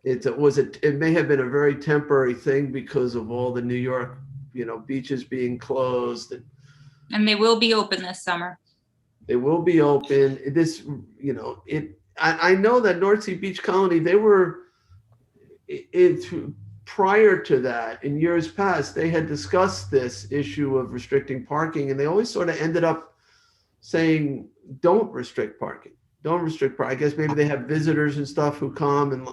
[SPEAKER 1] It may have been a very temporary thing because of all the New York, beaches being closed.
[SPEAKER 12] And they will be open this summer.
[SPEAKER 1] They will be open. I know that North Sea Beach Colony, they were prior to that, in years past, they had discussed this issue of restricting parking, and they always sort of ended up saying, don't restrict parking. Don't restrict parking. I guess maybe they have visitors and stuff who come and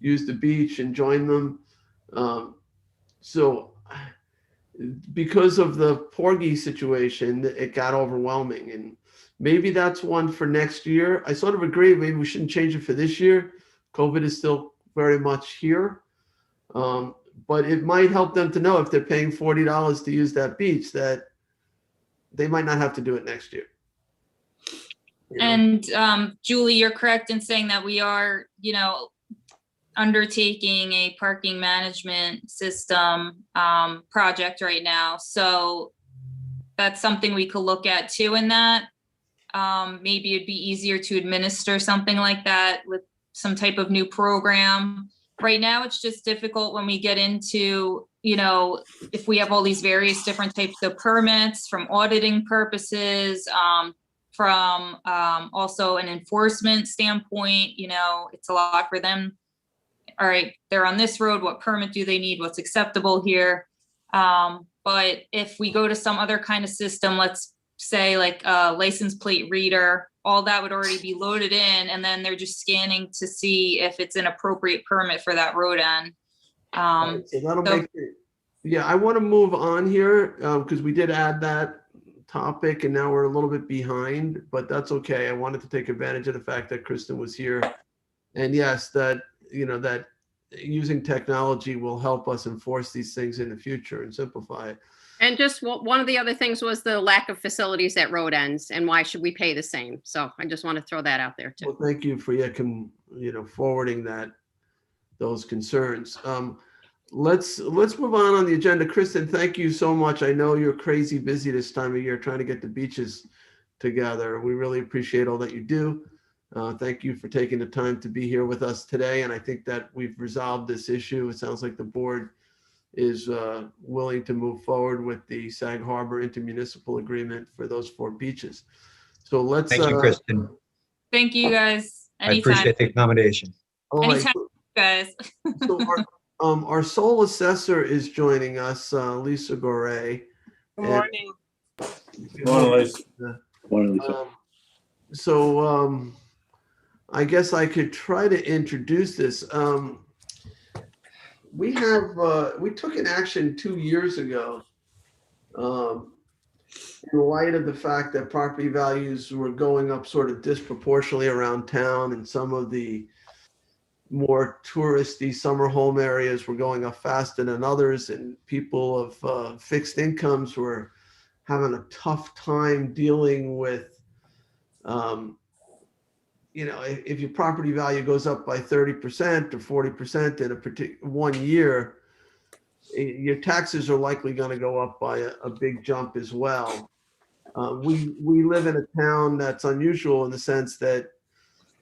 [SPEAKER 1] use the beach and join them. So because of the porgy situation, it got overwhelming, and maybe that's one for next year. I sort of agree. Maybe we shouldn't change it for this year. COVID is still very much here. But it might help them to know if they're paying $40 to use that beach, that they might not have to do it next year.
[SPEAKER 12] And Julie, you're correct in saying that we are, undertaking a parking management system project right now. So that's something we could look at too in that. Maybe it'd be easier to administer something like that with some type of new program. Right now, it's just difficult when we get into, if we have all these various different types of permits from auditing purposes, from also an enforcement standpoint, it's a lot for them. All right, they're on this road. What permit do they need? What's acceptable here? But if we go to some other kind of system, let's say like a license plate reader, all that would already be loaded in, and then they're just scanning to see if it's an appropriate permit for that road end.
[SPEAKER 1] So that'll make it. Yeah, I want to move on here because we did add that topic, and now we're a little bit behind, but that's okay. I wanted to take advantage of the fact that Kristen was here, and yes, that that using technology will help us enforce these things in the future and simplify it.
[SPEAKER 3] And just one of the other things was the lack of facilities at road ends, and why should we pay the same? So I just want to throw that out there too.
[SPEAKER 1] Well, thank you for forwarding those concerns. Let's move on the agenda. Kristen, thank you so much. I know you're crazy busy this time of year trying to get the beaches together. We really appreciate all that you do. Thank you for taking the time to be here with us today. And I think that we've resolved this issue. It sounds like the board is willing to move forward with the Sag Harbor intermunicipal agreement for those 4 beaches. So let's.
[SPEAKER 4] Thank you, Kristen.
[SPEAKER 12] Thank you, guys.
[SPEAKER 4] I appreciate the accommodation.
[SPEAKER 12] Anytime, guys.
[SPEAKER 1] So our sole assessor is joining us, Lisa Goray.
[SPEAKER 2] Good morning.
[SPEAKER 11] Good morning, Lisa.
[SPEAKER 13] Morning, Lisa.
[SPEAKER 1] So I guess I could try to introduce this. We took an action 2 years ago in light of the fact that property values were going up sort of disproportionately around town, and some of the more touristy summer home areas were going up faster than others, and people of fixed incomes were having a tough time dealing with if your property value goes up by 30% or 40% in a particular 1 year, your taxes are likely going to go up by a big jump as well. We live in a town that's unusual in the sense that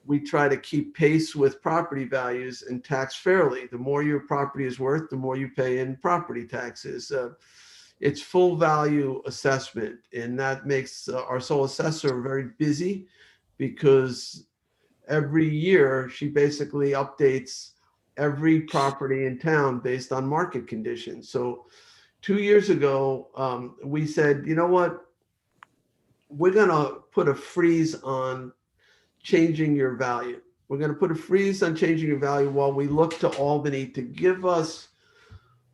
[SPEAKER 1] we try to keep pace with property values and tax fairly. The more your property is worth, the more you pay in property taxes. It's full value assessment, and that makes our sole assessor very busy because every year she basically updates every property in town based on market conditions. So 2 years ago, we said, you know what? We're going to put a freeze on changing your value. We're going to put a freeze on changing your value while we look to Albany to give us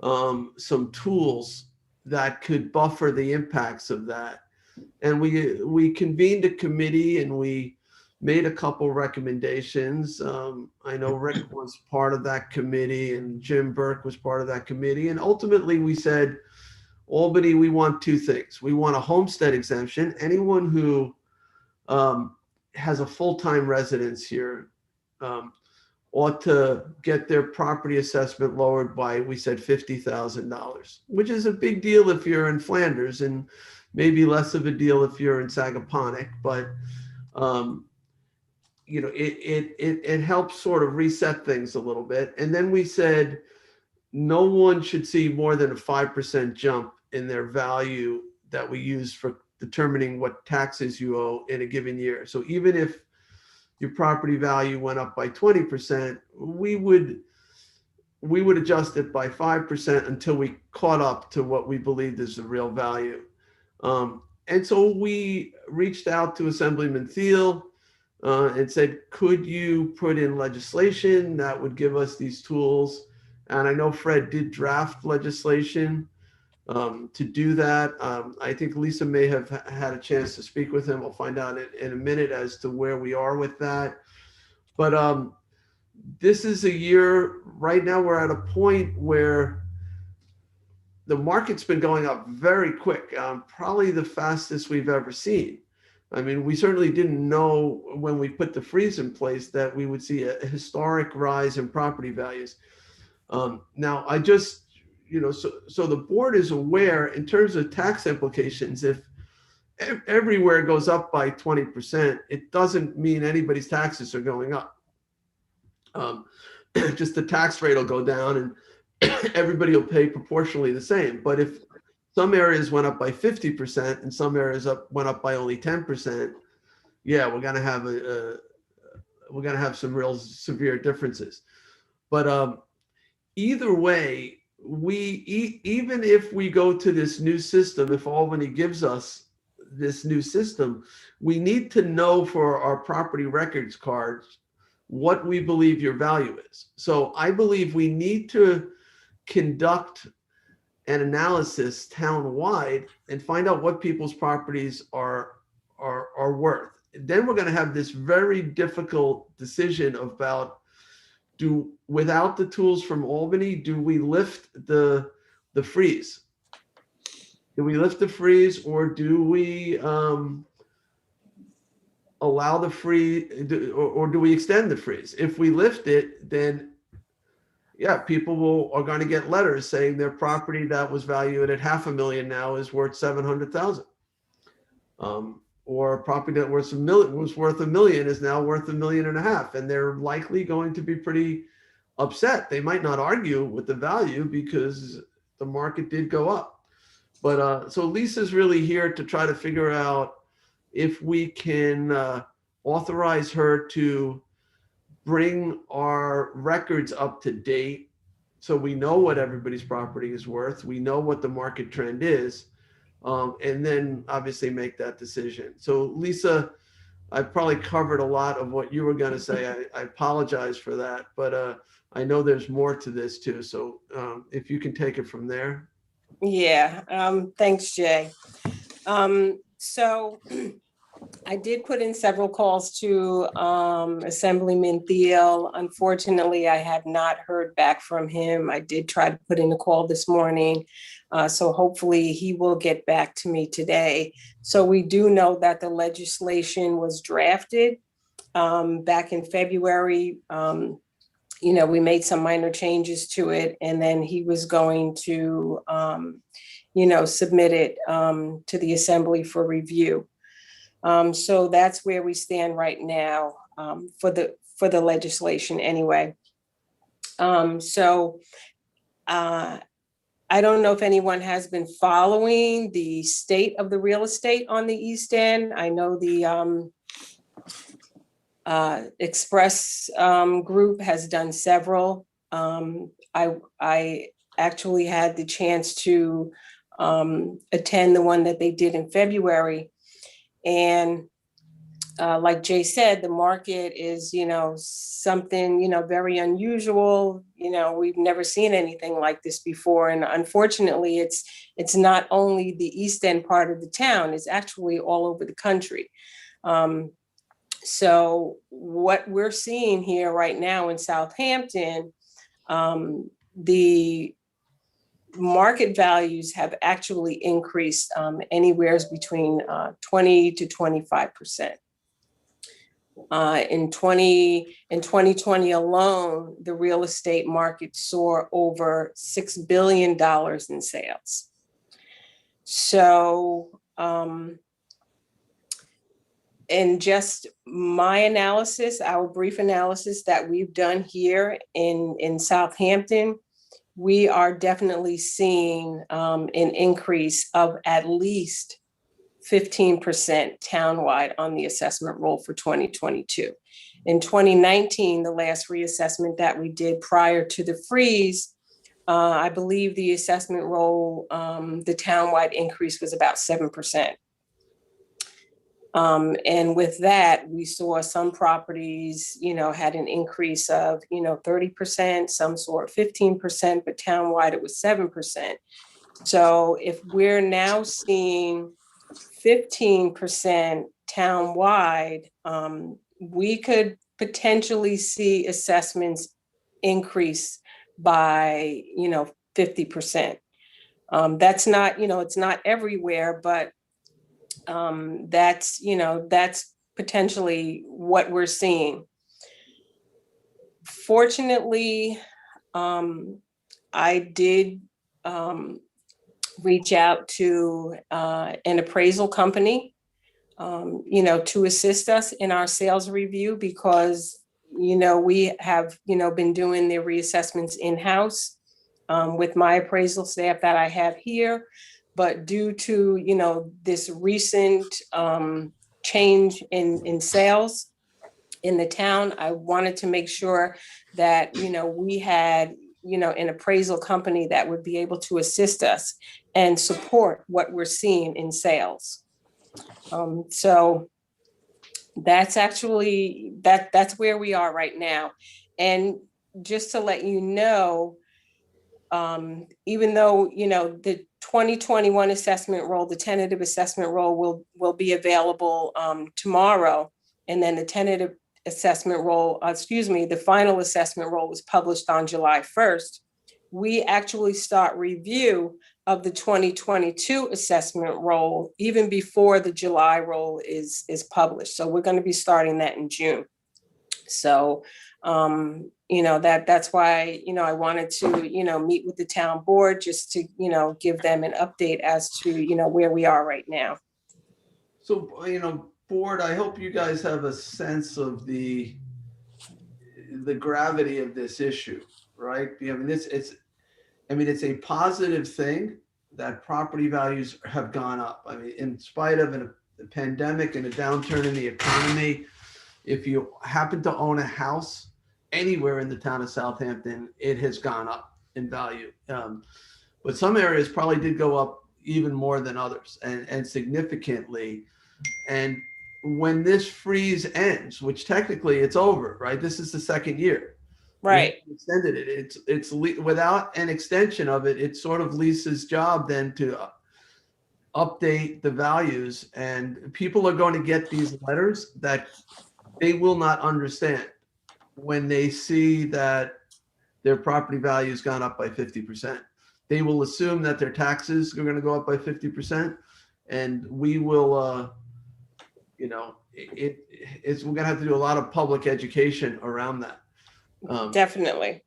[SPEAKER 1] some tools that could buffer the impacts of that. And we convened a committee and we made a couple recommendations. I know Rick was part of that committee and Jim Burke was part of that committee. And ultimately we said, Albany, we want two things. We want a homestead exemption. Anyone who has a full-time residence here ought to get their property assessment lowered by, we said, $50,000, which is a big deal if you're in Flanders and maybe less of a deal if you're in Sagaponack. But it helps sort of reset things a little bit. And then we said no one should see more than a 5% jump in their value that we use for determining what taxes you owe in a given year. So even if your property value went up by 20%, we would adjust it by 5% until we caught up to what we believed is the real value. And so we reached out to Assemblyman Thiel and said, could you put in legislation that would give us these tools? And I know Fred did draft legislation to do that. I think Lisa may have had a chance to speak with him. We'll find out in a minute as to where we are with that. But this is a year, right now we're at a point where the market's been going up very quick, probably the fastest we've ever seen. I mean, we certainly didn't know when we put the freeze in place that we would see a historic rise in property values. Now, I just, so the board is aware in terms of tax implications. If everywhere goes up by 20%, it doesn't mean anybody's taxes are going up. Just the tax rate will go down and everybody will pay proportionally the same. But if some areas went up by 50% and some areas went up by only 10%, yeah, we're gonna have some real severe differences. But either way, even if we go to this new system, if Albany gives us this new system, we need to know for our property records cards what we believe your value is. So I believe we need to conduct an analysis town-wide and find out what people's properties are worth. Then we're going to have this very difficult decision about, without the tools from Albany, do we lift the freeze? Do we lift the freeze, or do we allow the freeze, or do we extend the freeze? If we lift it, then yeah, people are going to get letters saying their property that was valued at $500,000 now is worth $700,000. Or a property that was worth $1 million is now worth $1.5 million, and they're likely going to be pretty upset. They might not argue with the value because the market did go up. But so Lisa's really here to try to figure out if we can authorize her to bring our records up to date so we know what everybody's property is worth, we know what the market trend is, and then obviously make that decision. So Lisa, I probably covered a lot of what you were going to say. I apologize for that, but I know there's more to this too. So if you can take it from there.
[SPEAKER 15] Yeah, thanks, Jay. So I did put in several calls to Assemblyman Thiel. Unfortunately, I had not heard back from him. I did try to put in a call this morning. So hopefully he will get back to me today. So we do know that the legislation was drafted. back in February. We made some minor changes to it, and then he was going to, submit it to the assembly for review. So that's where we stand right now for the legislation anyway. I don't know if anyone has been following the state of the real estate on the East End. I know the Express group has done several. I actually had the chance to attend the one that they did in February. And like Jay said, the market is, something, very unusual. We've never seen anything like this before. And unfortunately, it's not only the East End part of the town, it's actually all over the country. So what we're seeing here right now in Southampton, the market values have actually increased anywhere between 20 to 25%. In 2020 alone, the real estate market saw over $6 billion in sales. So, and just my analysis, our brief analysis that we've done here in Southampton, we are definitely seeing an increase of at least 15% townwide on the assessment roll for 2022. In 2019, the last reassessment that we did prior to the freeze, I believe the assessment roll, the townwide increase was about 7%. And with that, we saw some properties, had an increase of, 30%, some saw 15%, but townwide it was 7%. So if we're now seeing 15% townwide, we could potentially see assessments increase by, 50%. That's not, it's not everywhere, but that's potentially what we're seeing. Fortunately, I did reach out to an appraisal company, to assist us in our sales review because, we have, been doing the reassessments in-house with my appraisal staff that I have here. But due to, this recent change in sales in the town, I wanted to make sure that, we had, an appraisal company that would be able to assist us and support what we're seeing in sales. So that's actually, that's where we are right now. And just to let you know, even though, the 2021 assessment roll, the tentative assessment roll will be available tomorrow. And then the tentative assessment roll, the final assessment roll was published on July 1st. We actually start review of the 2022 assessment roll even before the July roll is published. So we're going to be starting that in June. So, that's why, I wanted to, meet with the town board just to, give them an update as to, where we are right now.
[SPEAKER 1] So, board, I hope you guys have a sense of the gravity of this issue, right? I mean, it's a positive thing that property values have gone up. I mean, in spite of a pandemic and a downturn in the economy, if you happen to own a house anywhere in the town of Southampton, it has gone up in value. But some areas probably did go up even more than others and significantly. And when this freeze ends, which technically it's over, right? This is the second year.
[SPEAKER 15] Right.
[SPEAKER 1] We extended it. It's without an extension of it, it's sort of Lisa's job then to update the values, and people are going to get these letters that they will not understand when they see that their property value has gone up by 50%. They will assume that their taxes are going to go up by 50%, and we will, you know, it's, we're gonna have to do a lot of public education around that.
[SPEAKER 15] Definitely.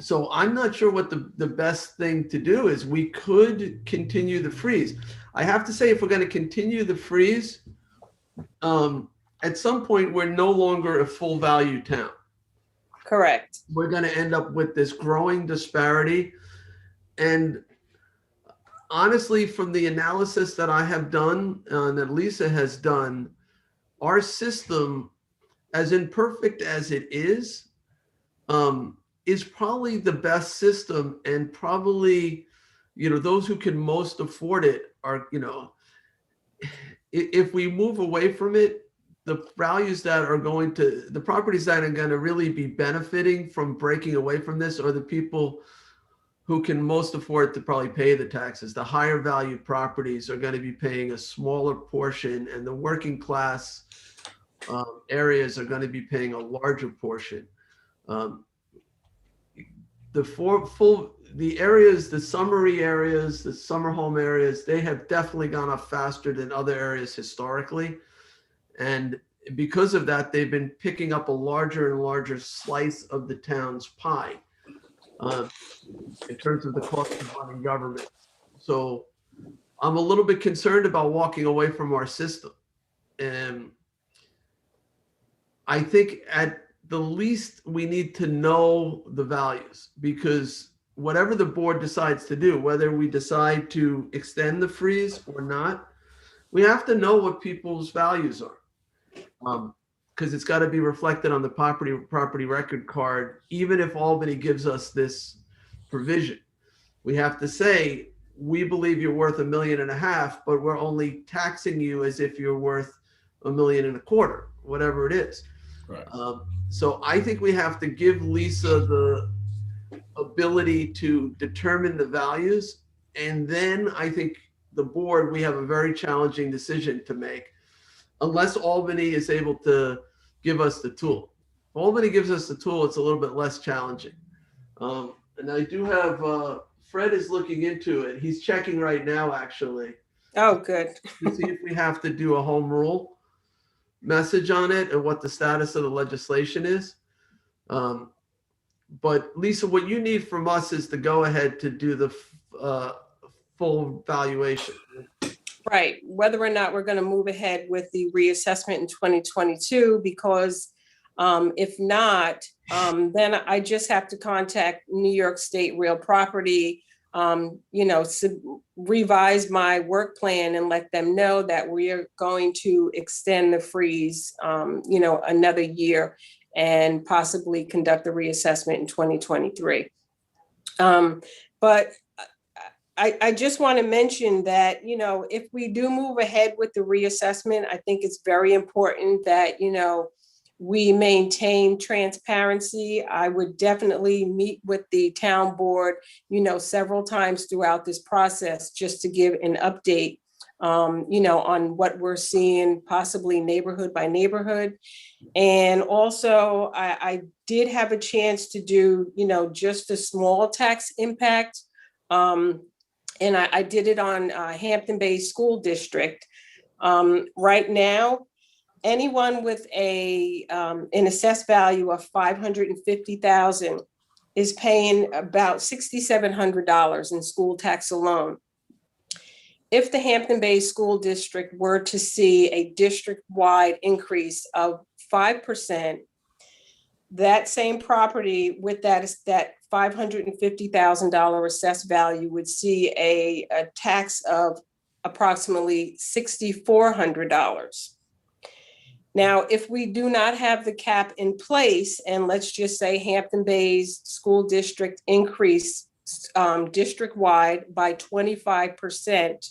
[SPEAKER 1] So I'm not sure what the best thing to do is. We could continue the freeze. I have to say, if we're going to continue the freeze, at some point, we're no longer a full value town.
[SPEAKER 15] Correct.
[SPEAKER 1] We're going to end up with this growing disparity. And honestly, from the analysis that I have done, that Lisa has done, our system, as imperfect as it is probably the best system, and probably, you know, those who can most afford it are, you know, if we move away from it, the values that are going to, the properties that are going to really be benefiting from breaking away from this are the people who can most afford to probably pay the taxes. The higher value properties are going to be paying a smaller portion, and the working class areas are going to be paying a larger portion. The areas, the summary areas, the summer home areas, they have definitely gone up faster than other areas historically. And because of that, they've been picking up a larger and larger slice of the town's pie in terms of the cost of running government. So I'm a little bit concerned about walking away from our system. And I think at the least we need to know the values, because whatever the board decides to do, whether we decide to extend the freeze or not, we have to know what people's values are. Because it's got to be reflected on the property record card, even if Albany gives us this provision. We have to say, we believe you're worth $1.5 million, but we're only taxing you as if you're worth $1.25 million, whatever it is.
[SPEAKER 11] Right.
[SPEAKER 1] So I think we have to give Lisa the ability to determine the values. And then I think the board, we have a very challenging decision to make, unless Albany is able to give us the tool. If Albany gives us the tool, it's a little bit less challenging. And I do have, Fred is looking into it. He's checking right now, actually.
[SPEAKER 15] Oh, good.
[SPEAKER 1] To see if we have to do a home rule message on it and what the status of the legislation is. But Lisa, what you need from us is to go ahead to do the full valuation.
[SPEAKER 15] Right. Whether or not we're going to move ahead with the reassessment in 2022, because if not, then I just have to contact New York State Real Property, you know, revise my work plan and let them know that we are going to extend the freeze, you know, another year, and possibly conduct the reassessment in 2023. But I just want to mention that, you know, if we do move ahead with the reassessment, I think it's very important that, you know, we maintain transparency. I would definitely meet with the town board, you know, several times throughout this process, just to give an update, you know, on what we're seeing, possibly neighborhood by neighborhood. And also, I did have a chance to do, you know, just a small tax impact. And I did it on Hampton Bay School District. Right now, anyone with an assessed value of $550,000 is paying about $6,700 in school tax alone. If the Hampton Bay School District were to see a district-wide increase of 5%, that same property with that $550,000 assessed value would see a tax of approximately $6,400. Now, if we do not have the cap in place, and let's just say Hampton Bay's school district increase district-wide by 25%,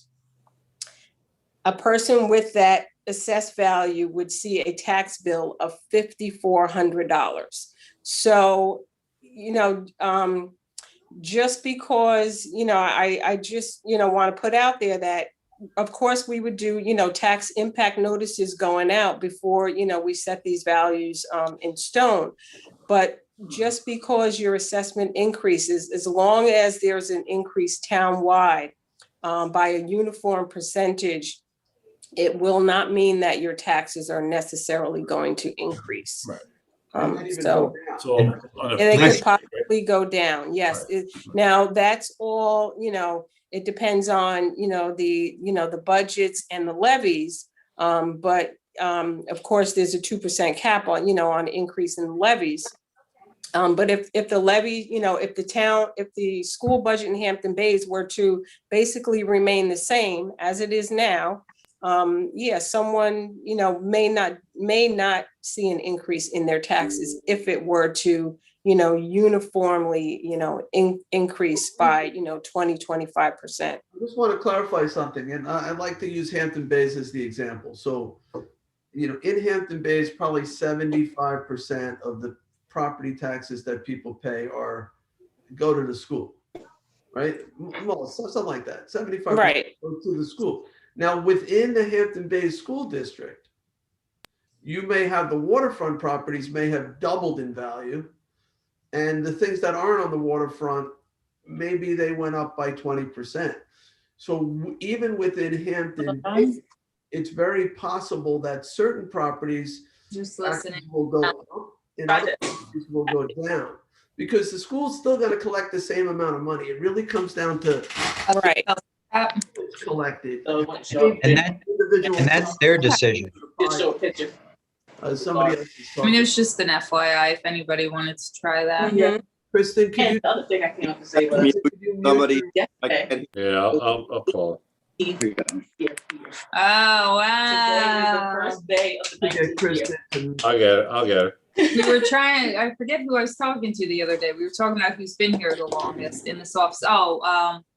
[SPEAKER 15] a person with that assessed value would see a tax bill of $5,400. So, you know, just because, you know, I just, you know, want to put out there that, of course, we would do, you know, tax impact notices going out before, you know, we set these values in stone. But just because your assessment increases, as long as there's an increase townwide by a uniform percentage, it will not mean that your taxes are necessarily going to increase.
[SPEAKER 6] Right.
[SPEAKER 15] So
[SPEAKER 11] So on a
[SPEAKER 15] they
[SPEAKER 11] flat
[SPEAKER 15] could possibly go down. Yes. Now that's all, it depends on, the budgets and the levies. But of course, there's a 2% cap on, on increase in levies. But if the levy, if the school budget in Hampton Bays were to basically remain the same as it is now, someone, may not see an increase in their taxes if it were to, uniformly, increase by, 20-25%.
[SPEAKER 1] I just want to clarify something, and I like to use Hampton Bays as the example. So, in Hampton Bays, probably 75% of the property taxes that people pay go to the school, right? Well, something like that. 75% go to the school. Now, within the Hampton Bays School District, you may have the waterfront properties may have doubled in value, and the things that aren't on the waterfront, maybe they went up by 20%. So even within Hampton Bays, it's very possible that certain properties will go up and other properties will go down, because the school's still going to collect the same amount of money. It really comes down to collected.
[SPEAKER 4] And that's their decision.
[SPEAKER 1] Somebody else is
[SPEAKER 12] I mean, it was just an FYI if anybody wanted to try that.
[SPEAKER 1] Kristen, can you?
[SPEAKER 16] The other thing I can also say was
[SPEAKER 10] Somebody,
[SPEAKER 11] Yeah, I'll call.
[SPEAKER 12] Oh,
[SPEAKER 16] today is the
[SPEAKER 12] wow.
[SPEAKER 16] first day of the 19th year.
[SPEAKER 11] I'll get her.
[SPEAKER 12] We were trying, I forget who I was talking to the other day. We were talking about who's been here the longest in this office.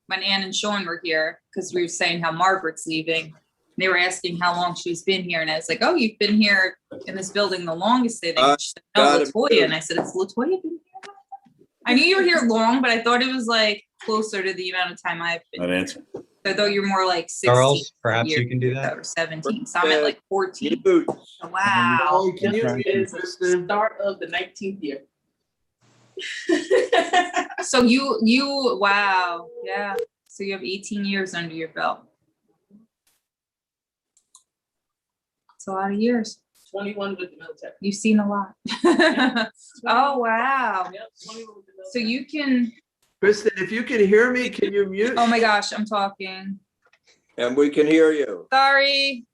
[SPEAKER 12] When Ann and Sean were here, because we were saying how Margaret's leaving. They were asking how long she's been here. And I was like, oh, you've been here in this building the longest. They think, no, Latoya. And I said, it's Latoya been here? I knew you were here long, but I thought it was like closer to the amount of time I've been here.
[SPEAKER 11] Answer.
[SPEAKER 12] So I thought you were more like 16
[SPEAKER 4] Charles, perhaps
[SPEAKER 12] years
[SPEAKER 4] you can do that.
[SPEAKER 12] Or 17. So I'm at like 14. Wow.
[SPEAKER 1] Oh, can you
[SPEAKER 16] It is the start of the 19th year.
[SPEAKER 12] So you, wow. Yeah. So you have 18 years under your belt. It's a lot of years.
[SPEAKER 16] 21 with the military.
[SPEAKER 12] You've seen a lot. Oh, wow.
[SPEAKER 16] Yep, 21 with the military.
[SPEAKER 12] So you can,
[SPEAKER 1] Kristen, if you can hear me, can you mute?
[SPEAKER 12] oh my gosh, I'm talking.
[SPEAKER 10] and we can hear you.
[SPEAKER 12] Sorry.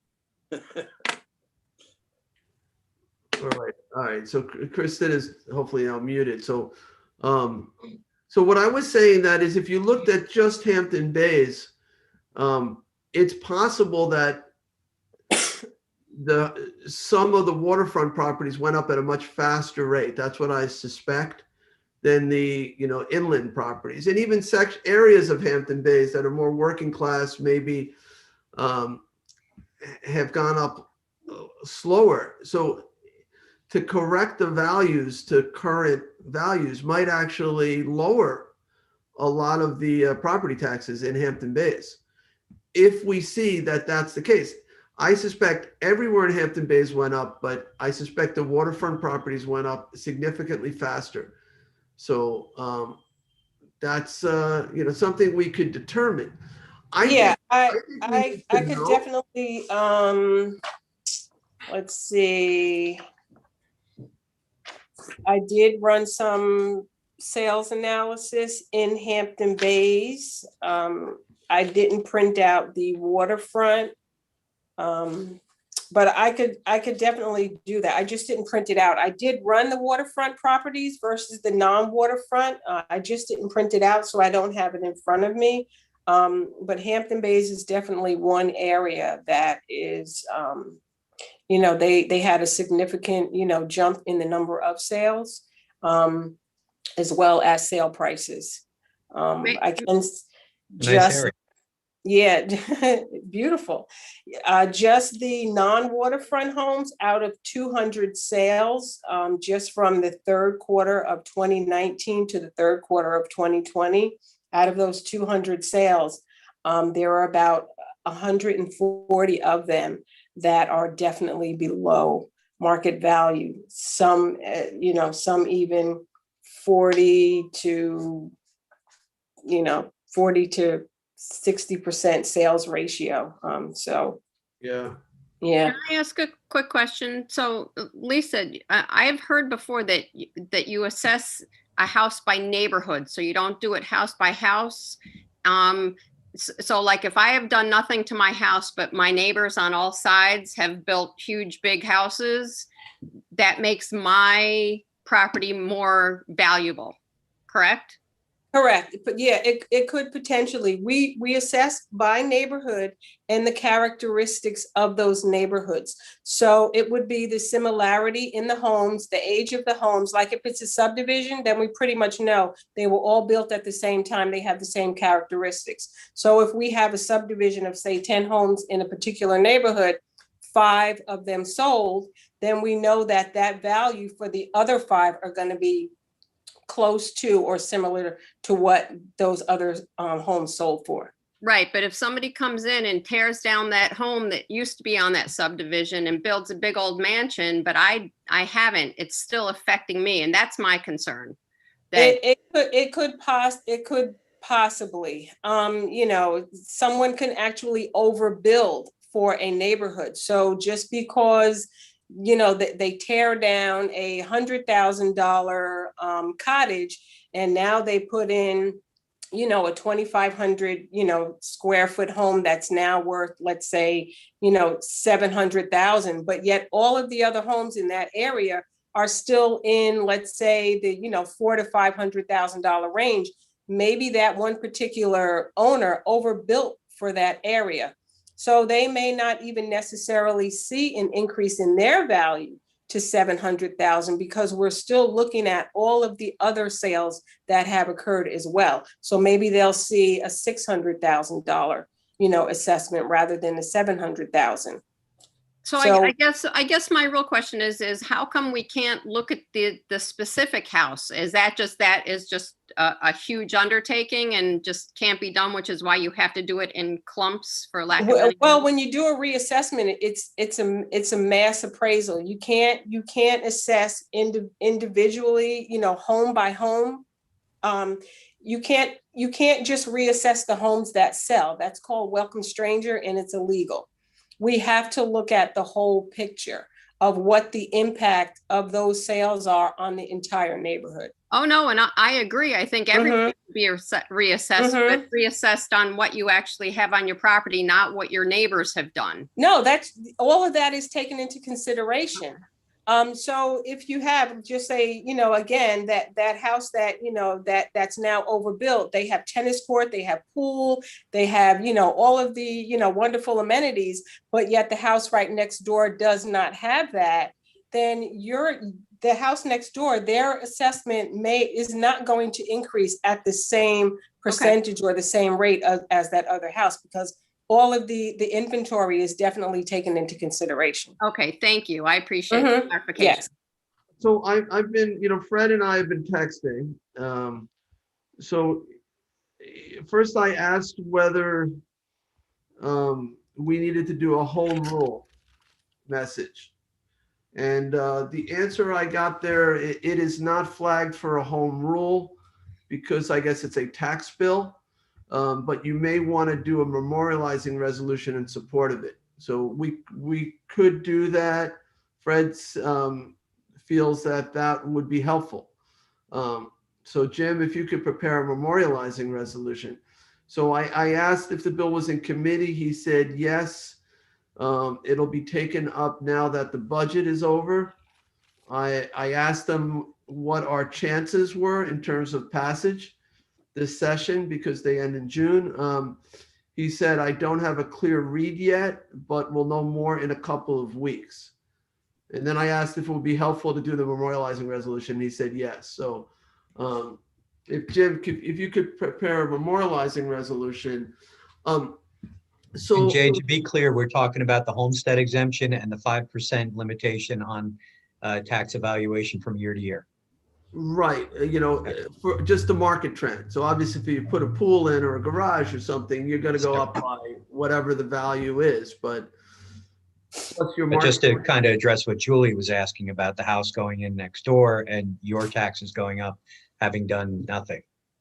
[SPEAKER 1] All right. So Kristen is hopefully now muted. So what I was saying that is, if you looked at just Hampton Bays, it's possible that some of the waterfront properties went up at a much faster rate. That's what I suspect, than the inland properties, and even areas of Hampton Bays that are more working class maybe have gone up slower. So to correct the values to current values might actually lower a lot of the property taxes in Hampton Bays, if we see that that's the case. I suspect everywhere in Hampton Bays went up, but I suspect the waterfront properties went up significantly faster. So that's something we could determine. I
[SPEAKER 15] could definitely let's see. I did run some sales analysis in Hampton Bays. I didn't print out the waterfront. But I could definitely do that. I just didn't print it out. I did run the waterfront properties versus the non-waterfront. I just didn't print it out, so I don't have it in front of me. But Hampton Bays is definitely one area that is, they had a significant, jump in the number of sales, as well as sale prices. I can just. Yeah, beautiful. Just the non-waterfront homes, out of 200 sales, just from the third quarter of 2019 to the third quarter of 2020, out of those 200 sales, there are about 140 of them that are definitely below market value. Some, some even 40 to 60% sales ratio. So
[SPEAKER 1] Yeah.
[SPEAKER 15] Yeah.
[SPEAKER 3] Can I ask a quick question? So Lisa, I've heard before that that you assess a house by neighborhood, so you don't do it house by house. So like if I have done nothing to my house, but my neighbors on all sides have built huge, big houses, that makes my property more valuable, correct?
[SPEAKER 15] Correct. But yeah, it could potentially, we assess by neighborhood and the characteristics of those neighborhoods. So it would be the similarity in the homes, the age of the homes. Like if it's a subdivision, then we pretty much know they were all built at the same time. They have the same characteristics. So if we have a subdivision of say 10 homes in a particular neighborhood, 5 of them sold, then we know that that value for the other 5 are going to be close to or similar to what those other homes sold for.
[SPEAKER 3] Right, but if somebody comes in and tears down that home that used to be on that subdivision and builds a big old mansion, but I haven't, it's still affecting me, and that's my concern. That
[SPEAKER 15] It could possibly, you know, someone can actually overbuild for a neighborhood. So just because you know, they tear down a $100,000 cottage, and now they put in, you know, a 2,500, you know, square foot home that's now worth, let's say, you know, 700,000. But yet all of the other homes in that area are still in, let's say, the, you know, $400,000 to $500,000 range. Maybe that one particular owner overbuilt for that area. So they may not even necessarily see an increase in their value to 700,000 because we're still looking at all of the other sales that have occurred as well. So maybe they'll see a $600,000, you know, assessment rather than the 700,000.
[SPEAKER 3] So I guess my real question is how come we can't look at the specific house? Is that just a huge undertaking and just can't be done, which is why you have to do it in clumps for lack of any
[SPEAKER 15] well, when you do a reassessment, it's a mass appraisal. You can't assess individually, you know, home by home. You can't just reassess the homes that sell. That's called welcome stranger and it's illegal. We have to look at the whole picture of what the impact of those sales are on the entire neighborhood.
[SPEAKER 3] Oh, no, and I agree. I think everything should be reassessed, but reassessed on what you actually have on your property, not what your neighbors have done.
[SPEAKER 15] No, that's all of that is taken into consideration. So if you have just say, you know, again, that house that, you know, that's now overbuilt, they have tennis court, they have pool, they have, you know, all of the, you know, wonderful amenities, but yet the house right next door does not have that, then the house next door, their assessment is not going to increase at the same percentage or the same rate as that other house, because all of the inventory is definitely taken into consideration.
[SPEAKER 3] Okay, thank you. I appreciate the clarification.
[SPEAKER 15] Yes.
[SPEAKER 1] So I've been, you know, Fred and I have been texting. So first I asked whether we needed to do a home rule message. And the answer I got there, it is not flagged for a home rule because I guess it's a tax bill. But you may want to do a memorializing resolution in support of it. So we could do that. Fred feels that would be helpful. So Jim, if you could prepare a memorializing resolution. So I asked if the bill was in committee. He said yes. It'll be taken up now that the budget is over. I asked him what our chances were in terms of passage this session because they end in June. He said, I don't have a clear read yet, but we'll know more in a couple of weeks. And then I asked if it would be helpful to do the memorializing resolution. And he said, yes. So if Jim, if you could prepare a memorializing resolution.
[SPEAKER 4] And Jay, to be clear, we're talking about the homestead exemption and the 5% limitation on tax evaluation from year to year.
[SPEAKER 1] Right, you know, for just the market trend. So obviously, if you put a pool in or a garage or something, you're going to go up by whatever the value is. But what's your market?
[SPEAKER 4] But just to kind of address what Julie was asking about the house going in next door and your taxes going up, having done nothing.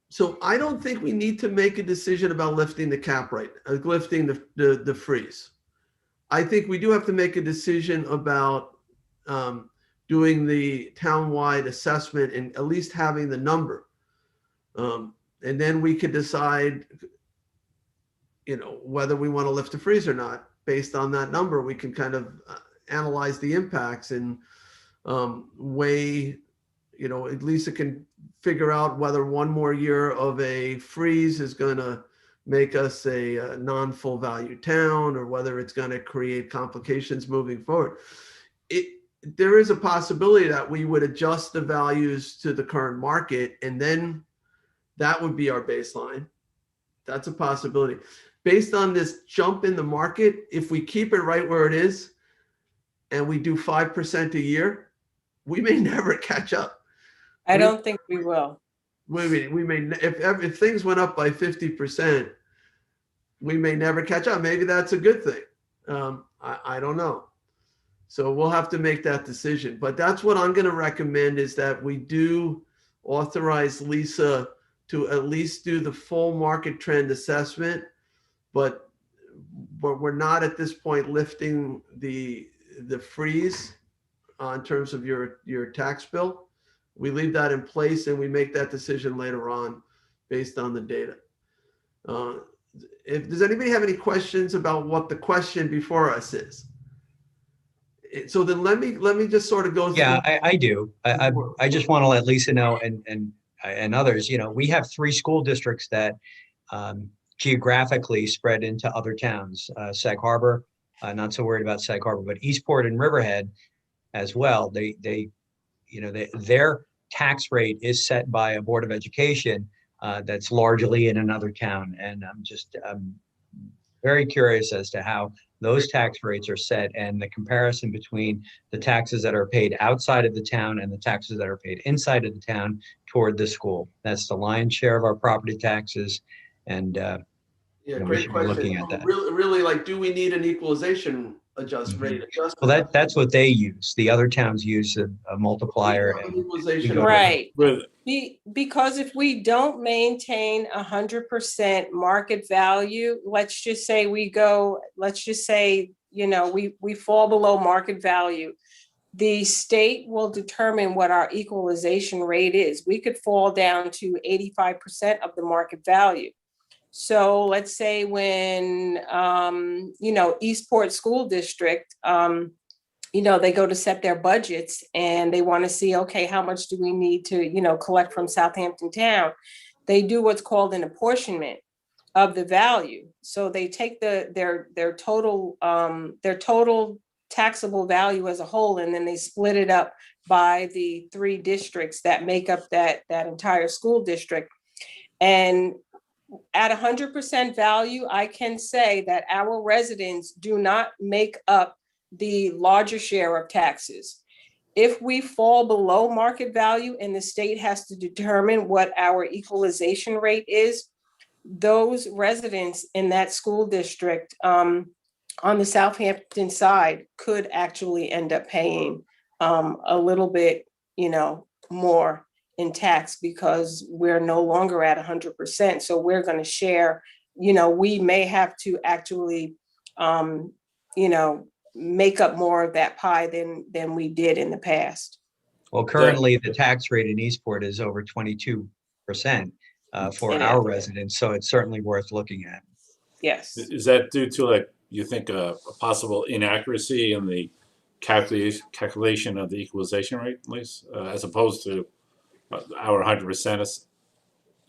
[SPEAKER 1] So I don't think we need to make a decision about lifting the cap rate, lifting the freeze. I think we do have to make a decision about doing the townwide assessment and at least having the number. And then we could decide, whether we want to lift the freeze or not. Based on that number, we can kind of analyze the impacts and weigh, at least it can figure out whether one more year of a freeze is going to make us a non-full value town, or whether it's going to create complications moving forward. There is a possibility that we would adjust the values to the current market, and then that would be our baseline. That's a possibility. Based on this jump in the market, if we keep it right where it is and we do 5% a year, we may never catch up.
[SPEAKER 15] I don't think we will.
[SPEAKER 1] We may, if things went up by 50%, we may never catch up. Maybe that's a good thing. I don't know. So we'll have to make that decision. But that's what I'm going to recommend, is that we do authorize Lisa to at least do the full market trend assessment, but we're not at this point lifting the freeze in terms of your tax bill. We leave that in place and we make that decision later on based on the data. Does anybody have any questions about what the question before us is? So then let me just sort of go through.
[SPEAKER 4] Yeah, I do. I just want to let Lisa know and others, we have 3 school districts that geographically spread into other towns. Sag Harbor, not so worried about Sag Harbor, but Eastport and Riverhead as well. Their tax rate is set by a Board of Education that's largely in another town. And I'm very curious as to how those tax rates are set and the comparison between the taxes that are paid outside of the town and the taxes that are paid inside of the town toward the school. That's the lion's share of our property taxes. And we
[SPEAKER 1] Great
[SPEAKER 4] should be
[SPEAKER 1] question.
[SPEAKER 4] looking at that.
[SPEAKER 1] Really, like, do we need an equalization rate adjustment?
[SPEAKER 4] Well, that's what they use. The other towns use a multiplier.
[SPEAKER 15] Right. Because if we don't maintain 100% market value, let's just say we fall below market value, the state will determine what our equalization rate is. We could fall down to 85% of the market value. So let's say when, Eastport School District, they go to set their budgets and they want to see, okay, how much do we need to, collect from Southampton Town? They do what's called an apportionment of the value. So they take their total taxable value as a whole, and then they split it up by the 3 districts that make up that entire school district. And at 100% value, I can say that our residents do not make up the larger share of taxes. If we fall below market value and the state has to determine what our equalization rate is, those residents in that school district on the Southampton side could actually end up paying a little bit, more in tax, because we're no longer at 100%. So we're going to share, we may have to actually, make up more of that pie than we did in the past.
[SPEAKER 4] Well, currently the tax rate in Eastport is over 22% for our residents. So it's certainly worth looking at.
[SPEAKER 15] Yes.
[SPEAKER 11] Is that due to, you think, a possible inaccuracy in the calculation of the equalization rate, Lisa, as opposed to our 100%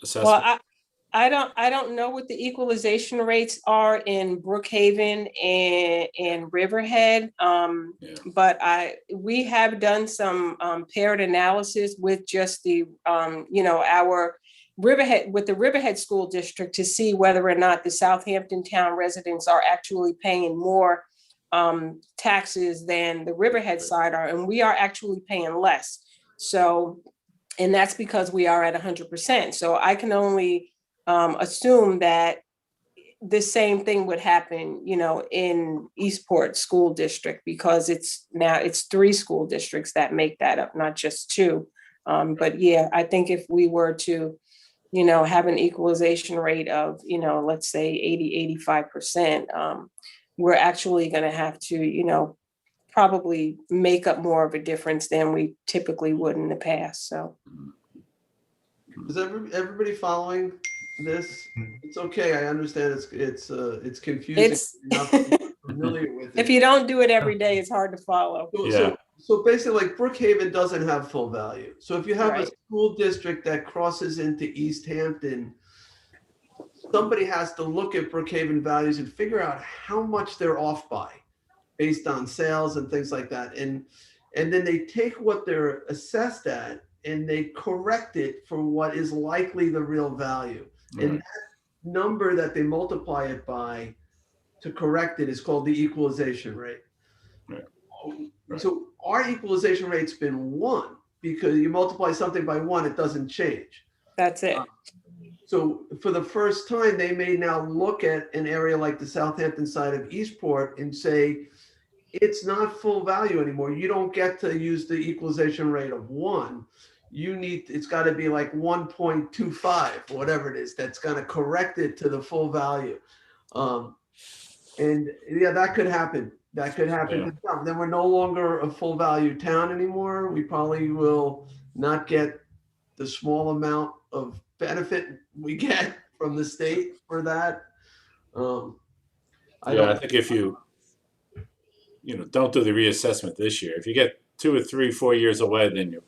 [SPEAKER 11] assessment?
[SPEAKER 15] Well, I don't know what the equalization rates are in Brookhaven and Riverhead, but we have done some paired analysis with just the our Riverhead, with the Riverhead School District, to see whether or not the Southampton Town residents are actually paying more taxes than the Riverhead side are, and we are actually paying less. So, and that's because we are at 100%. So I can only assume that the same thing would happen, in Eastport School District, because it's 3 school districts that make that up, not just 2. But yeah, I think if we were to, have an equalization rate of, let's say 80, 85%, we're actually going to have to, probably make up more of a difference than we typically would in the past. So.
[SPEAKER 1] Is everybody following this? It's okay. I understand it's confusing. You're not familiar with it.
[SPEAKER 15] If you don't do it every day, it's hard to follow.
[SPEAKER 1] So basically, like Brookhaven doesn't have full value. So if you have a
[SPEAKER 15] Right.
[SPEAKER 1] school district that crosses into East Hampton, somebody has to look at Brookhaven values and figure out how much they're off by based on sales and things like that. And then they take what they're assessed at and they correct it for what is likely the real value.
[SPEAKER 11] Right.
[SPEAKER 1] And that number that they multiply it by to correct it is called the equalization rate.
[SPEAKER 11] Right.
[SPEAKER 1] So our equalization rate's been 1 because you multiply something by 1, it doesn't change.
[SPEAKER 15] That's it.
[SPEAKER 1] So for the first time, they may now look at an area like the Southampton side of Eastport and say, it's not full value anymore. You don't get to use the equalization rate of 1. It's got to be like 1.25, whatever it is, that's going to correct it to the full value. And yeah, that could happen. That could happen.
[SPEAKER 11] Yeah.
[SPEAKER 1] Then we're no longer a full value town anymore. We probably will not get the small amount of benefit we get from the state for that.
[SPEAKER 11] I think if you don't do the reassessment this year, if you get 2 or 3, 4 years away, then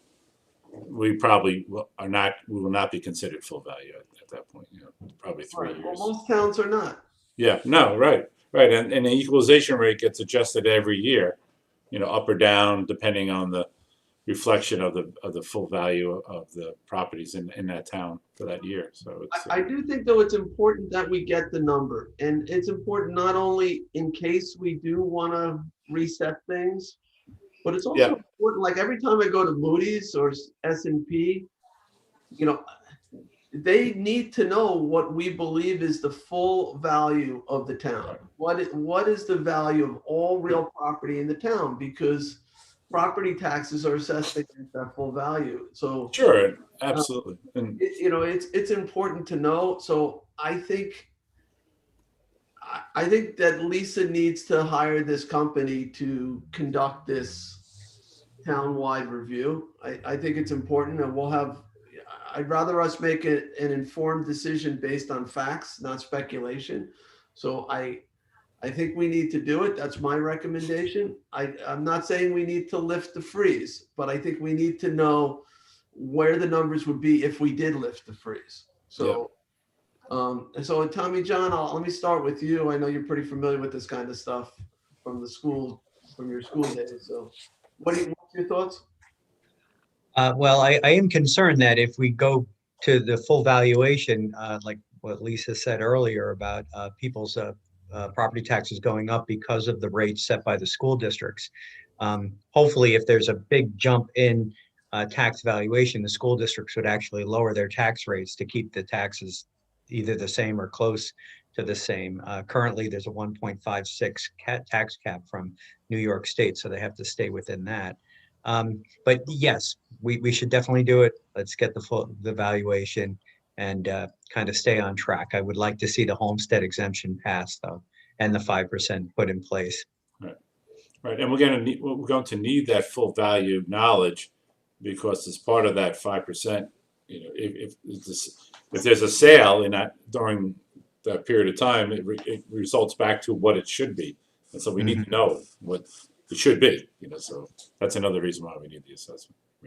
[SPEAKER 11] we probably will not be considered full value at that point. Probably 3 years.
[SPEAKER 1] Well, most towns are not.
[SPEAKER 11] Yeah, no, right. And the equalization rate gets adjusted every year, up or down, depending on the reflection of the full value of the properties in that town for that year. So
[SPEAKER 1] I do think, though, it's important that we get the number, and it's important not only in case we do want to reset things, but it's also important. Like every time I go to Moody's or S&P, they need to know what we believe is the full value of the town. What is the value of all real property in the town? Because property taxes are assessed against that full value. So
[SPEAKER 11] sure, absolutely.
[SPEAKER 1] It's important to know. So I think that Lisa needs to hire this company to conduct this town-wide review. I think it's important, and I'd rather us make an informed decision based on facts, not speculation. So I think we need to do it. That's my recommendation. I'm not saying we need to lift the freeze, but I think we need to know where the numbers would be if we did lift the freeze. So, so Tommy John, let me start with you. I know you're pretty familiar with this kind of stuff from your school days. So what's your thoughts?
[SPEAKER 4] Well, I am concerned that if we go to the full valuation, like what Lisa said earlier about people's property taxes going up because of the rates set by the school districts. Hopefully, if there's a big jump in tax valuation, the school districts would actually lower their tax rates to keep the taxes either the same or close to the same. Currently, there's a 1.56 tax cap from New York State, so they have to stay within that. But yes, we should definitely do it. Let's get the valuation and kind of stay on track. I would like to see the homestead exemption passed, though, and the 5% put in place.
[SPEAKER 11] Right, and we're going to need that full value knowledge, because as part of that 5%, if there's a sale during that period of time, it results back to what it should be, and so we need to know what it should be. So that's another reason why we need the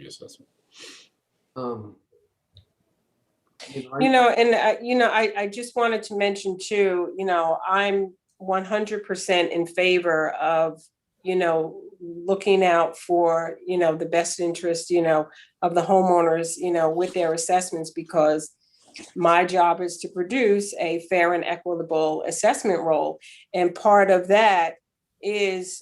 [SPEAKER 11] reassessment.
[SPEAKER 15] I just wanted to mention too, I'm 100% in favor of, looking out for, the best interest, of the homeowners, with their assessments, because my job is to produce a fair and equitable assessment roll. And part of that is,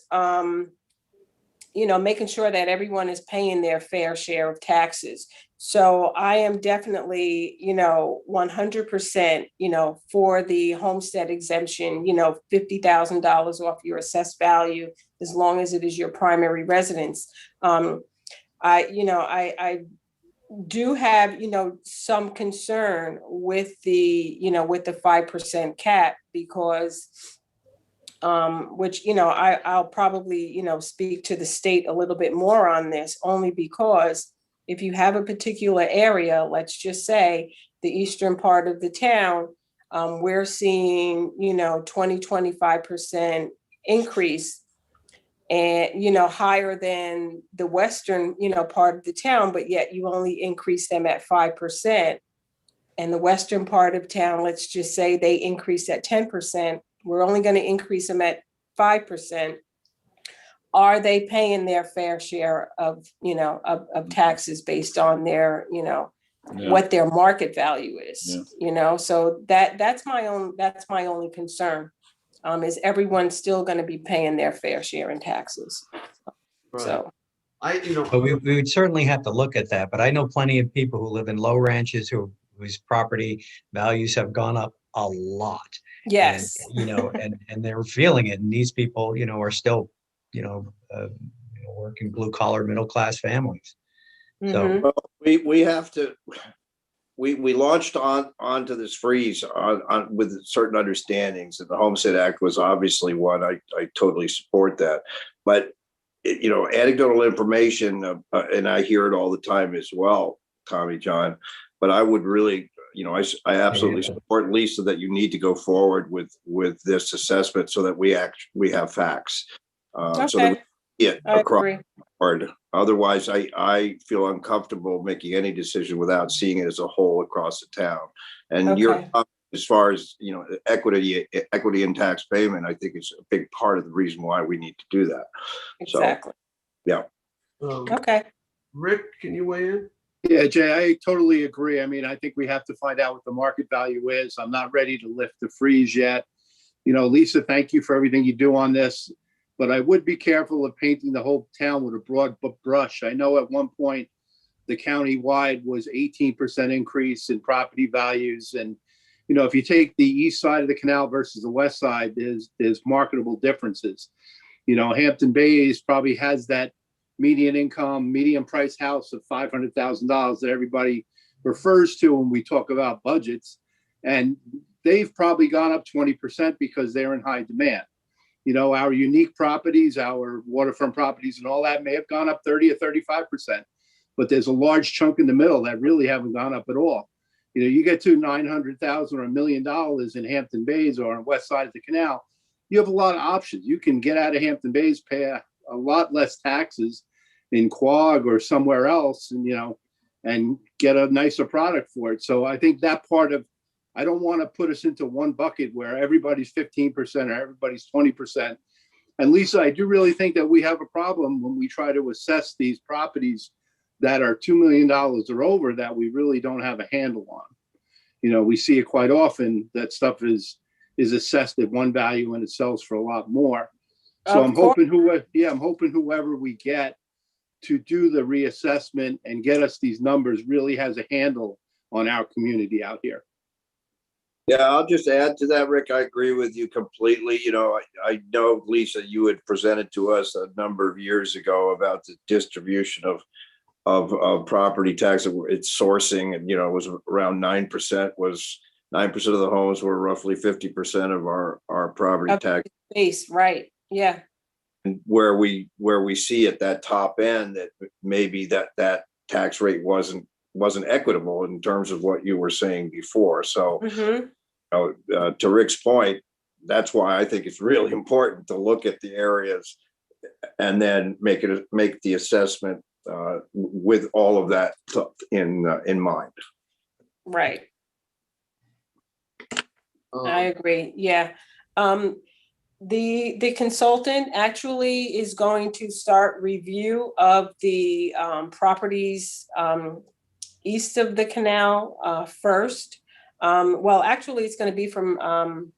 [SPEAKER 15] making sure that everyone is paying their fair share of taxes. So I am definitely, 100%, for the homestead exemption, $50,000 off your assessed value, as long as it is your primary residence. I do have, some concern with the 5% cap, because which, I'll probably, speak to the state a little bit more on this, only because if you have a particular area, let's just say the eastern part of the town, we're seeing, 25% increase and, higher than the western, part of the town, but yet you only increase them at 5%. And the western part of town, let's just say they increase at 10%, we're only going to increase them at 5%. Are they paying their fair share of, of taxes based on their, what their market value is, so that's my only concern. Is everyone still going to be paying their fair share in taxes?
[SPEAKER 1] Right.
[SPEAKER 15] So
[SPEAKER 4] But we would certainly have to look at that, but I know plenty of people who live in low ranches whose property values have gone up a lot.
[SPEAKER 15] Yes.
[SPEAKER 4] And, and they're feeling it. And these people, are still, working blue collar, middle class families. So
[SPEAKER 10] well, we have to, we launched onto this freeze on with certain understandings, and the Homestead Act was obviously one. I totally support that. But, anecdotal information, and I hear it all the time as well, Tommy John, but I would really, I absolutely support Lisa that you need to go forward with this assessment so that we have facts. So that we get across the board. Otherwise, I feel uncomfortable making any decision without seeing it as a whole across the town. And you're, as far as equity in tax payment, I think it's a big part of the reason why we need to do that.
[SPEAKER 15] Exactly.
[SPEAKER 10] So, yeah.
[SPEAKER 15] Okay.
[SPEAKER 1] Rick, can you weigh in?
[SPEAKER 13] Yeah, Jay, I totally agree. I mean, I think we have to find out what the market value is. I'm not ready to lift the freeze yet. Lisa, thank you for everything you do on this, but I would be careful of painting the whole town with a broad brush. I know at one point the county-wide was 18% increase in property values. And, if you take the east side of the canal versus the west side, there's marketable differences. Hampton Bays probably has that median income, median price house of $500,000 that everybody refers to when we talk about budgets. And they've probably gone up 20% because they're in high demand. Our unique properties, our waterfront properties and all that may have gone up 30 or 35%, but there's a large chunk in the middle that really haven't gone up at all. You get to $900,000 or $1 million in Hampton Bays or on west side of the canal, you have a lot of options. You can get out of Hampton Bays, pay a lot less taxes in Quogue or somewhere else, and get a nicer product for it. So I think that part of, I don't want to put us into one bucket where everybody's 15% or everybody's 20%. And Lisa, I do really think that we have a problem when we try to assess these properties that are $2 million or over that we really don't have a handle on. We see it quite often that stuff is assessed at one value and it sells for a lot more. So I'm hoping whoever we get to do the reassessment and get us these numbers really has a handle on our community out here.
[SPEAKER 10] Yeah, I'll just add to that, Rick. I agree with you completely. I know, Lisa, you had presented to us a number of years ago about the distribution of property tax. It's sourcing, and it was around 9%. Was 9% of the homes were roughly 50% of our property tax
[SPEAKER 15] base, right? Yeah.
[SPEAKER 10] And where we see at that top end that maybe that tax rate wasn't equitable in terms of what you were saying before. So, to Rick's point, that's why I think it's really important to look at the areas and then make the assessment with all of that in mind.
[SPEAKER 15] Right. I agree. Yeah. The consultant actually is going to start review of the properties east of the canal first. Well, actually, it's going to be from,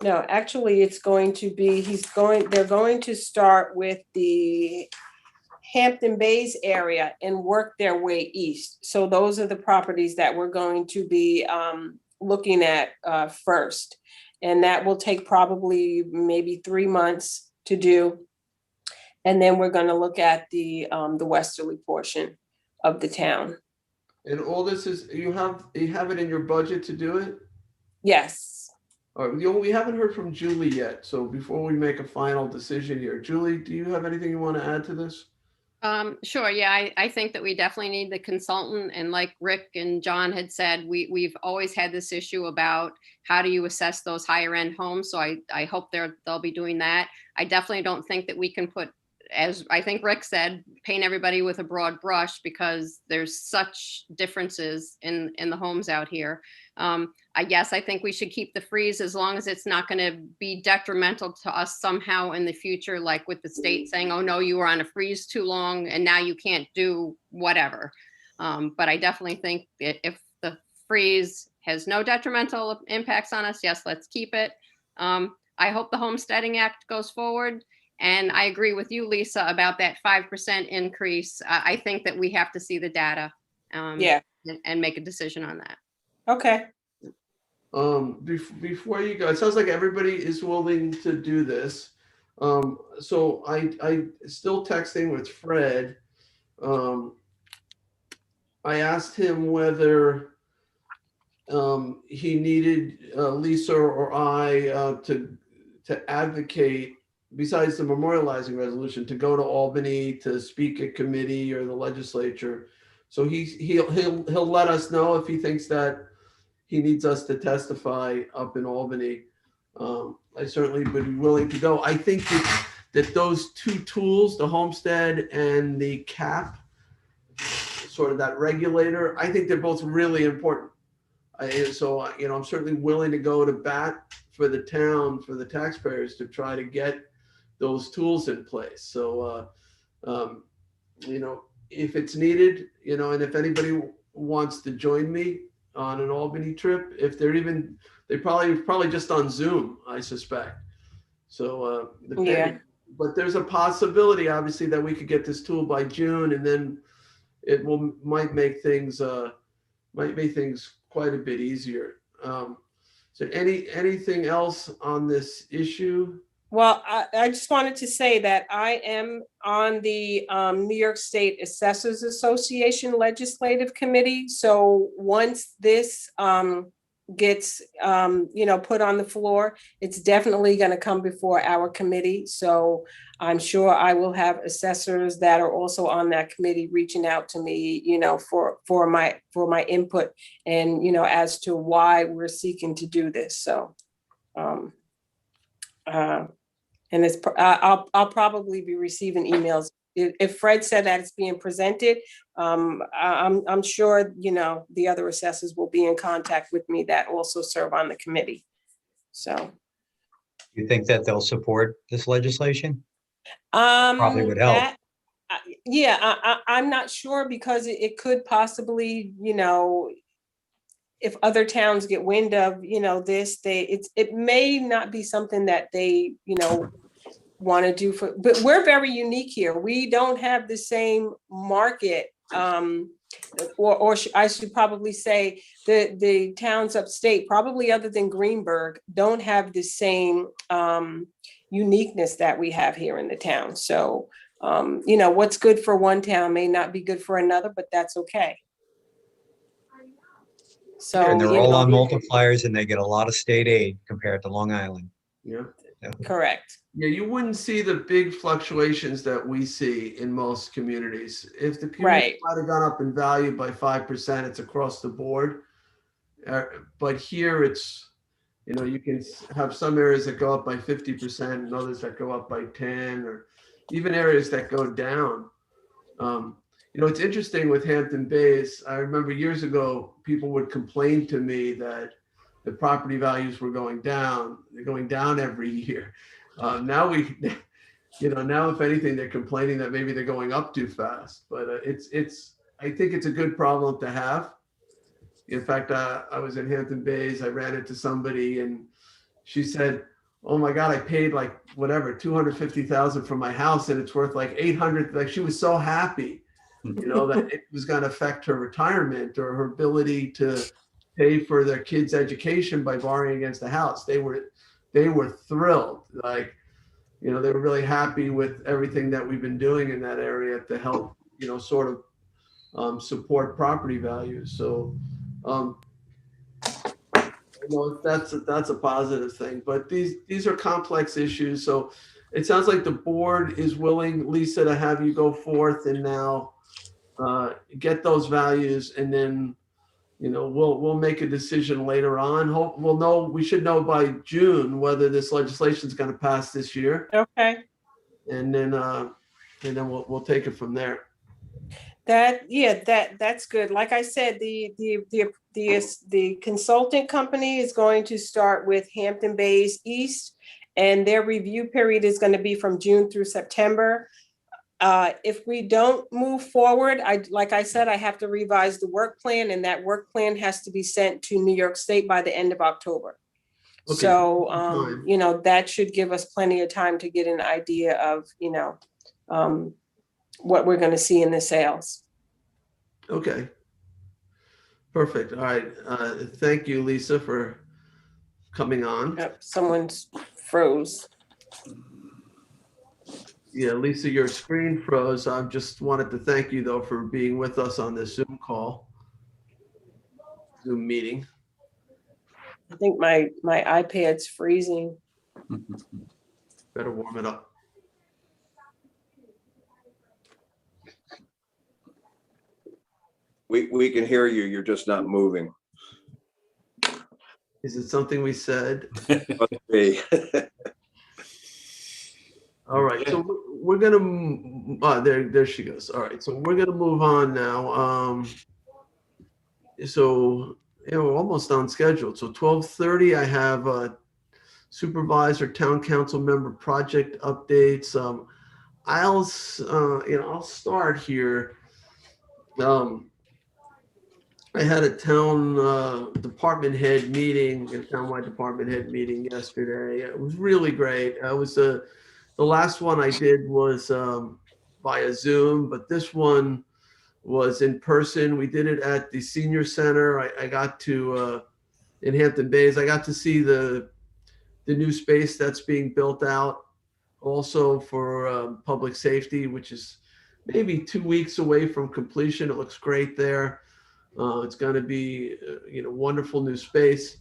[SPEAKER 15] no, actually, it's going to be, they're going to start with the Hampton Bays area and work their way east. So those are the properties that we're going to be looking at first. And that will take probably maybe 3 months to do. And then we're going to look at the westerly portion of the town.
[SPEAKER 1] And all this is, you have it in your budget to do it?
[SPEAKER 15] Yes.
[SPEAKER 1] All right, we haven't heard from Julie yet, so before we make a final decision here, Julie, do you have anything you want to add to this?
[SPEAKER 3] Sure. Yeah, I think that we definitely need the consultant. And like Rick and John had said, we've always had this issue about how do you assess those higher end homes. So I hope they'll be doing that. I definitely don't think that we can put, as I think Rick said, paint everybody with a broad brush because there's such differences in the homes out here. I guess I think we should keep the freeze as long as it's not going to be detrimental to us somehow in the future, like with the state saying, oh no, you were on a freeze too long and now you can't do whatever. But I definitely think that if the freeze has no detrimental impacts on us, yes, let's keep it. I hope the Homesteading Act goes forward. And I agree with you, Lisa, about that 5% increase. I think that we have to see the data and make a decision on that.
[SPEAKER 15] Okay.
[SPEAKER 1] Before you go, it sounds like everybody is willing to do this. So I still texting with Fred. I asked him whether he needed Lisa or I to advocate, besides the memorializing resolution, to go to Albany to speak at committee or the legislature. So he'll let us know if he thinks that he needs us to testify up in Albany. I certainly would be willing to go. I think that those two tools, the homestead and the cap, sort of that regulator, I think they're both really important. So I'm certainly willing to go to bat for the town, for the taxpayers, to try to get those tools in place. So, if it's needed, and if anybody wants to join me on an Albany trip, if they probably just on Zoom, I suspect. So, but there's a possibility, obviously, that we could get this tool by June, and then it might make things quite a bit easier. So anything else on this issue?
[SPEAKER 15] Well, I just wanted to say that I am on the New York State Assessors Association Legislative Committee. So once this gets put on the floor, it's definitely going to come before our committee. So I'm sure I will have assessors that are also on that committee reaching out to me, for my input and as to why we're seeking to do this. So and I'll probably be receiving emails. If Fred said that it's being presented, I'm sure, the other assessors will be in contact with me that also serve on the committee. So.
[SPEAKER 4] You think that they'll support this legislation? Probably would help.
[SPEAKER 15] I'm not sure because it could possibly, if other towns get wind of, this, it may not be something that they, want to do but we're very unique here. We don't have the same market, or I should probably say the towns upstate, probably other than Greenberg, don't have the same uniqueness that we have here in the town. So, what's good for one town may not be good for another, but that's okay. So,
[SPEAKER 4] and they're all on multipliers and they get a lot of state aid compared to Long Island.
[SPEAKER 1] Yeah.
[SPEAKER 15] Correct.
[SPEAKER 1] Yeah, you wouldn't see the big fluctuations that we see in most communities. If the community might have gone up in value by 5%, it's across the board. But here it's, you can have some areas that go up by 50% and others that go up by 10, or even areas that go down. It's interesting with Hampton Bays. I remember years ago, people would complain to me that the property values were going down. They're going down every year. Now if anything, they're complaining that maybe they're going up too fast. But I think it's a good problem to have. In fact, I was in Hampton Bays. I ran into somebody and she said, "Oh my God, I paid like whatever, $250,000 for my house and it's worth like 800." Like she was so happy, that it was going to affect her retirement or her ability to pay for their kids' education by borrowing against the house. They were thrilled. Like, they were really happy with everything that we've been doing in that area to help, sort of support property values. So That's a positive thing, but these are complex issues. So it sounds like the board is willing, Lisa, to have you go forth and now get those values, and then we'll make a decision later on. We should know by June whether this legislation is going to pass this year,
[SPEAKER 15] Okay.
[SPEAKER 1] and then we'll take it from there.
[SPEAKER 15] That's good. Like I said, the consultant company is going to start with Hampton Bays East, and their review period is going to be from June through September. If we don't move forward, like I said, I have to revise the work plan, and that work plan has to be sent to New York State by the end of October.
[SPEAKER 1] Okay.
[SPEAKER 15] So, that should give us plenty of time to get an idea of, what we're going to see in the sales.
[SPEAKER 1] Okay. Perfect. All right. Thank you, Lisa, for coming on.
[SPEAKER 15] Yep, someone's froze.
[SPEAKER 1] Yeah, Lisa, your screen froze. I just wanted to thank you, though, for being with us on this Zoom meeting.
[SPEAKER 15] I think my iPad's freezing.
[SPEAKER 1] Better warm it up.
[SPEAKER 10] We can hear you. You're just not moving.
[SPEAKER 1] Is it something we said?
[SPEAKER 10] Must be.
[SPEAKER 1] All right, so we're gonna, there she goes. All right, so we're gonna move on now. So we're almost on schedule. So 12:30, I have supervisor, town council member project updates. I'll start here. I had a town department head meeting, a townwide department head meeting yesterday. It was really great. It was the last one I did was via Zoom, but this one was in person. We did it at the senior center. I got to in Hampton Bays. I got to see the new space that's being built out, also for public safety, which is maybe 2 weeks away from completion. It looks great there. It's going to be, wonderful new space.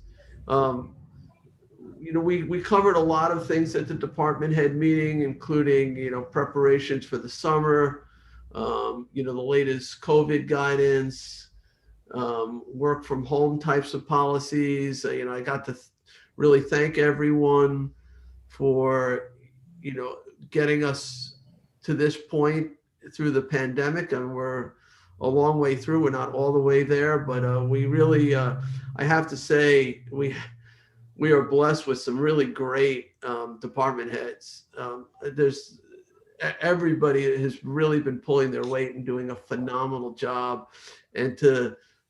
[SPEAKER 1] We covered a lot of things at the department head meeting, including, preparations for the summer, the latest COVID guidance, work from home types of policies. I got to really thank everyone for, getting us to this point through the pandemic, and we're a long way through. We're not all the way there, but we really, I have to say, we are blessed with some really great department heads. Everybody has really been pulling their weight and doing a phenomenal job. And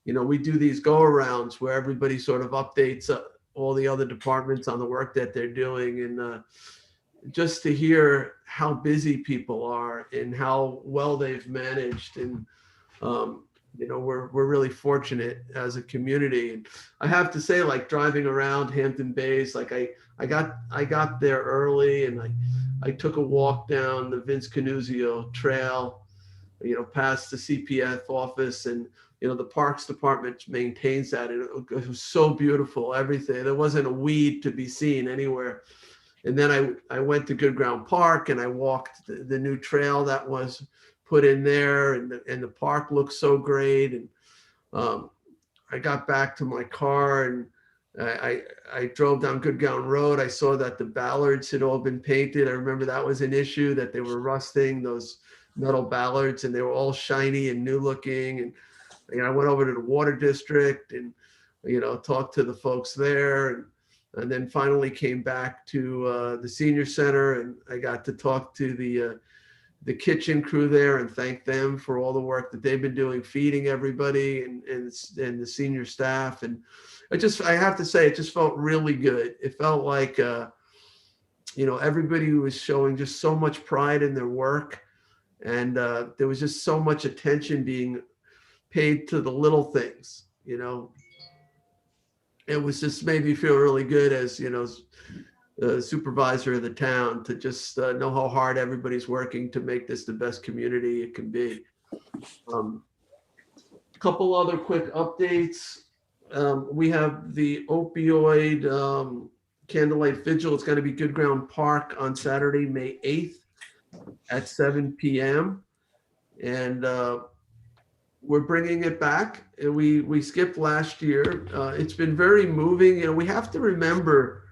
[SPEAKER 1] we do these go-arounds where everybody sort of updates all the other departments on the work that they're doing. And just to hear how busy people are and how well they've managed. And we're really fortunate as a community. And I have to say, like, driving around Hampton Bays, like I got there early, and I took a walk down the Vince Canuzio Trail, past the CPF office, and the Parks Department maintains that. And it was so beautiful, everything. There wasn't a weed to be seen anywhere. And then I went to Good Ground Park, and I walked the new trail that was put in there, and the park looks so great. And I got back to my car, and I drove down Good Ground Road. I saw that the ballards had all been painted. I remember that was an issue, that they were rusting, those metal ballards, and they were all shiny and new looking. And I went over to the Water District and talked to the folks there, and then finally came back to the senior center, and I got to talk to the kitchen crew there and thank them for all the work that they've been doing, feeding everybody and the senior staff. And I have to say, it just felt really good. It felt like, everybody was showing just so much pride in their work. And there was just so much attention being paid to the little things, It was just made me feel really good as, the supervisor of the town, to just know how hard everybody's working to make this the best community it can be. A couple other quick updates. We have the opioid candlelight vigil. It's going to be Good Ground Park on Saturday, May 8th at 7 p.m. And we're bringing it back. We skipped last year. It's been very moving. You know, we have to remember,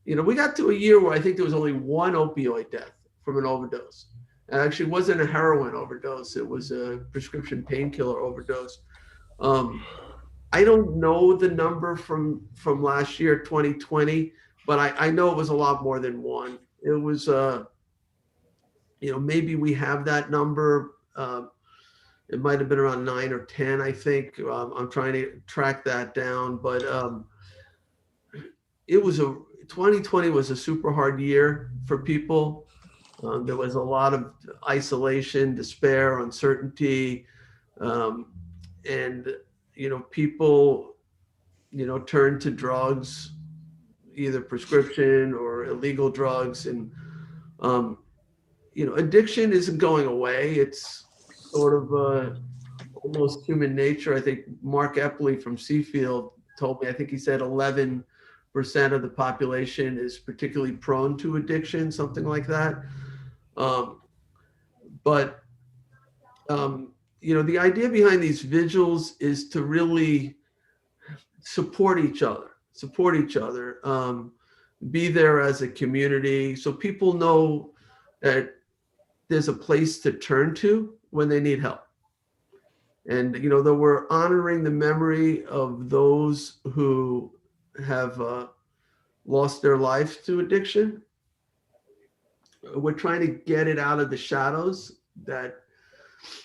[SPEAKER 1] you know, we got to a year where I think there was only one opioid death from an overdose. It actually wasn't a heroin overdose. It was a prescription painkiller overdose. I don't know the number from last year, 2020, but I know it was a lot more than one. It was, you know, maybe we have that number. It might have been around 9 or 10, I think. I'm trying to track that down, but it was 2020 was a super hard year for people. There was a lot of isolation, despair, uncertainty, and you know, people, you know, turned to drugs, either prescription or illegal drugs, and you know, addiction isn't going away. It's sort of almost human nature. I think Mark Epley from Seafield told me, I think he said 11% of the population is particularly prone to addiction, something like that. You know, the idea behind these vigils is to really support each other, be there as a community so people know that there's a place to turn to when they need help. And, you know, that we're honoring the memory of those who have lost their life to addiction. We're trying to get it out of the shadows that,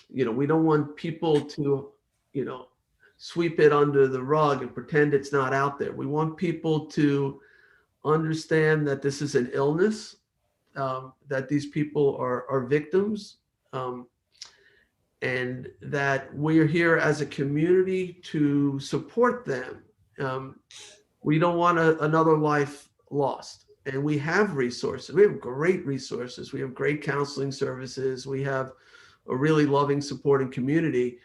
[SPEAKER 1] you know, we don't want people to, you know, sweep it under the rug and pretend it's not out there. We want people to understand that this is an illness, that these people are victims, and that we're here as a community to support them. We don't want another life lost. And we have resources. We have great resources. We have great counseling services. We have a really loving, supporting community.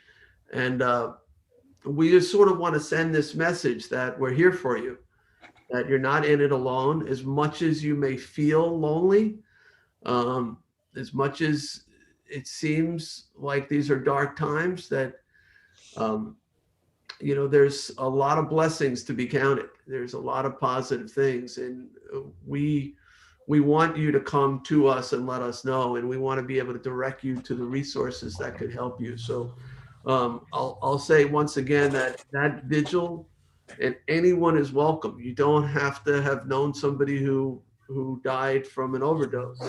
[SPEAKER 1] And we just sort of want to send this message that we're here for you, that you're not in it alone. As much as you may feel lonely, as much as it seems like these are dark times, that you know, there's a lot of blessings to be counted. There's a lot of positive things, and we want you to come to us and let us know, and we want to be able to direct you to the resources that could help you. So I'll say once again that vigil, and anyone is welcome. You don't have to have known somebody who died from an overdose.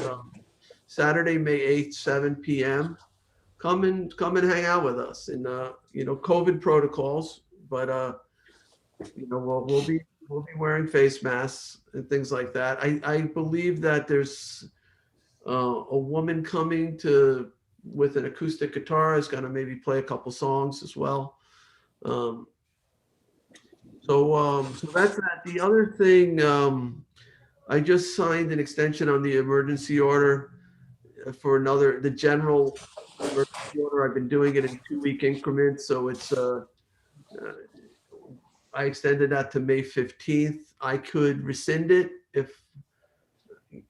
[SPEAKER 1] Saturday, May 8th, 7 p.m. Come and hang out with us. And you know, COVID protocols, but you know, we'll be wearing face masks and things like that. I believe that there's a woman coming with an acoustic guitar is going to maybe play a couple songs as well. So that's that. The other thing, I just signed an extension on the emergency order for the general emergency order. I've been doing it in 2-week increments. So it's, I extended that to May 15th. I could rescind it if,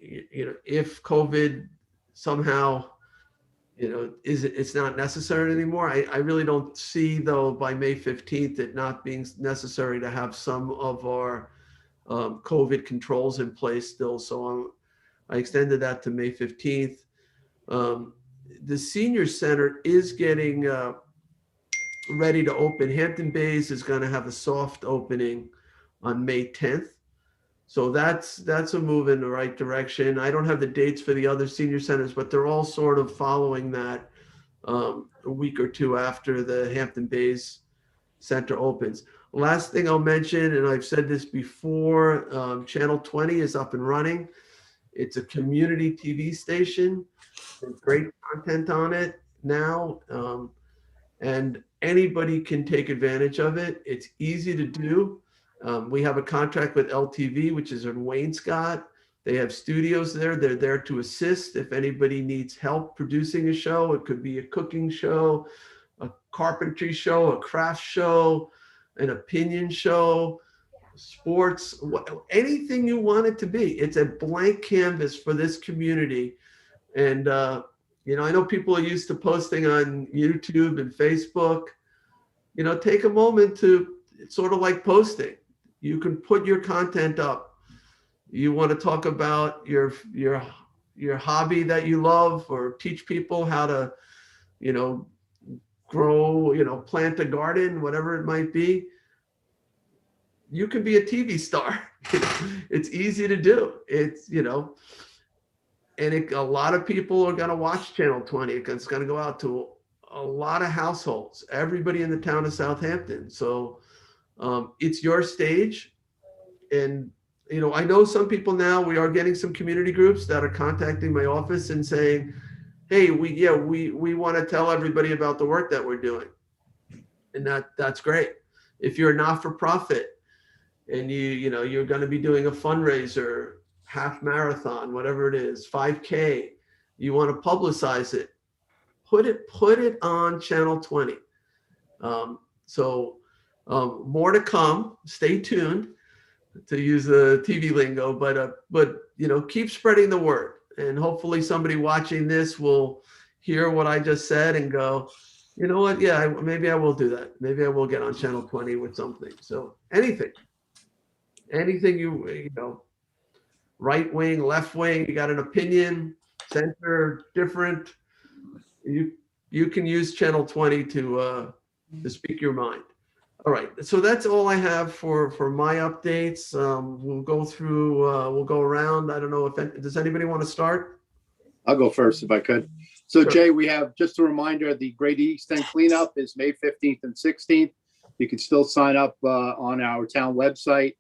[SPEAKER 1] you know, if COVID somehow, you know, it's not necessary anymore. I really don't see, though, by May 15th, it not being necessary to have some of our COVID controls in place still. So I extended that to May 15th. The senior center is getting ready to open. Hampton Bays is going to have a soft opening on May 10th. So that's a move in the right direction. I don't have the dates for the other senior centers, but they're all sort of following that a week or two after the Hampton Bays Center opens. Last thing I'll mention, and I've said this before, Channel 20 is up and running. It's a community TV station. There's great content on it now, and anybody can take advantage of it. It's easy to do. We have a contract with LTV, which is in Wainscott. They have studios there. They're there to assist if anybody needs help producing a show. It could be a cooking show, a carpentry show, a craft show, an opinion show, sports, anything you want it to be. It's a blank canvas for this community. And, you know, I know people are used to posting on YouTube and Facebook. You know, take a moment to, it's sort of like posting. You can put your content up. You want to talk about your hobby that you love, or teach people how to, you know, grow, you know, plant a garden, whatever it might be. You can be a TV star. It's easy to do. It's, you know, and a lot of people are going to watch Channel 20. It's going to go out to a lot of households, everybody in the town of Southampton. So it's your stage. And, you know, I know some people now, we are getting some community groups that are contacting my office and saying, hey, we want to tell everybody about the work that we're doing. And that's great. If you're a not-for-profit and you know, you're going to be doing a fundraiser, half marathon, whatever it is, 5K, you want to publicize it, put it on Channel 20. More to come. Stay tuned, to use the TV lingo, but you know, keep spreading the word, and hopefully somebody watching this will hear what I just said and go, you know what? Yeah, maybe I will do that. Maybe I will get on Channel 20 with something. So anything you know, right wing, left wing, you got an opinion, center, different, you can use Channel 20 to speak your mind. All right, so that's all I have for my updates. We'll go through, we'll go around. I don't know if, does anybody want to start?
[SPEAKER 13] I'll go first if I could. So
[SPEAKER 1] Sure.
[SPEAKER 13] Jay, we have just a reminder, the Great East End cleanup is May 15th and 16th. You can still sign up on our town website.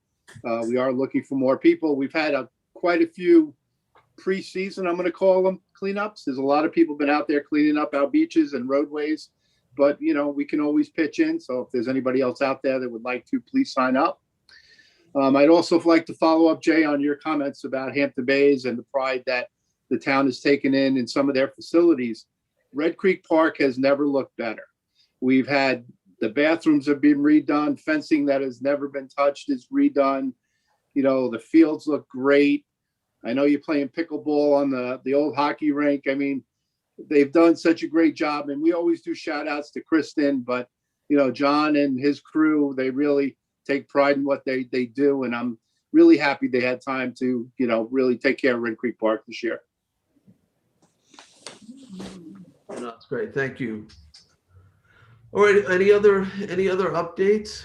[SPEAKER 13] We are looking for more people. We've had quite a few pre-season, I'm going to call them, cleanups. There's a lot of people been out there cleaning up our beaches and roadways, but you know, we can always pitch in. So if there's anybody else out there that would like to, please sign up. I'd also like to follow up, Jay, on your comments about Hampton Bays and the pride that the town has taken in some of their facilities. Red Creek Park has never looked better. We've had, the bathrooms have been redone, fencing that has never been touched is redone. You know, the fields look great. I know you're playing pickleball on the old hockey rink. I mean, they've done such a great job, and we always do shout outs to Kristen, but you know, John and his crew, they really take pride in what they do. And I'm really happy they had time to, you know, really take care of Red Creek Park this year.
[SPEAKER 1] No, that's great. Thank you. All right. Any other updates?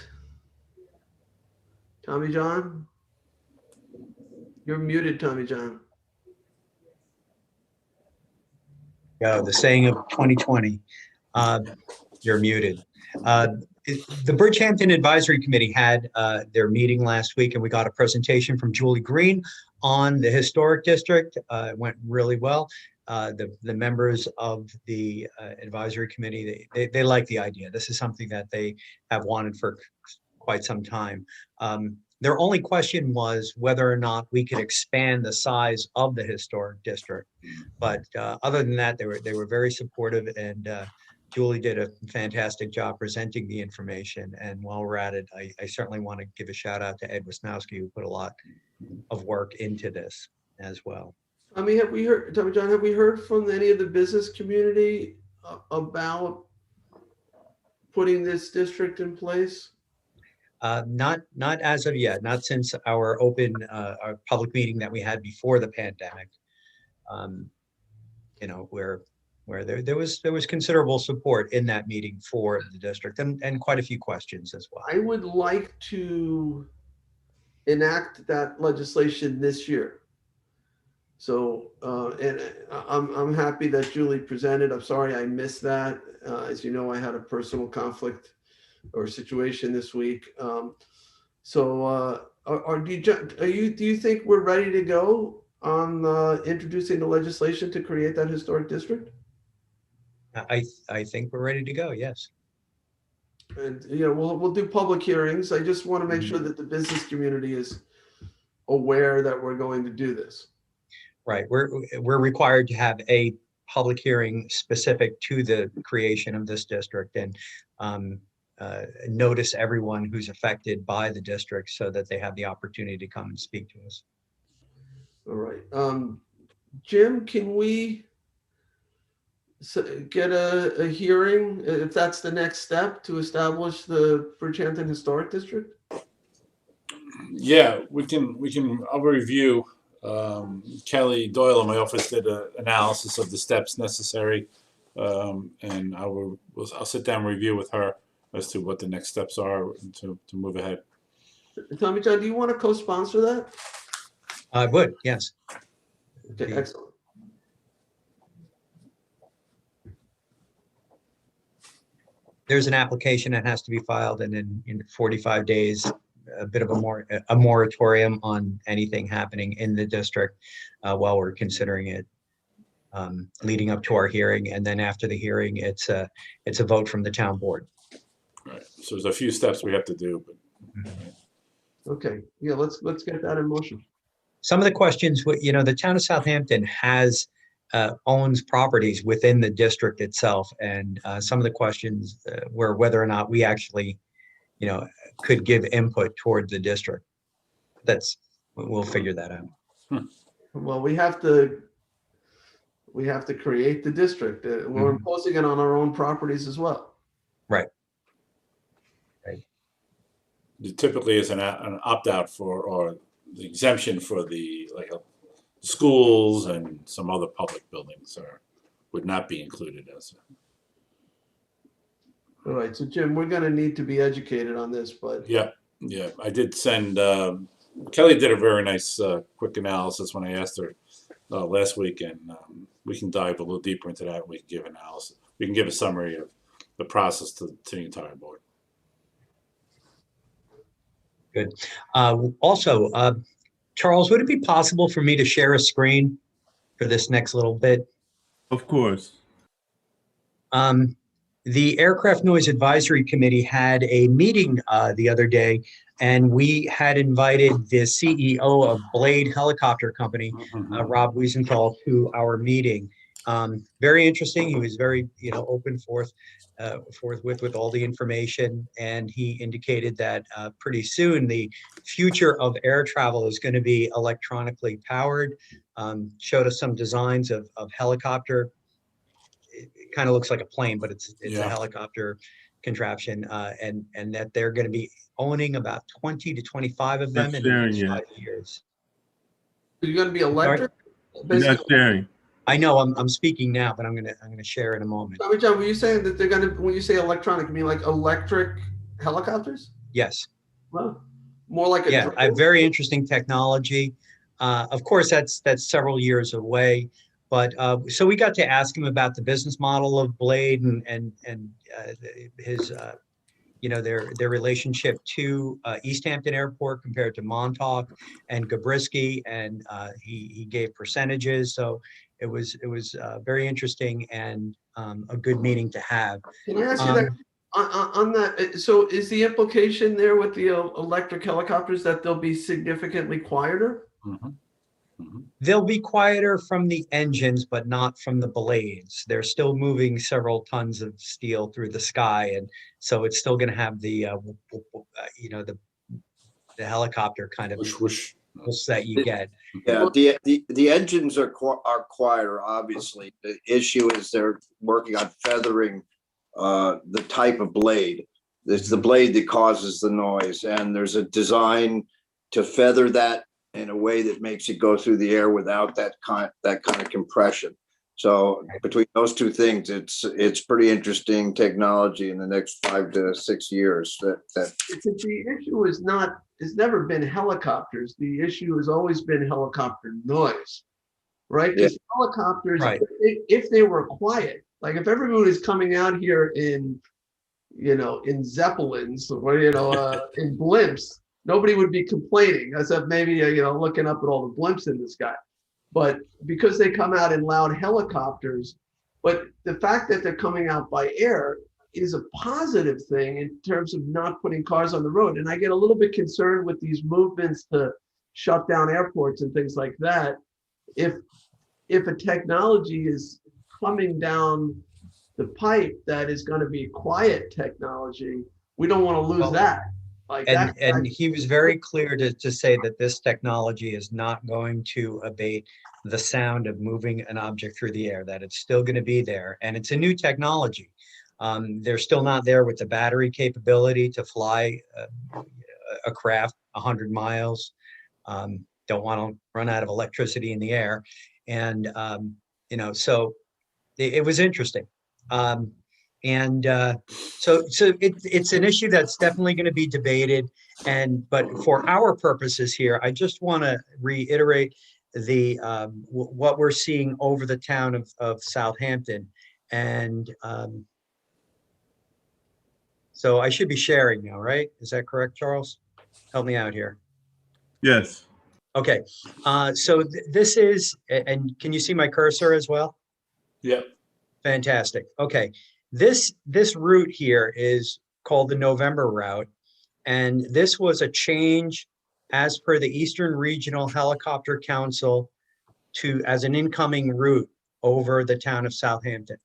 [SPEAKER 1] Tommy John? You're muted, Tommy John.
[SPEAKER 4] Yeah, the saying of 2020, you're muted. The Bridgehampton Advisory Committee had their meeting last week, and we got a presentation from Julie Green on the historic district. It went really well. The members of the advisory committee, they like the idea. This is something that they have wanted for quite some time. Their only question was whether or not we could expand the size of the historic district. But other than that, they were very supportive, and Julie did a fantastic job presenting the information. And while we're at it, I certainly want to give a shout out to Ed Wisnowski, who put a lot of work into this as well.
[SPEAKER 1] I mean, have we heard, Tommy John, have we heard from any of the business community about putting this district in place?
[SPEAKER 4] Not as of yet, not since our our public meeting that we had before the pandemic. You know, where there was considerable support in that meeting for the district, and quite a few questions as well.
[SPEAKER 1] I would like to enact that legislation this year. So, and I'm happy that Julie presented. I'm sorry I missed that. As you know, I had a personal conflict or situation this week. Do you think we're ready to go on introducing the legislation to create that historic district?
[SPEAKER 4] I think we're ready to go. Yes.
[SPEAKER 1] And you know, we'll do public hearings. I just want to make sure that the business community is aware that we're going to do this.
[SPEAKER 4] Right. We're required to have a public hearing specific to the creation of this district, and notice everyone who's affected by the district so that they have the opportunity to come and speak to us.
[SPEAKER 1] All right. Jim, can we get a hearing, if that's the next step, to establish the Bridgehampton Historic District?
[SPEAKER 11] Yeah, we can, I'll review. Kelly Doyle in my office did an analysis of the steps necessary. And I'll sit down and review with her as to what the next steps are to move ahead.
[SPEAKER 1] Tommy John, do you want to co-sponsor that?
[SPEAKER 4] I would, yes.
[SPEAKER 1] Okay, excellent.
[SPEAKER 4] There's an application that has to be filed, and then in 45 days, a bit of a moratorium on anything happening in the district while we're considering it, leading up to our hearing. And then after the hearing, it's a vote from the town board.
[SPEAKER 11] Right. So there's a few steps we have to do, but.
[SPEAKER 1] Okay, yeah, let's get that in motion.
[SPEAKER 4] Some of the questions, the town of Southampton owns properties within the district itself, and some of the questions were whether or not we actually, could give input toward the district. We'll figure that out.
[SPEAKER 1] Well, we have to create the district. We're imposing it on our own properties as well.
[SPEAKER 4] Right.
[SPEAKER 11] It typically is an opt-out or the exemption for the schools and some other public buildings would not be included as.
[SPEAKER 1] All right, so Jim, we're going to need to be educated on this, but
[SPEAKER 11] Yeah, I did send. Kelly did a very nice quick analysis when I asked her last week, and we can dive a little deeper into that. We can give analysis. We can give a summary of the process to the entire board.
[SPEAKER 4] Good. Also, Charles, would it be possible for me to share a screen for this next little bit?
[SPEAKER 6] Of course.
[SPEAKER 4] The Aircraft Noise Advisory Committee had a meeting the other day, and we had invited the CEO of Blade Helicopter Company, Rob Wiesenthal, to our meeting. Very interesting. He was very, forthwith with all the information, and he indicated that pretty soon the future of air travel is going to be electronically powered. Showed us some designs of helicopter. It kind of looks like a plane, but it's a helicopter contraption, and that they're going to be owning about 20 to 25 of them in the next 5 years.
[SPEAKER 1] You're going to be electric?
[SPEAKER 6] That's sharing.
[SPEAKER 4] I know I'm speaking now, but I'm gonna share in a moment.
[SPEAKER 1] Tommy John, were you saying that they're going to, when you say electronic, you mean like electric helicopters?
[SPEAKER 4] Yes.
[SPEAKER 1] Well, more like a
[SPEAKER 4] a very interesting technology. Of course, that's several years away. But so we got to ask him about the business model of Blade and his their relationship to East Hampton Airport compared to Montauk and Gabrisky, and he gave percentages. So it was very interesting and a good meeting to have.
[SPEAKER 1] Can I ask you that on that? So is the implication there with the electric helicopters that they'll be significantly quieter?
[SPEAKER 4] They'll be quieter from the engines, but not from the blades. They're still moving several tons of steel through the sky, and so it's still going to have the helicopter kind of whoosh that you get.
[SPEAKER 10] Yeah, the engines are quieter. Obviously, the issue is they're working on feathering the type of blade. It's the blade that causes the noise, and there's a design to feather that in a way that makes it go through the air without that kind of compression. So between those two things, it's pretty interesting technology in the next 5 to 6 years. The
[SPEAKER 1] issue has never been helicopters. The issue has always been helicopter noise, right? Because helicopters, if they were quiet, like if everyone is coming out here in Zeppelins or in blimps, nobody would be complaining, except maybe, looking up at all the blimps in the sky. But because they come out in loud helicopters, but the fact that they're coming out by air is a positive thing in terms of not putting cars on the road. And I get a little bit concerned with these movements to shut down airports and things like that. If a technology is coming down the pipe that is going to be quiet technology, we don't want to lose
[SPEAKER 4] Well,
[SPEAKER 1] that. Like that.
[SPEAKER 4] And he was very clear to say that this technology is not going to abate the sound of moving an object through the air, that it's still going to be there. And it's a new technology. They're still not there with the battery capability to fly a craft 100 miles. Don't want to run out of electricity in the air. And, so it was interesting. So it's an issue that's definitely going to be debated. But for our purposes here, I just want to reiterate what we're seeing over the town of Southampton. And so I should be sharing now, right? Is that correct, Charles? Help me out here.
[SPEAKER 6] Yes.
[SPEAKER 4] Okay. So this is, and can you see my cursor as well?
[SPEAKER 11] Yep.
[SPEAKER 4] Fantastic. Okay. This route here is called the November route. And this was a change as per the Eastern Regional Helicopter Council as an incoming route over the town of Southampton.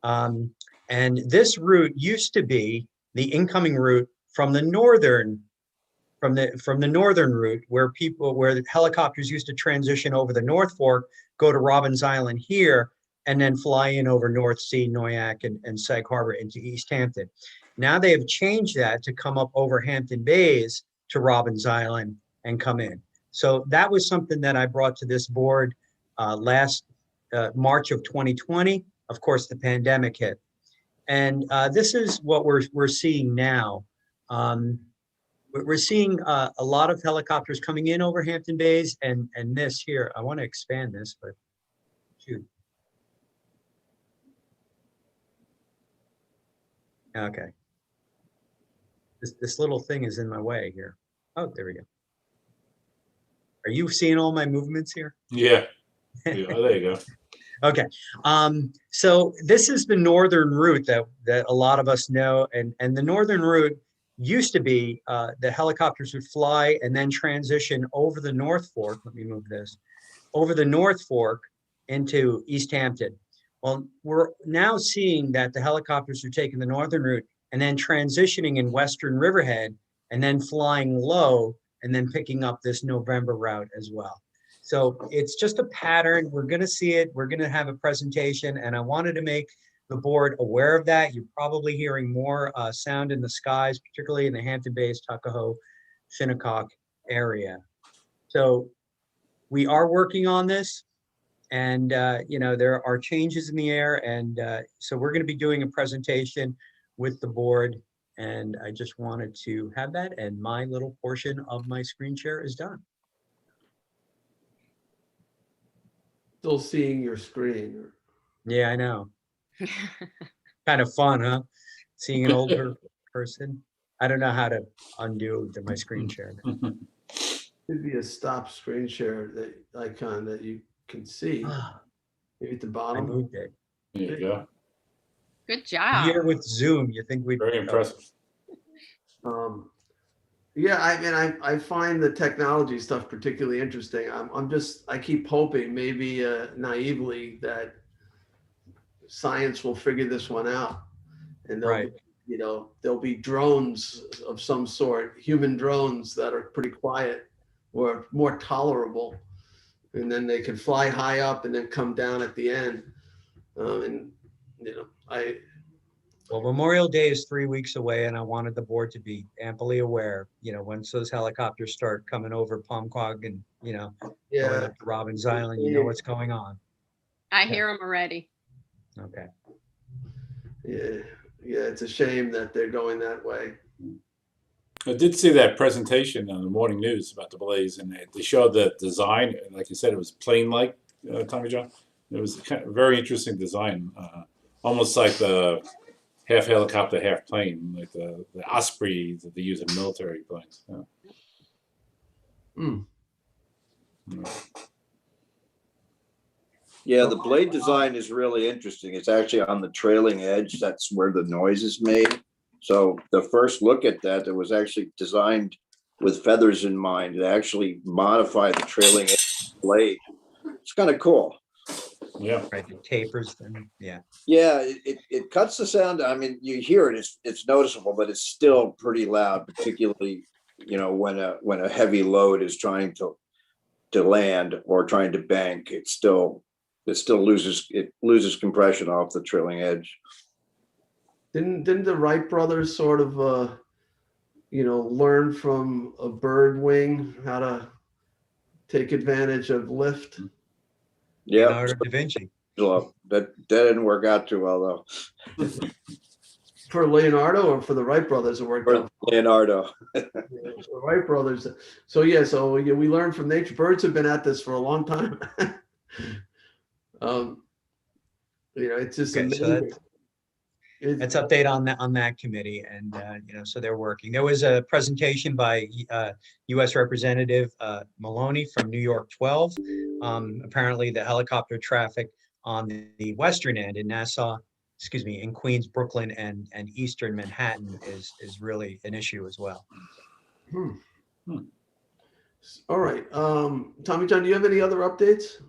[SPEAKER 4] And this route used to be the incoming route from the northern route where the helicopters used to transition over the North Fork, go to Robbins Island here, and then fly in over North Sea, Noyac, and Sag Harbor into East Hampton. Now they have changed that to come up over Hampton Bays to Robbins Island and come in. So that was something that I brought to this board last March of 2020. Of course, the pandemic hit. And this is what we're seeing now. We're seeing a lot of helicopters coming in over Hampton Bays, and this here, I want to expand this, but shoot. Okay. This little thing is in my way here. Oh, there we go. Are you seeing all my movements here?
[SPEAKER 11] Yeah. Yeah, there you go.
[SPEAKER 4] Okay. So this is the northern route that a lot of us know, and the northern route used to be the helicopters would fly and then transition over the North Fork. Let me move this over the North Fork into East Hampton. Well, we're now seeing that the helicopters are taking the northern route and then transitioning in Western Riverhead and then flying low and then picking up this November route as well. So it's just a pattern. We're going to see it. We're going to have a presentation, and I wanted to make the board aware of that. You're probably hearing more sound in the skies, particularly in the Hampton Bays, Tuckahoe, Shinnecock area. So we are working on this. And, there are changes in the air. And so we're going to be doing a presentation with the board. And I just wanted to have that. And my little portion of my screen share is done.
[SPEAKER 1] Still seeing your screen.
[SPEAKER 4] Yeah, I know. Kind of fun, huh? Seeing an older person. I don't know how to undo my screen share.
[SPEAKER 1] Should be a stop screen share icon that you can see. Maybe at the
[SPEAKER 4] I
[SPEAKER 1] bottom.
[SPEAKER 4] moved it.
[SPEAKER 11] There you go.
[SPEAKER 3] Good job.
[SPEAKER 4] Here with Zoom, you think we'd
[SPEAKER 11] Very impressive.
[SPEAKER 1] Yeah, I find the technology stuff particularly interesting. I keep hoping, maybe naively, that science will figure this one out, and there'll be drones of some sort, human drones that are pretty quiet or more tolerable, and then they can fly high up and then come down at the end.
[SPEAKER 4] Well, Memorial Day is 3 weeks away, and I wanted the board to be amply aware, once those helicopters start coming over Palmquag and, going up to Robbins Island, you know what's going on.
[SPEAKER 3] I hear them already.
[SPEAKER 4] Okay.
[SPEAKER 1] Yeah, it's a shame that they're going that way.
[SPEAKER 11] I did see that presentation on the morning news about the blaze, and they showed the design. Like you said, it was plane-like, Tommy John. It was kind of very interesting design, almost like the half helicopter, half plane, like the Osprey that they use in military planes. Yeah.
[SPEAKER 10] Yeah, the blade design is really interesting. It's actually on the trailing edge. That's where the noise is made. So the first look at that, it was actually designed with feathers in mind to actually modify the trailing edge blade. It's kind of cool.
[SPEAKER 11] Yeah.
[SPEAKER 4] Right, it tapers them, yeah.
[SPEAKER 10] Yeah, it cuts the sound. I mean, you hear it, it's noticeable, but it's still pretty loud, particularly, when a heavy load is trying to land or trying to bank, it loses compression off the trailing edge.
[SPEAKER 1] Didn't the Wright brothers sort of learn from a bird wing how to take advantage of lift?
[SPEAKER 10] Yeah,
[SPEAKER 4] Leonardo da Vinci.
[SPEAKER 10] that didn't work out too well though.
[SPEAKER 1] For Leonardo or for the Wright brothers, it worked out.
[SPEAKER 10] Leonardo.
[SPEAKER 1] The Wright brothers. So we learned from nature. Birds have been at this for a long time. It's just
[SPEAKER 4] Okay, so
[SPEAKER 1] amazing.
[SPEAKER 4] That's update on that committee, and so they're working. There was a presentation by U.S. Representative Maloney from New York 12. Apparently, the helicopter traffic on the western end in Queens, Brooklyn, and Eastern Manhattan is really an issue as well.
[SPEAKER 1] All right, Tommy John, do you have any other updates?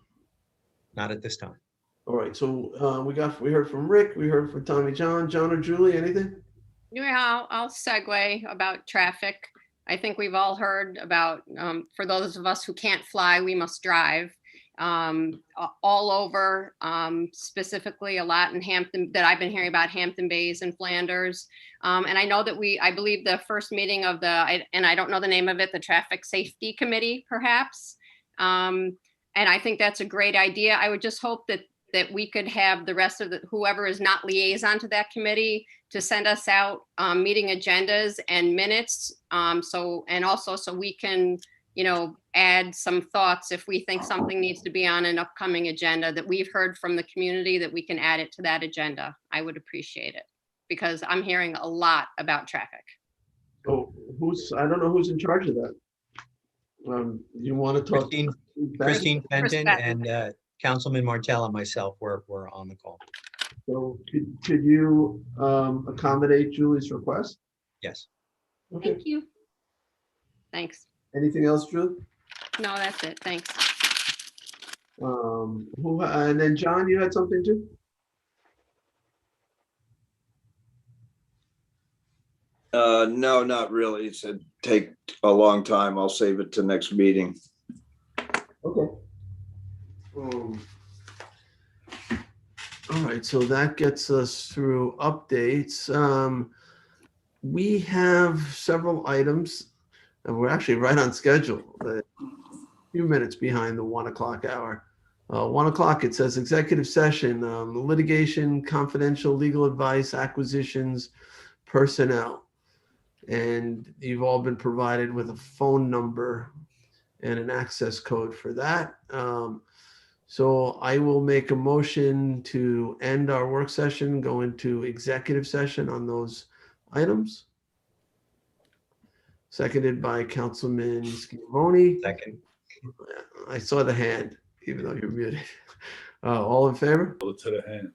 [SPEAKER 4] Not at this time.
[SPEAKER 1] All right, so we heard from Rick, we heard from Tommy John or Julie, anything?
[SPEAKER 3] Yeah, I'll segue about traffic. I think we've all heard about, for those of us who can't fly, we must drive. All over, specifically a lot in Hampton, that I've been hearing about Hampton Bays and Flanders. And I know that I believe the first meeting of and I don't know the name of it, the Traffic Safety Committee, perhaps. And I think that's a great idea. I would just hope that we could have the rest of whoever is not liaison to that committee to send us out meeting agendas and minutes. So we can, add some thoughts if we think something needs to be on an upcoming agenda that we've heard from the community, that we can add it to that agenda. I would appreciate it because I'm hearing a lot about traffic.
[SPEAKER 1] Oh, I don't know who's in charge of that. You want to talk?
[SPEAKER 4] Christine Fenton and Councilman Martell and myself were on the call.
[SPEAKER 1] So could you accommodate Julie's request?
[SPEAKER 4] Yes.
[SPEAKER 1] Okay.
[SPEAKER 3] Thank you. Thanks.
[SPEAKER 1] Anything else, Julie?
[SPEAKER 3] No, that's it. Thanks.
[SPEAKER 1] And then John, you had something too?
[SPEAKER 10] No, not really. It's take a long time. I'll save it to next meeting.
[SPEAKER 1] Okay. All right, so that gets us through updates. We have several items, and we're actually right on schedule. A few minutes behind the 1 o'clock hour. 1 o'clock, it says executive session, litigation, confidential legal advice, acquisitions, personnel. And you've all been provided with a phone number and an access code for that. So I will make a motion to end our work session, go into executive session on those items. Seconded by Councilman Scavone.
[SPEAKER 4] Second.
[SPEAKER 1] I saw the hand, even though you're muted. All in favor?
[SPEAKER 11] To the hand.